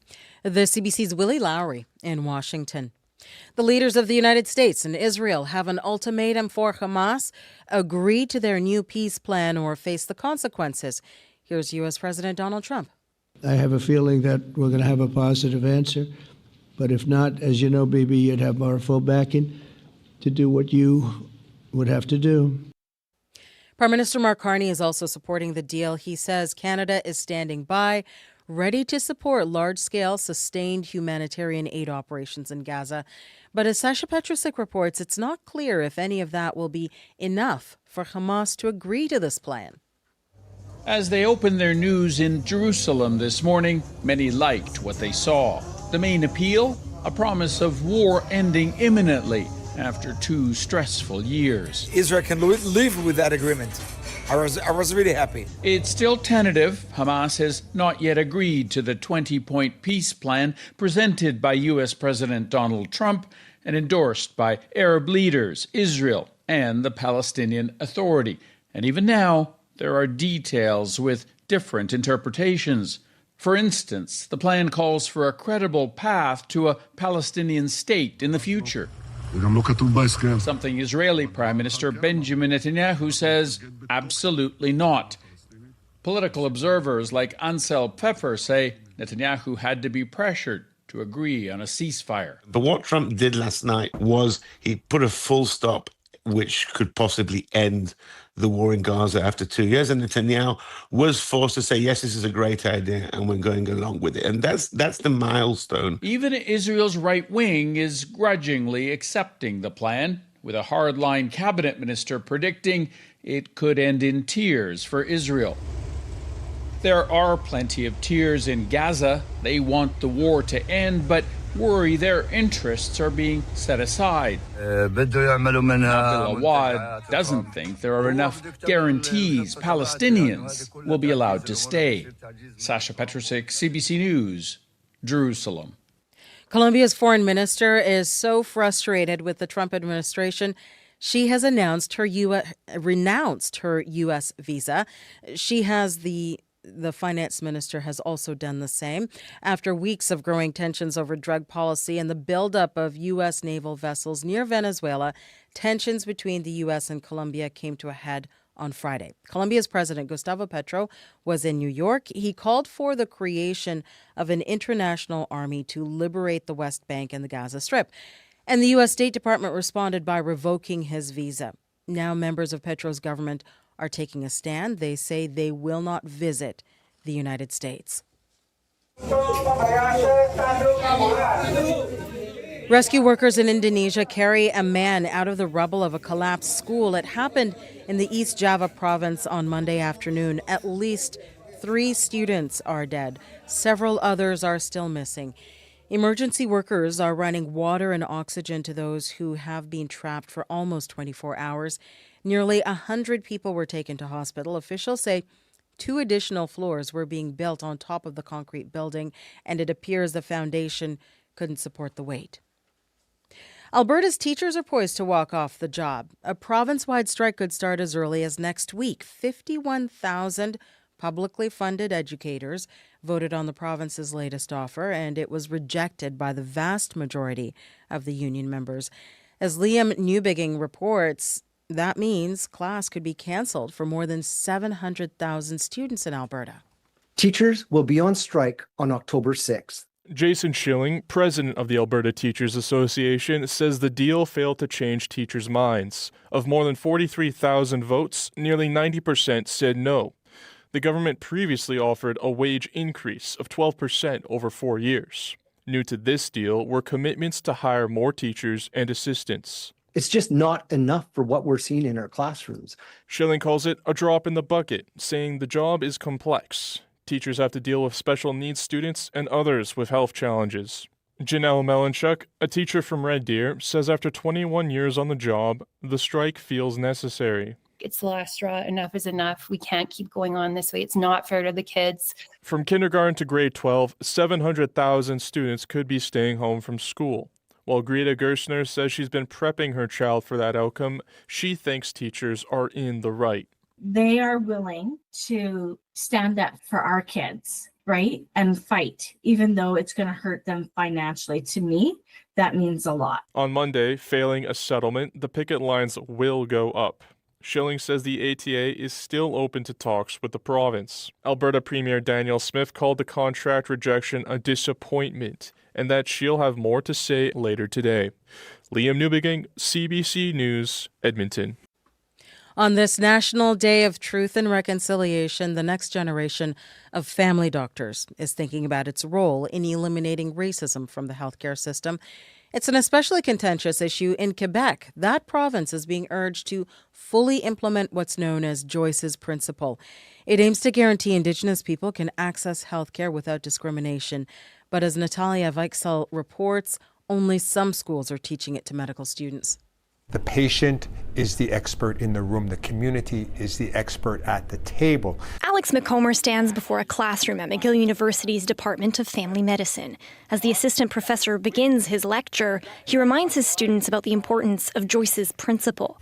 The CBC's Willie Lowry in Washington. The leaders of the United States and Israel have an ultimatum for Hamas: agree to their new peace plan or face the consequences. Here's U.S. President Donald Trump. I have a feeling that we're going to have a positive answer. But if not, as you know, Bibi, you'd have our full backing to do what you would have to do. Prime Minister Mark Carney is also supporting the deal. He says Canada is standing by, ready to support large-scale, sustained humanitarian aid operations in Gaza. But as Sep.30 reports, it's not clear if any of that will be enough for Hamas to agree to this plan. As they opened their news in Jerusalem this morning, many liked what they saw. The main appeal? A promise of war ending imminently after 2 stressful years. Israel can live with that agreement. I was really happy. It's still tentative. Hamas has not yet agreed to the 20-point peace plan presented by U.S. President Donald Trump and endorsed by Arab leaders, Israel, and the Palestinian Authority. And even now, there are details with different interpretations. For instance, the plan calls for a credible path to a Palestinian state in the future. Something Israeli Prime Minister Benjamin Netanyahu says absolutely not. Political observers like Ansel Pfeffer say Netanyahu had to be pressured to agree on a ceasefire. But what Trump did last night was he put a full stop which could possibly end the war in Gaza after 2 years. And Netanyahu was forced to say, yes, this is a great idea, and we're going along with it. And that's the milestone. Even Israel's right wing is grudgingly accepting the plan, with a hardline cabinet minister predicting it could end in tears for Israel. There are plenty of tears in Gaza. They want the war to end, but worry their interests are being set aside. Nabil Awad doesn't think there are enough guarantees Palestinians will be allowed to stay. Sasha Petrusik, CBC News, Jerusalem. Colombia's foreign minister is so frustrated with the Trump administration, she has renounced her U.S. visa. The finance minister has also done the same. After weeks of growing tensions over drug policy and the buildup of U.S. naval vessels near Venezuela, tensions between the U.S. and Colombia came to a head on Friday. Colombia's President Gustavo Petro was in New York. He called for the creation of an international army to liberate the West Bank and the Gaza Strip. And the U.S. State Department responded by revoking his visa. Now members of Petro's government are taking a stand. They say they will not visit the United States. Rescue workers in Indonesia carry a man out of the rubble of a collapsed school. It happened in the East Java province on Monday afternoon. At least 3 students are dead. Several others are still missing. Emergency workers are running water and oxygen to those who have been trapped for almost 24 hours. Nearly 100 people were taken to hospital. Officials say 2 additional floors were being built on top of the concrete building, and it appears the foundation couldn't support the weight. Alberta's teachers are poised to walk off the job. A province-wide strike could start as early as next week. 51,000 publicly funded educators voted on the province's latest offer, and it was rejected by the vast majority of the union members. As Liam Newbigging reports, that means class could be canceled for more than 700,000 students in Alberta. Teachers will be on strike on October 6th. Jason Schilling, president of the Alberta Teachers Association, says the deal failed to change teachers' minds. Of more than 43,000 votes, nearly 90% said no. The government previously offered a wage increase of 12% over 4 years. New to this deal were commitments to hire more teachers and assistants. It's just not enough for what we're seeing in our classrooms. Schilling calls it a drop in the bucket, saying the job is complex. Teachers have to deal with special needs students and others with health challenges. Janelle Melanchuk, a teacher from Red Deer, says after 21 years on the job, the strike feels necessary. It's the last straw. Enough is enough. We can't keep going on this way. It's not fair to the kids. From kindergarten to grade 12, 700,000 students could be staying home from school. While Greta Gerstner says she's been prepping her child for that outcome, she thinks teachers are in the right. They are willing to stand up for our kids, right? And fight, even though it's going to hurt them financially. To me, that means a lot. On Monday, failing a settlement, the picket lines will go up. Schilling says the ATA is still open to talks with the province. Alberta Premier Danielle Smith called the contract rejection a disappointment and that she'll have more to say later today. Liam Newbegin, CBC News, Edmonton. On this National Day of Truth and Reconciliation, the next generation of family doctors is thinking about its role in eliminating racism from the healthcare system. It's an especially contentious issue in Quebec. That province is being urged to fully implement what's known as Joyce's Principle. It aims to guarantee Indigenous people can access healthcare without discrimination. But as Natalia Weichsel reports, only some schools are teaching it to medical students. The patient is the expert in the room. The community is the expert at the table. Alex McComber stands before a classroom at McGill University's Department of Family Medicine. As the assistant professor begins his lecture, he reminds his students about the importance of Joyce's Principle.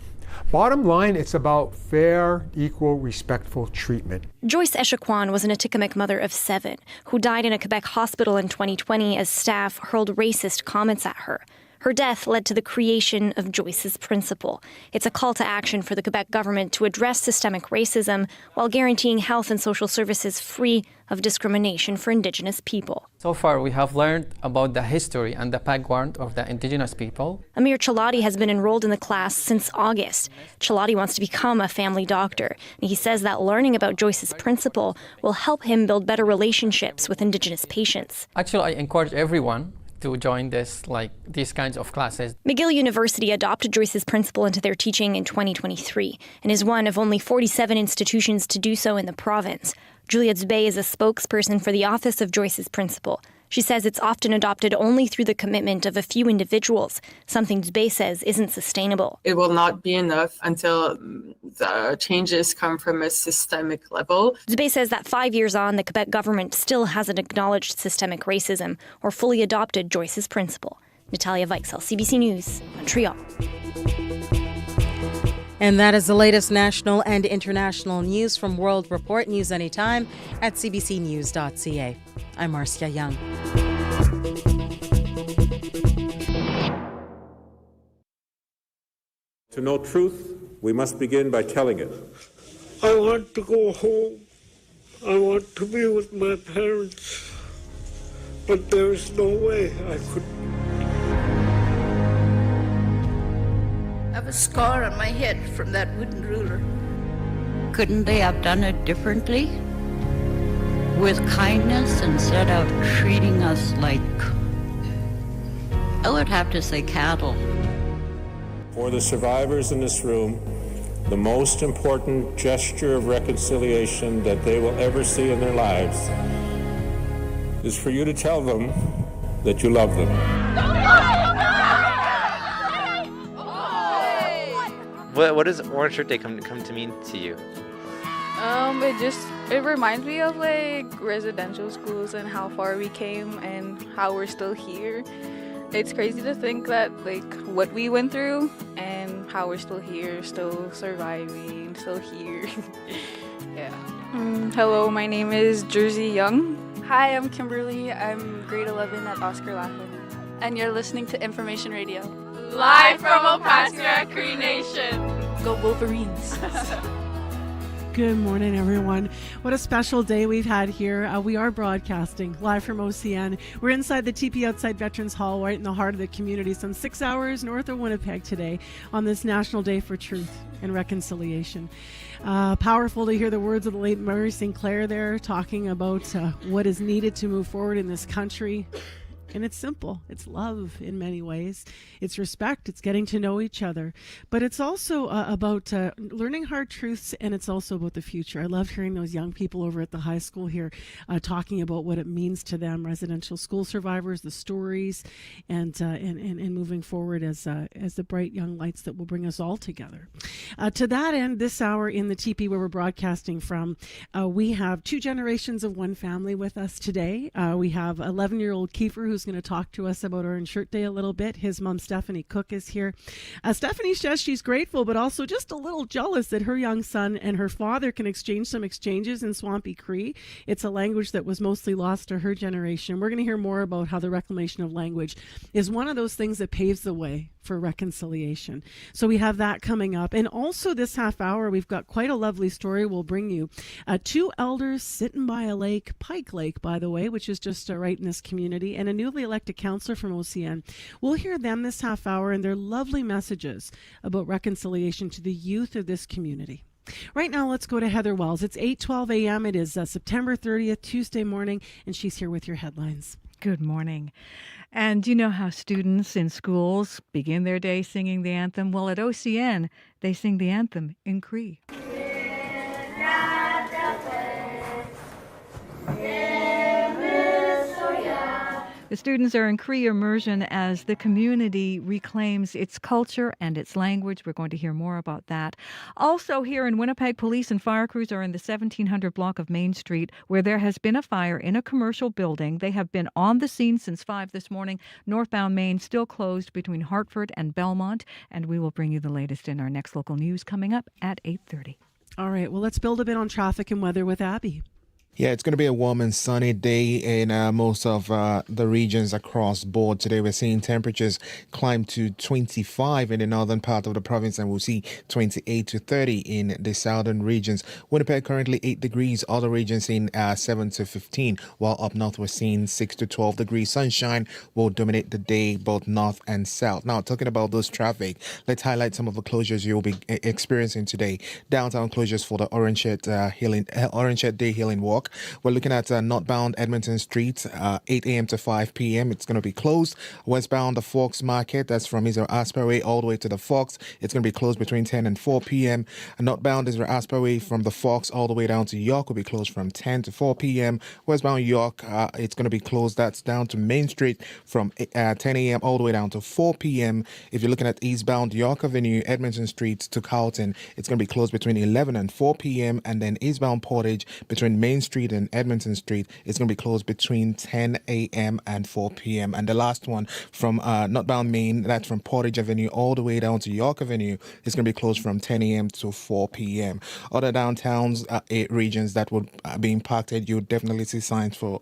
Bottom line, it's about fair, equal, respectful treatment. Joyce Echequan was an Atikamekw mother of 7 who died in a Quebec hospital in 2020 as staff hurled racist comments at her. Her death led to the creation of Joyce's Principle. It's a call to action for the Quebec government to address systemic racism while guaranteeing health and social services free of discrimination for Indigenous people. So far, we have learned about the history and the background of the Indigenous people. Amir Chalati has been enrolled in the class since August. Chalati wants to become a family doctor. And he says that learning about Joyce's Principle will help him build better relationships with Indigenous patients. Actually, I encourage everyone to join these kinds of classes. McGill University adopted Joyce's Principle into their teaching in 2023 and is one of only 47 institutions to do so in the province. Juliette Zubey is a spokesperson for the Office of Joyce's Principle. She says it's often adopted only through the commitment of a few individuals, something Zubey says isn't sustainable. It will not be enough until the changes come from a systemic level. Zubey says that 5 years on, the Quebec government still hasn't acknowledged systemic racism or fully adopted Joyce's Principle. Natalia Weichsel, CBC News, Montreal. And that is the latest national and international news from World Report. News anytime at cbcnews.ca. I'm Marcia Young. To know truth, we must begin by telling it. I want to go home. I want to be with my parents. But there is no way I could. I have a scar on my head from that wooden ruler. Couldn't they have done it differently? With kindness instead of treating us like, I would have to say, cattle. For the survivors in this room, the most important gesture of reconciliation that they will ever see in their lives is for you to tell them that you love them. What does Orange Shirt Day come to mean to you? It reminds me of residential schools and how far we came and how we're still here. It's crazy to think that what we went through and how we're still here, still surviving, still here. Yeah. Hello, my name is Jersey Young. Hi, I'm Kimberly. I'm grade 11 at Oscar Laughlin. And you're listening to Information Radio. Live from Opaskwayak, Cree Nation. Go Wolverines. Good morning, everyone. What a special day we've had here. We are broadcasting live from OCN. We're inside the TP outside Veterans Hall, right in the heart of the community, some 6 hours north of Winnipeg today on this National Day for Truth and Reconciliation. Powerful to hear the words of the late Murray Sinclair there talking about what is needed to move forward in this country. And it's simple. It's love in many ways. It's respect. It's getting to know each other. But it's also about learning hard truths, and it's also about the future. I love hearing those young people over at the high school here talking about what it means to them, residential school survivors, the stories, and moving forward as the bright young lights that will bring us all together. To that end, this hour in the teepee where we're broadcasting from, we have two generations of one family with us today. We have 11-year-old Kiefer, who's going to talk to us about Orange Shirt Day a little bit. His mom, Stephanie Cook, is here. Stephanie says she's grateful, but also just a little jealous that her young son and her father can exchange some exchanges in Swampy Cree. It's a language that was mostly lost to her generation. We're going to hear more about how the reclamation of language is one of those things that paves the way for reconciliation. So we have that coming up. And also this half hour, we've got quite a lovely story we'll bring you. Two elders sitting by a lake, Pike Lake, by the way, which is just right in this community, and a newly elected councillor from OCN. We'll hear them this half hour and their lovely messages about reconciliation to the youth of this community. Right now, let's go to Heather Wells. It's 8:12 a.m. It is September 30th, Tuesday morning, and she's here with your headlines. Good morning. And you know how students in schools begin their day singing the anthem? Well, at OCN, they sing the anthem in Cree. The students are in Cree immersion as the community reclaims its culture and its language. We're going to hear more about that. Also here in Winnipeg, police and fire crews are in the 1700 block of Main Street, where there has been a fire in a commercial building. They have been on the scene since 5 this morning. Northbound Main still closed between Hartford and Belmont. And we will bring you the latest in our next local news coming up at 8:30. All right, well, let's build a bit on traffic and weather with Abby. Yeah, it's going to be a warm and sunny day in most of the regions across board. Today, we're seeing temperatures climb to 25 in the northern part of the province, and we'll see 28 to 30 in the southern regions. Winnipeg currently 8 degrees, other regions in 7 to 15, while up north we're seeing 6 to 12 degrees. Sunshine will dominate the day, both north and south. Now, talking about those traffic, let's highlight some of the closures you'll be experiencing today. Downtown closures for the Orange Shirt Day Healing Walk. We're looking at northbound Edmonton Street, 8 a.m. to 5 p.m. It's going to be closed. Westbound the Fox Market, that's from Israel Asperway all the way to the Fox. It's going to be closed between 10 and 4 p.m. Northbound Israel Asperway from the Fox all the way down to York will be closed from 10 to 4 p.m. Westbound York, it's going to be closed. That's down to Main Street from 10 a.m. all the way down to 4 p.m. If you're looking at eastbound York Avenue, Edmonton Street to Carlton, it's going to be closed between 11 and 4 p.m. And then eastbound Portage between Main Street and Edmonton Street, it's going to be closed between 10 a.m. and 4 p.m. And the last one from northbound Main, that's from Portage Avenue all the way down to York Avenue, it's going to be closed from 10 a.m. to 4 p.m. Other downtowns, regions that would be impacted, you'll definitely see signs for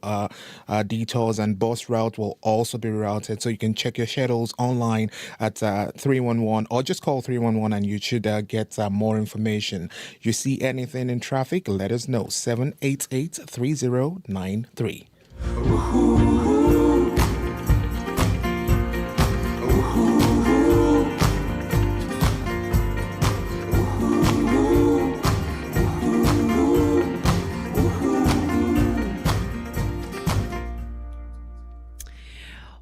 detours, and bus route will also be routed. So you can check your schedules online at 311 or just call 311 and you should get more information. You see anything in traffic, let us know. 788-3093.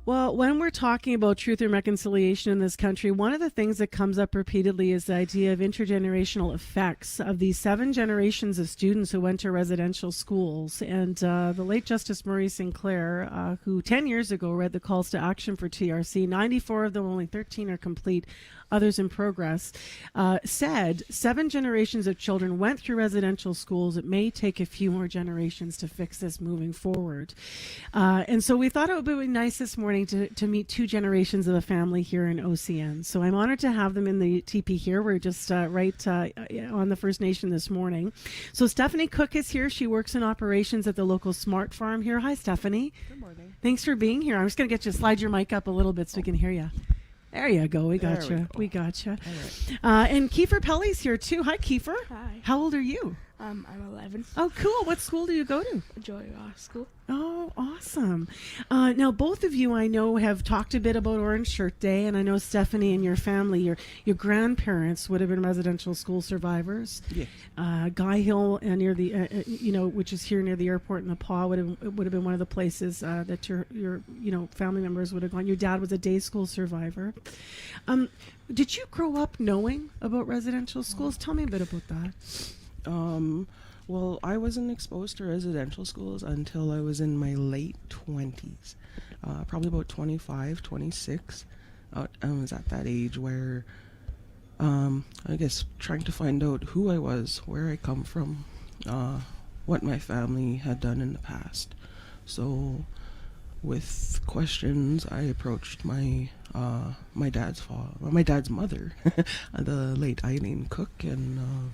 Well, when we're talking about truth and reconciliation in this country, one of the things that comes up repeatedly is the idea of intergenerational effects of these 7 generations of students who went to residential schools. And the late Justice Murray Sinclair, who 10 years ago read the calls to action for TRC, 94 of them, only 13 are complete, others in progress, said 7 generations of children went through residential schools. It may take a few more generations to fix this moving forward. And so we thought it would be nice this morning to meet 2 generations of a family here in OCN. So I'm honored to have them in the TP here. We're just right on the First Nation this morning. So Stephanie Cook is here. She works in operations at the local Smart Farm here. Hi, Stephanie. Good morning. Thanks for being here. I'm just going to get you to slide your mic up a little bit so we can hear you. There you go. We got you. We got you. And Kiefer Pelly's here too. Hi, Kiefer. Hi. How old are you? I'm 11. Oh, cool. What school do you go to? Joy School. Oh, awesome. Now, both of you I know have talked a bit about Orange Shirt Day, and I know Stephanie and your family, your grandparents would have been residential school survivors. Yeah. Guy Hill, near the which is here near the airport in the Paw, would have been one of the places that your family members would have gone. Your dad was a day school survivor. Did you grow up knowing about residential schools? Tell me a bit about that. Well, I wasn't exposed to residential schools until I was in my late 20s, probably about 25, 26. I was at that age where, I guess, trying to find out who I was, where I come from, what my family had done in the past. So, with questions, I approached my dad's mother, the late Eileen Cook, and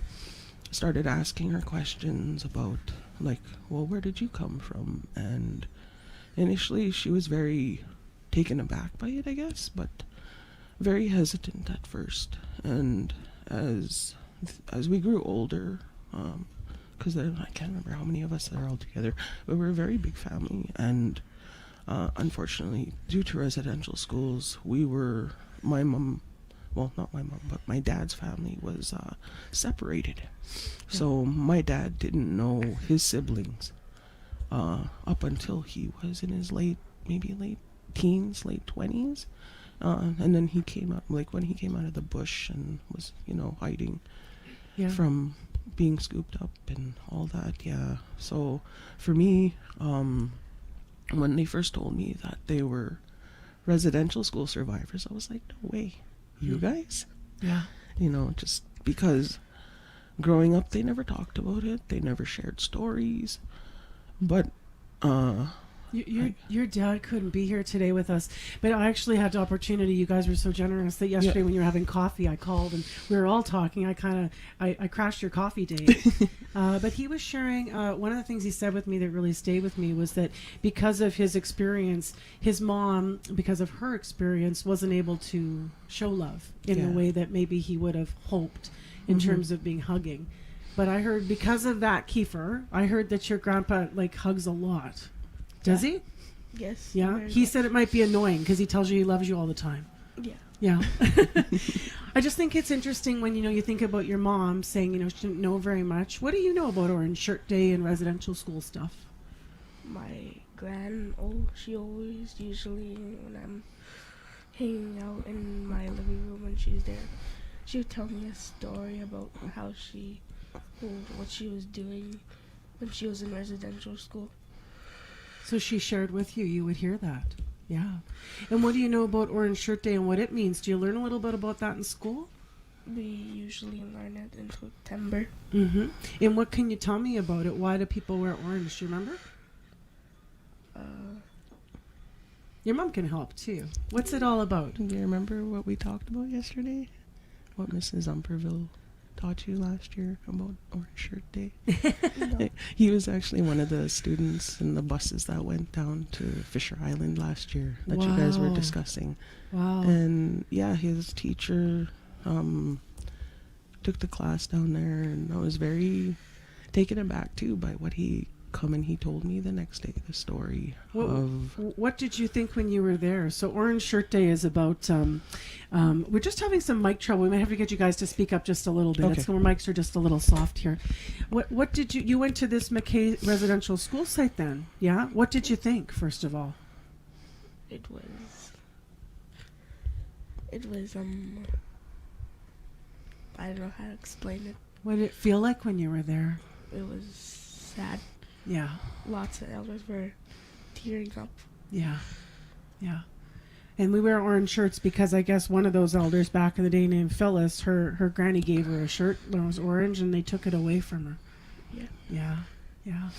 started asking her questions about, like, well, where did you come from? And initially she was very taken aback by it, I guess, but very hesitant at first. And as we grew older, because I can't remember how many of us are all together, but we're a very big family, and unfortunately, due to residential schools, not my mom, but my dad's family was separated. So my dad didn't know his siblings up until he was in his late teens, late 20s. And then he came out, when he came out of the bush and was, hiding from being scooped up and all that. Yeah. So for me, when they first told me that they were residential school survivors, I was like, no way. You guys? Yeah. Just because growing up, they never talked about it. They never shared stories. But your dad couldn't be here today with us, but I actually had the opportunity. You guys were so generous that yesterday when you were having coffee, I called and we were all talking. I crashed your coffee date. But he was sharing, one of the things he said with me that really stayed with me was that because of his experience, his mom, because of her experience, wasn't able to show love in the way that maybe he would have hoped in terms of being hugging. But I heard, because of that, Kiefer, I heard that your grandpa hugs a lot. Does he? Yes. Yeah. He said it might be annoying because he tells you he loves you all the time. Yeah. Yeah. I just think it's interesting when, you think about your mom saying, she didn't know very much. What do you know about Orange Shirt Day and residential school stuff? My she always, usually when I'm hanging out in my living room when she's there, she would tell me a story about what she was doing when she was in residential school. So she shared with you. You would hear that. Yeah. And what do you know about Orange Shirt Day and what it means? Do you learn a little bit about that in school? We usually learn it in September. Mm-hmm. And what can you tell me about it? Why do people wear orange? Do you remember? Your mom can help too. What's it all about? Do you remember what we talked about yesterday? What Mrs. Umperville taught you last year about Orange Shirt Day? No. He was actually one of the students in the buses that went down to Fisher Island last year that you guys were discussing. Wow. And his teacher took the class down there, and I was very taken aback too by what he told me the next day, the story of... What did you think when you were there? So Orange Shirt Day is about... we're just having some mic trouble. We might have to get you guys to speak up just a little bit. Okay. Our mics are just a little soft here. What did you went to this McKay residential school site then? Yeah? What did you think, first of all? It was I don't know how to explain it. What did it feel like when you were there? It was sad. Yeah. Lots of elders were tearing up. Yeah. Yeah. And we wear orange shirts because I guess one of those elders back in the day named Phyllis, her granny gave her a shirt that was orange and they took it away from her. Yeah. Yeah.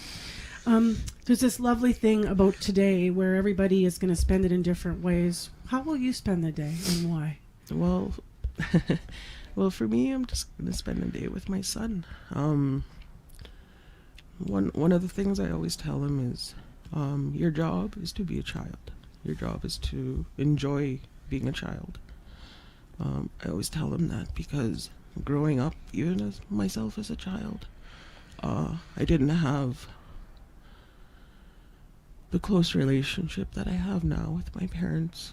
Yeah. There's this lovely thing about today where everybody is going to spend it in different ways. How will you spend the day and why? Well, for me, I'm just going to spend the day with my son. One of the things I always tell him is, your job is to be a child. Your job is to enjoy being a child. I always tell them that because growing up, even as myself as a child, I didn't have the close relationship that I have now with my parents.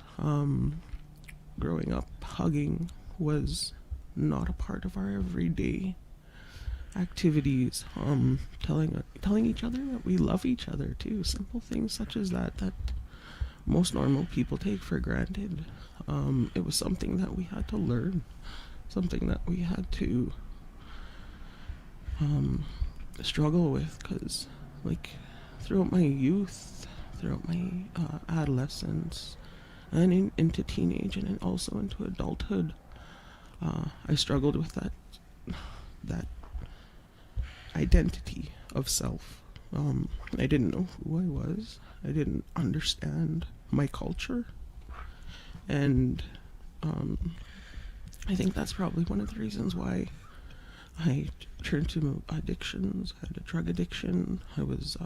Growing up, hugging was not a part of our everyday activities. Telling each other that we love each other too. Simple things such as that most normal people take for granted. It was something that we had to learn, something that we had to struggle with, because like throughout my youth, throughout my adolescence, and into teenage, and then also into adulthood, I struggled with that identity of self. I didn't know who I was. I didn't understand my culture, and I think that's probably one of the reasons why I turned to addictions. I had a drug addiction. I was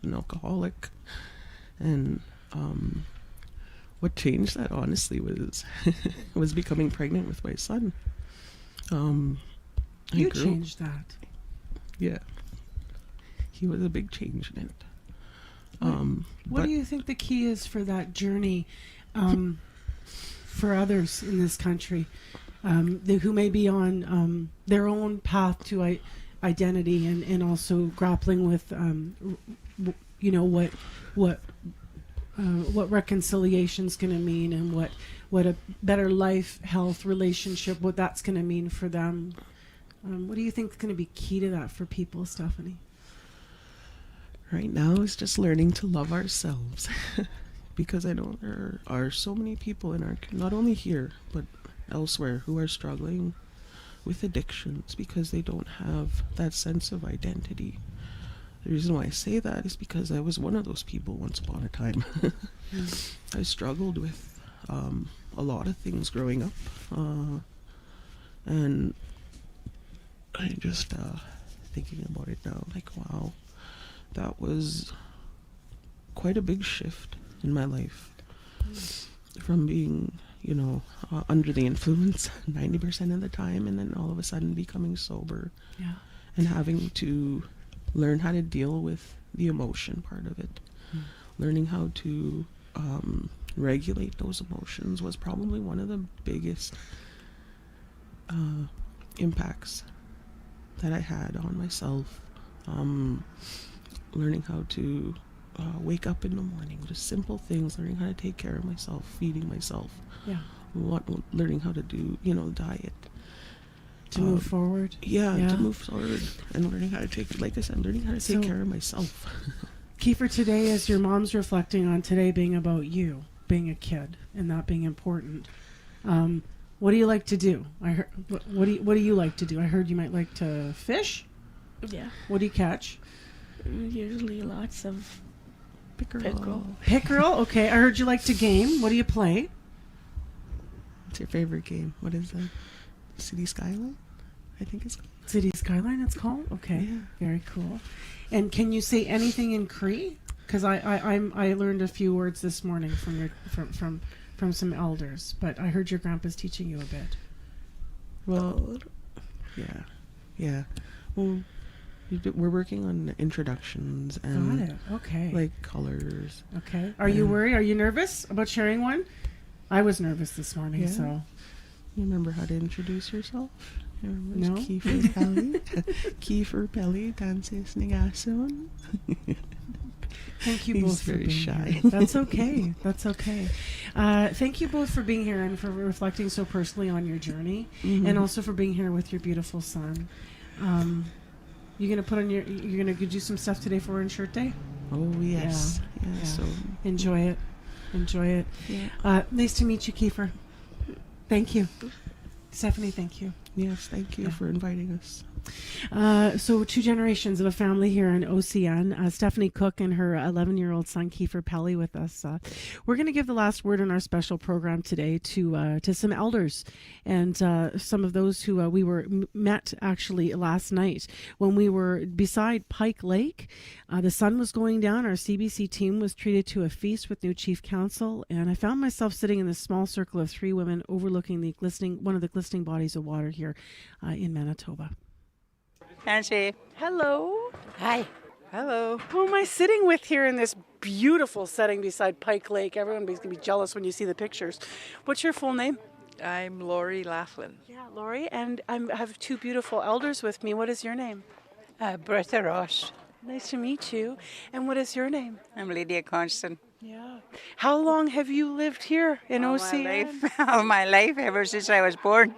an alcoholic, and what changed that honestly was becoming pregnant with my son. You changed that. Yeah, he was a big change in it. What do you think the key is for that journey for others in this country who may be on their own path to identity and also grappling with what reconciliation's going to mean, and what a better life, health, relationship, what that's going to mean for them? What do you think is going to be key to that for people, Stephanie? Right now is just learning to love ourselves, because I know there are so many people in not only here but elsewhere, who are struggling with addictions because they don't have that sense of identity. The reason why I say that is because I was one of those people once upon a time. I struggled with a lot of things growing up, and I just thinking about it now, like, wow, that was quite a big shift in my life, from being under the influence 90% of the time, and then all of a sudden becoming sober, and having to learn how to deal with the emotion part of it. Learning how to regulate those emotions was probably one of the biggest impacts that I had on myself. Learning how to wake up in the morning, just simple things, learning how to take care of myself, feeding myself, learning how to do, diet. To move forward? To move forward, and learning how to take, like I said, learning how to take care of myself. Kiefer, today, as your mom's reflecting on today being about you, being a kid, and that being important, what do you like to do? I heard. What do you like to do? I heard you might like to fish. Yeah. What do you catch? Usually lots of pickerel. Pickerel? Okay. I heard you like to game. What do you play? What's your favorite game? What is that? City Skyline? I think it's called. City Skyline it's called? Okay. Yeah. Very cool. And can you say anything in Cree? Because I learned a few words this morning from some elders, but I heard your grandpa's teaching you a bit. Well, yeah. Well, we're working on introductions and got it. Okay. Like colors. Okay. Are you worried? Are you nervous about sharing one? I was nervous this morning, so. You remember how to introduce yourself? No. Kiefer Pelly. Kiefer Pelly, dances Nigason. Thank you He's both for very being shy. here. That's okay. That's okay. Thank you both for being here and for reflecting so personally on your journey, and also for being here with your beautiful son. You're gonna do some stuff today for Shirt Day? Oh yes. Yeah. So enjoy it. Yeah. Nice to meet you, Kiefer. Thank you. Stephanie, thank you. Yes, thank you for inviting us. So 2 generations of a family here in OCN. Stephanie Cook and her 11-year-old son Kiefer Pelly with us. We're going to give the last word in our special program today to some elders and some of those who we were met actually last night when we were beside Pike Lake. The sun was going down. Our CBC team was treated to a feast with new chief counsel, and I found myself sitting in this small circle of 3 women overlooking one of the glistening bodies of water here in Manitoba. Nancy. Hello. Hi. Hello. Who am I sitting with here in this beautiful setting beside Pike Lake? Everyone's going to be jealous when you see the pictures. What's your full name? I'm Lori Laughlin. Yeah, Lori, and I have 2 beautiful elders with me. What is your name? Bertha Ross. Nice to meet you. And what is your name? I'm Lydia Constant. Yeah. How long have you lived here in OCN? All my life, ever since I was born.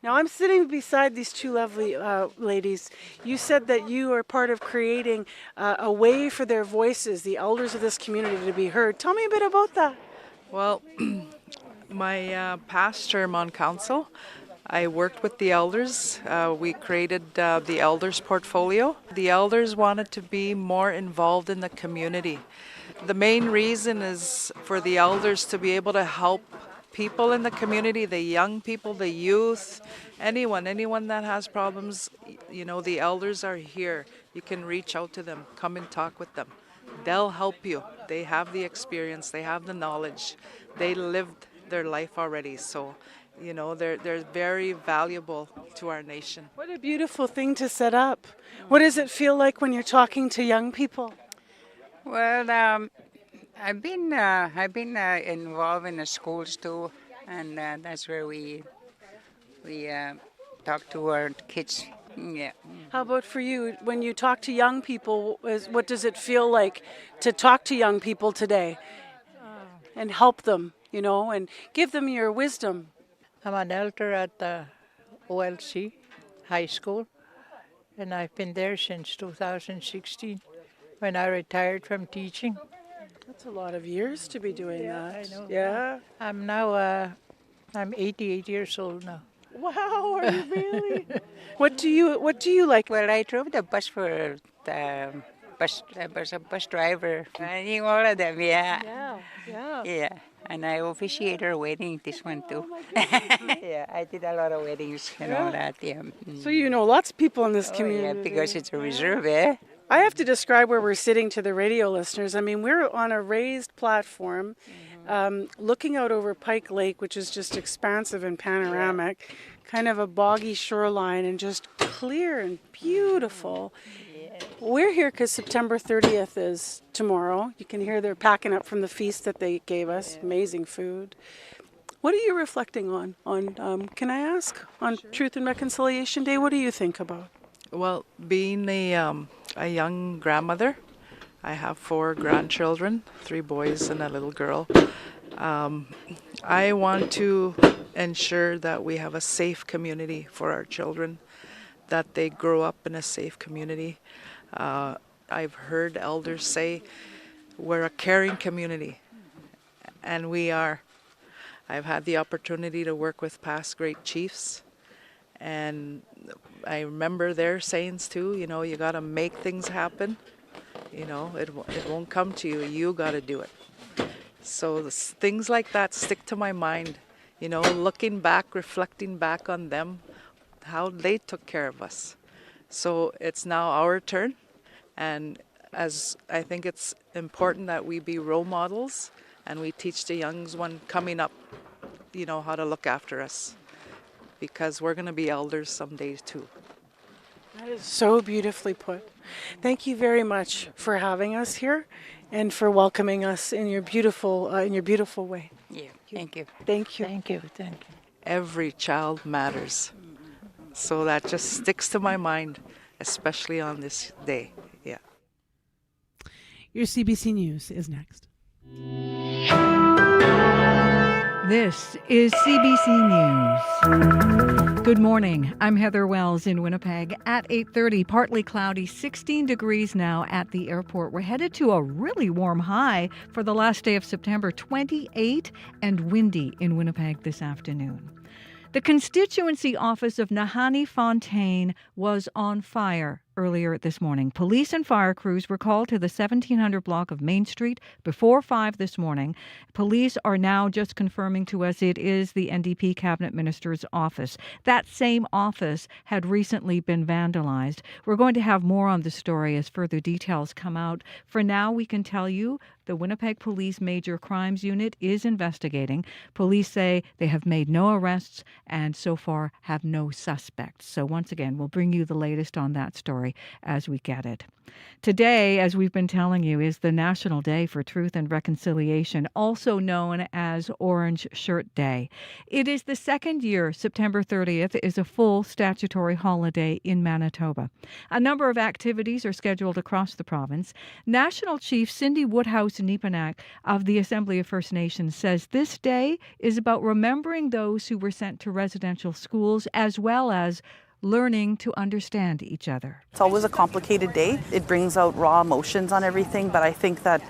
Now I'm sitting beside these 2 lovely ladies. You said that you are part of creating a way for their voices, the elders of this community, to be heard. Tell me a bit about that. Well, my past term on council, I worked with the elders. We created the elders portfolio. The elders wanted to be more involved in the community. The main reason is for the elders to be able to help people in the community, the young people, the youth, anyone that has problems. You know, the elders are here. You can reach out to them, come and talk with them. They'll help you. They have the experience, they have the knowledge. They lived their life already, so you know, they're very valuable to our nation. What a beautiful thing to set up. What does it feel like when you're talking to young people? Well, I've been involved in the schools too, and that's where we talk to our kids. Yeah. How about for you? When you talk to young people, what does it feel like to talk to young people today and help them, you know, and give them your wisdom? I'm an elder at the OLC High School, and I've been there since 2016 when I retired from teaching. That's a lot of years to be doing that. I know. Yeah. I'm now, I'm 88 years old now. Wow, are you really? What do you like? Well, I drove the bus for the bus driver. I knew all of them, yeah. Yeah, and I officiated a wedding, this one too. Yeah, I did a lot of weddings and all that, yeah. So you know lots of people in this community. Yeah, because it's a reserve, eh? I have to describe where we're sitting to the radio listeners. I mean, we're on a raised platform looking out over Pike Lake, which is just expansive and panoramic, kind of a boggy shoreline and just clear and beautiful. We're here because September 30th is tomorrow. You can hear they're packing up from the feast that they gave us. Amazing food. What are you reflecting on? Can I ask? On Truth and Reconciliation Day, what do you think about? Well, being a young grandmother, I have 4 grandchildren, 3 boys and a little girl. I want to ensure that we have a safe community for our children, that they grow up in a safe community. I've heard elders say we're a caring community, and we are. I've had the opportunity to work with past great chiefs, and I remember their sayings too, you know, you got to make things happen. You know, it won't come to you. You got to do it. So things like that stick to my mind, you know, looking back, reflecting back on them, how they took care of us. So it's now our turn, and as I think it's important that we be role models and we teach the young ones coming up, you know, how to look after us, because we're going to be elders someday too. That is so beautifully put. Thank you very much for having us here and for welcoming us in your beautiful way. Yeah, thank you. Thank you. Thank you. Thank you. Every child matters. So that just sticks to my mind, especially on this day. Yeah. Your CBC News is next. This is CBC News. Good morning. I'm Heather Wells in Winnipeg at 8:30. Partly cloudy, 16 degrees now at the airport. We're headed to a really warm high for the last day of September, 28, and windy in Winnipeg this afternoon. The constituency office of Nahanni Fontaine was on fire earlier this morning. Police and fire crews were called to the 1700 block of Main Street before 5 this morning. Police are now just confirming to us it is the NDP cabinet minister's office. That same office had recently been vandalized. We're going to have more on the story as further details come out. For now, we can tell you the Winnipeg Police Major Crimes Unit is investigating. Police say they have made no arrests and so far have no suspects. So once again, we'll bring you the latest on that story as we get it. Today, as we've been telling you, is the National Day for Truth and Reconciliation, also known as Orange Shirt Day. It is the second year September 30th is a full statutory holiday in Manitoba. A number of activities are scheduled across the province. National Chief Cindy Woodhouse-Nepenak of the Assembly of First Nations says this day is about remembering those who were sent to residential schools as well as learning to understand each other. It's always a complicated day. It brings out raw emotions on everything, but I think that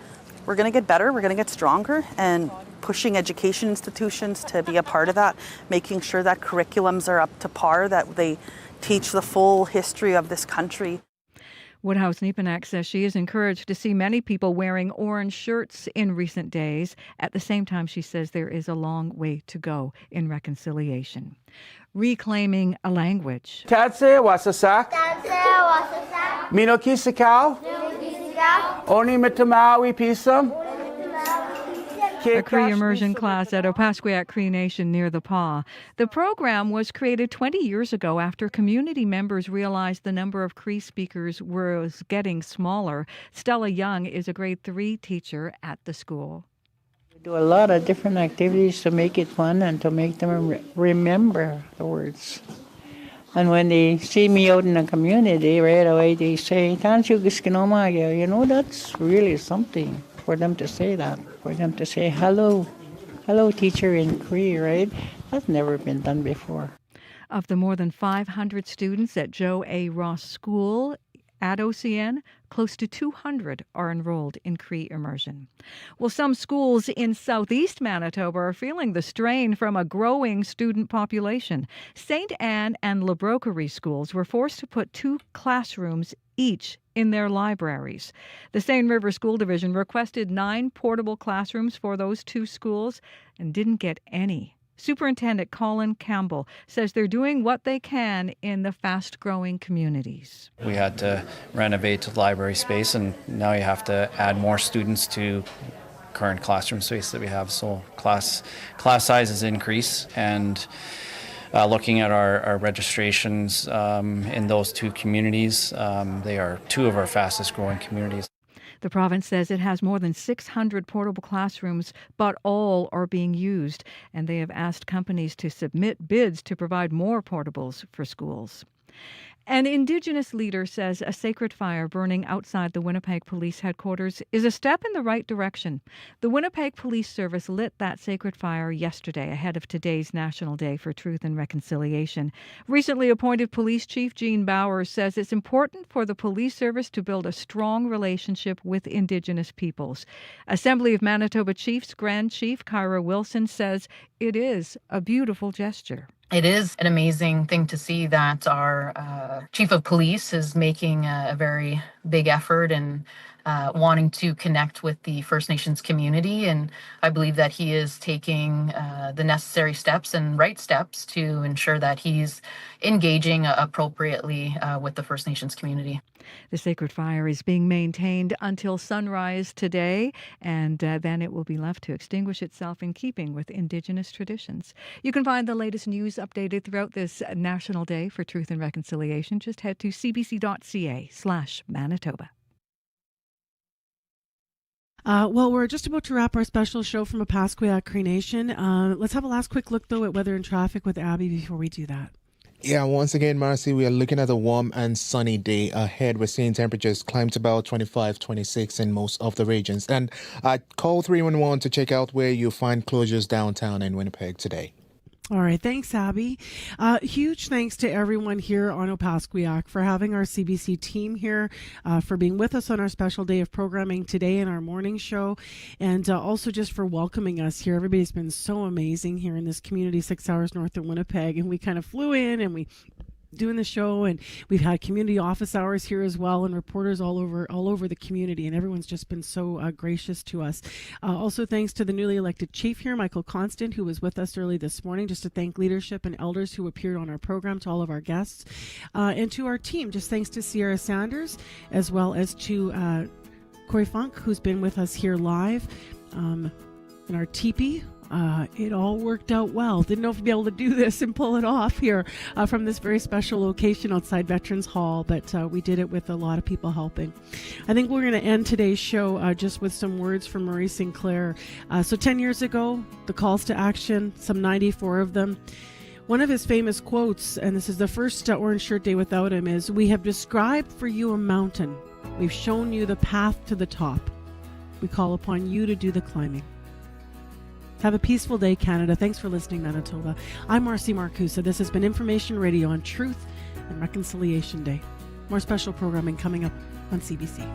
we're going to get better, we're going to get stronger, and pushing education institutions to be a part of that, making sure that curriculums are up to par, that they teach the full history of this country. Woodhouse-Nepenak says she is encouraged to see many people wearing orange shirts in recent days. At the same time, she says there is a long way to go in reconciliation. Reclaiming a language. Tatse wasasak. Mino kisakau. Oni mitamawi pisam. A Cree immersion class at Opaskwayak Cree Nation near the Pas. The program was created 20 years ago after community members realized the number of Cree speakers was getting smaller. Stella Young is a grade 3 teacher at the school. We do a lot of different activities to make it fun and to make them remember the words. And when they see me out in the community, right away they say, "Tanchu Giskinoma," you know, that's really something. For them to say that, for them to say hello teacher in Cree, right? That's never been done before. Of the more than 500 students at Joe A. Ross School at OCN, close to 200 are enrolled in Cree immersion. Well, some schools in southeast Manitoba are feeling the strain from a growing student population. St. Anne and Labroquerie schools were forced to put 2 classrooms each in their libraries. The Seine River School Division requested 9 portable classrooms for those 2 schools and didn't get any. Superintendent Colin Campbell says they're doing what they can in the fast-growing communities. We had to renovate the library space, and now you have to add more students to current classroom space that we have. So class sizes increase, and looking at our registrations in those 2 communities, they are 2 of our fastest-growing communities. The province says it has more than 600 portable classrooms, but all are being used, and they have asked companies to submit bids to provide more portables for schools. An Indigenous leader says a sacred fire burning outside the Winnipeg Police Headquarters is a step in the right direction. The Winnipeg Police Service lit that sacred fire yesterday ahead of today's National Day for Truth and Reconciliation. Recently appointed Police Chief Gene Bowers says it's important for the police service to build a strong relationship with Indigenous peoples. Assembly of Manitoba Chiefs Grand Chief Kyra Wilson says it is a beautiful gesture. It is an amazing thing to see that our chief of police is making a very big effort and wanting to connect with the First Nations community. And I believe that he is taking the necessary steps and right steps to ensure that he's engaging appropriately with the First Nations community. The sacred fire is being maintained until sunrise today, and then it will be left to extinguish itself in keeping with Indigenous traditions. You can find the latest news updated throughout this National Day for Truth and Reconciliation. Just head to cbc.ca/Manitoba. Well, we're just about to wrap our special show from Opaskwayak Cree Nation. Let's have a last quick look, though, at weather and traffic with Abby before we do that. Yeah, once again, Marcy, we are looking at a warm and sunny day ahead. We're seeing temperatures climb to about 25, 26 in most of the regions. And call 311 to check out where you find closures downtown in Winnipeg today. All right. Thanks, Abby. Huge thanks to everyone here on Opaskwayak for having our CBC team here, for being with us on our special day of programming today in our morning show, and also just for welcoming us here. Everybody's been so amazing here in this community 6 hours north of Winnipeg, and we kind of flew in and we doing the show, and we've had community office hours here as well, and reporters all over the community, and everyone's just been so gracious to us. Also thanks to the newly elected chief here, Michael Constant, who was with us early this morning, just to thank leadership and elders who appeared on our program, to all of our guests, and to our team. Just thanks to Sierra Sanders, as well as to Corey Funk, who's been with us here live in our teepee. It all worked out well. Didn't know if we'd be able to do this and pull it off here from this very special location outside Veterans Hall, but we did it with a lot of people helping. I think we're going to end today's show just with some words from Maurice Sinclair. So 10 years ago, the calls to action, some 94 of them. One of his famous quotes, and this is the first Orange Shirt Day without him, is, "We have described for you a mountain. We've shown you the path to the top. We call upon you to do the climbing." Have a peaceful day, Canada. Thanks for listening, Manitoba. I'm Marcy Marcusa. This has been Information Radio on Truth and Reconciliation Day. More special programming coming up on CBC.